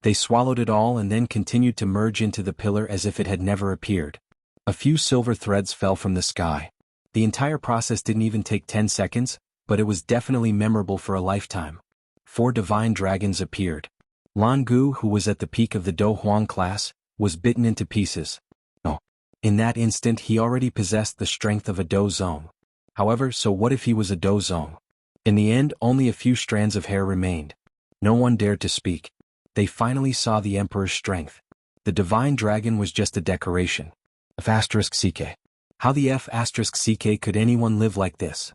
They swallowed it all and then continued to merge into the pillar as if it had never appeared. A few silver threads fell from the sky. The entire process didn't even take 10 seconds, but it was definitely memorable for a lifetime. 4 divine dragons appeared. Lan Gu, who was at the peak of the Do Huang class, was bitten into pieces. Oh. In that instant he already possessed the strength of a Do Zong. However, so what if he was a Do Zong? In the end, only a few strands of hair remained. No one dared to speak. They finally saw the emperor's strength. The divine dragon was just a decoration. F***ck. How the F***ck could anyone live like this?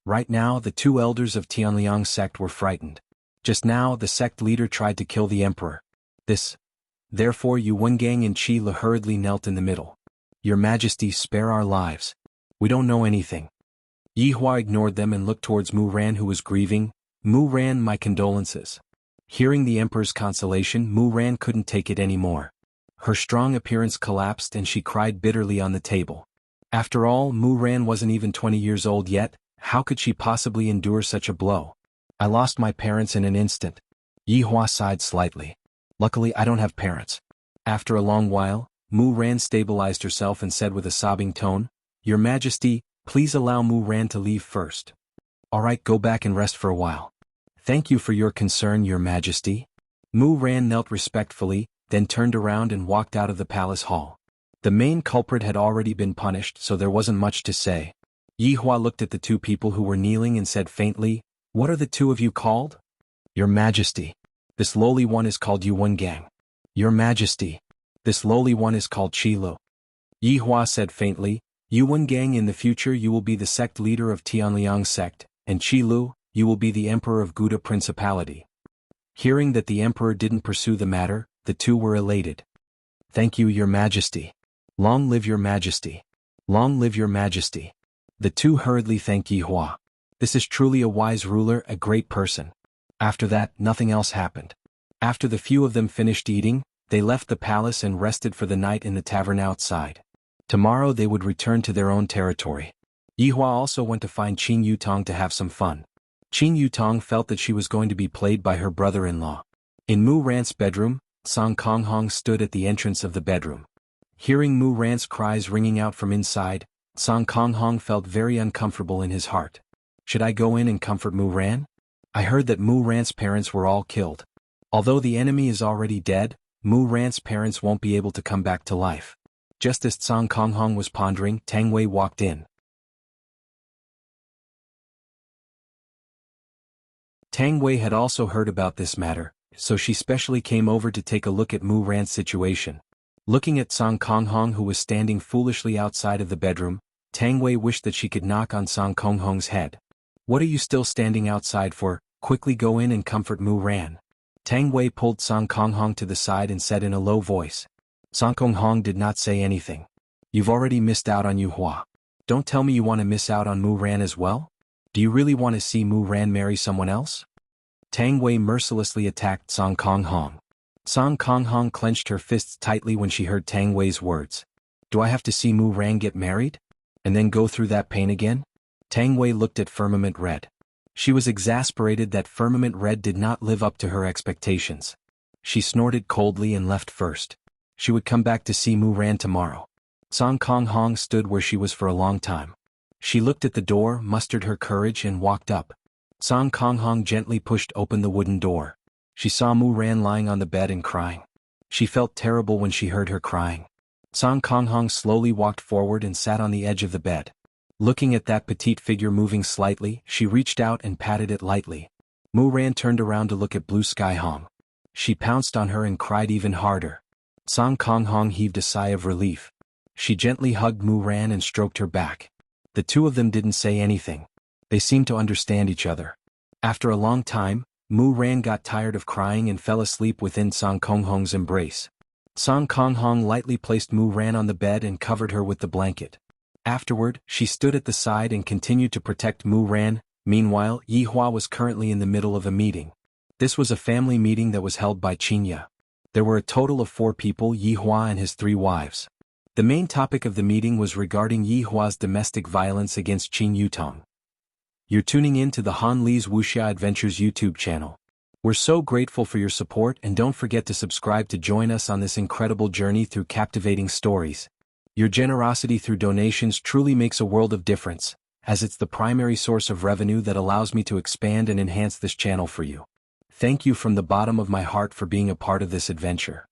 Right now, the 2 elders of Tianliang sect were frightened. Just now, the sect leader tried to kill the emperor. Therefore Yu Wengang and Qi Le hurriedly knelt in the middle. Your Majesty, spare our lives. We don't know anything. Yihua ignored them and looked towards Mu Ran, who was grieving. Mu Ran, my condolences. Hearing the emperor's consolation, Mu Ran couldn't take it anymore. Her strong appearance collapsed and she cried bitterly on the table. After all, Mu Ran wasn't even 20 years old yet. How could she possibly endure such a blow? I lost my parents in an instant. Yihua sighed slightly. Luckily, I don't have parents. After a long while, Mu Ran stabilized herself and said with a sobbing tone, Your Majesty, please allow Mu Ran to leave first. Alright, go back and rest for a while. Thank you for your concern, Your Majesty. Mu Ran knelt respectfully, then turned around and walked out of the palace hall. The main culprit had already been punished, so there wasn't much to say. Yihua looked at the 2 people who were kneeling and said faintly, What are the 2 of you called? Your Majesty. This lowly one is called Yuan Gang. Your Majesty. This lowly one is called Qilu. Yi Hua said faintly, Yuan Gang, in the future you will be the sect leader of Tianliang sect, and Qilu, you will be the emperor of Guda Principality. Hearing that the emperor didn't pursue the matter, the two were elated. Thank you, Your Majesty. Long live Your Majesty. Long live Your Majesty. The two hurriedly thanked Yi Hua. This is truly a wise ruler, a great person. After that, nothing else happened. After the few of them finished eating, they left the palace and rested for the night in the tavern outside. Tomorrow they would return to their own territory. Yi Hua also went to find Qin Yutong to have some fun. Qin Yutong felt that she was going to be played by her brother-in-law. In Mu Ran's bedroom, Song Konghong stood at the entrance of the bedroom. Hearing Mu Ran's cries ringing out from inside, Song Konghong felt very uncomfortable in his heart. Should I go in and comfort Mu Ran? I heard that Mu Ran's parents were all killed. Although the enemy is already dead, Mu Ran's parents won't be able to come back to life. Just as Song Konghong was pondering, Tang Wei walked in. Tang Wei had also heard about this matter, so she specially came over to take a look at Mu Ran's situation. Looking at Song Konghong, who was standing foolishly outside of the bedroom, Tang Wei wished that she could knock on Song Konghong's head. What are you still standing outside for? Quickly go in and comfort Mu Ran. Tang Wei pulled Song Konghong to the side and said in a low voice. Song Konghong did not say anything. You've already missed out on Yi Hua. Don't tell me you want to miss out on Mu Ran as well? Do you really want to see Mu Ran marry someone else? Tang Wei mercilessly attacked Song Konghong. Song Konghong clenched her fists tightly when she heard Tang Wei's words. Do I have to see Mu Ran get married? And then go through that pain again? Tang Wei looked at Firmament Red. She was exasperated that Firmament Red did not live up to her expectations. She snorted coldly and left first. She would come back to see Mu Ran tomorrow. Song Konghong stood where she was for a long time. She looked at the door, mustered her courage and walked up. Song Konghong gently pushed open the wooden door. She saw Mu Ran lying on the bed and crying. She felt terrible when she heard her crying. Song Konghong slowly walked forward and sat on the edge of the bed. Looking at that petite figure moving slightly, she reached out and patted it lightly. Mu Ran turned around to look at Blue Sky Hong. She pounced on her and cried even harder. Song Konghong heaved a sigh of relief. She gently hugged Mu Ran and stroked her back. The two of them didn't say anything. They seemed to understand each other. After a long time, Mu Ran got tired of crying and fell asleep within Song Konghong's embrace. Song Konghong lightly placed Mu Ran on the bed and covered her with the blanket. Afterward, she stood at the side and continued to protect Mu Ran. Meanwhile, Yi Hua was currently in the middle of a meeting. This was a family meeting that was held by Qinya. There were a total of 4 people, Yi Hua and his 3 wives. The main topic of the meeting was regarding Yi Hua's domestic violence against Qin Yutong. You're tuning in to the Han Li's Wuxia Adventures YouTube channel. We're so grateful for your support, and don't forget to subscribe to join us on this incredible journey through captivating stories. Your generosity through donations truly makes a world of difference, as it's the primary source of revenue that allows me to expand and enhance this channel for you. Thank you from the bottom of my heart for being a part of this adventure.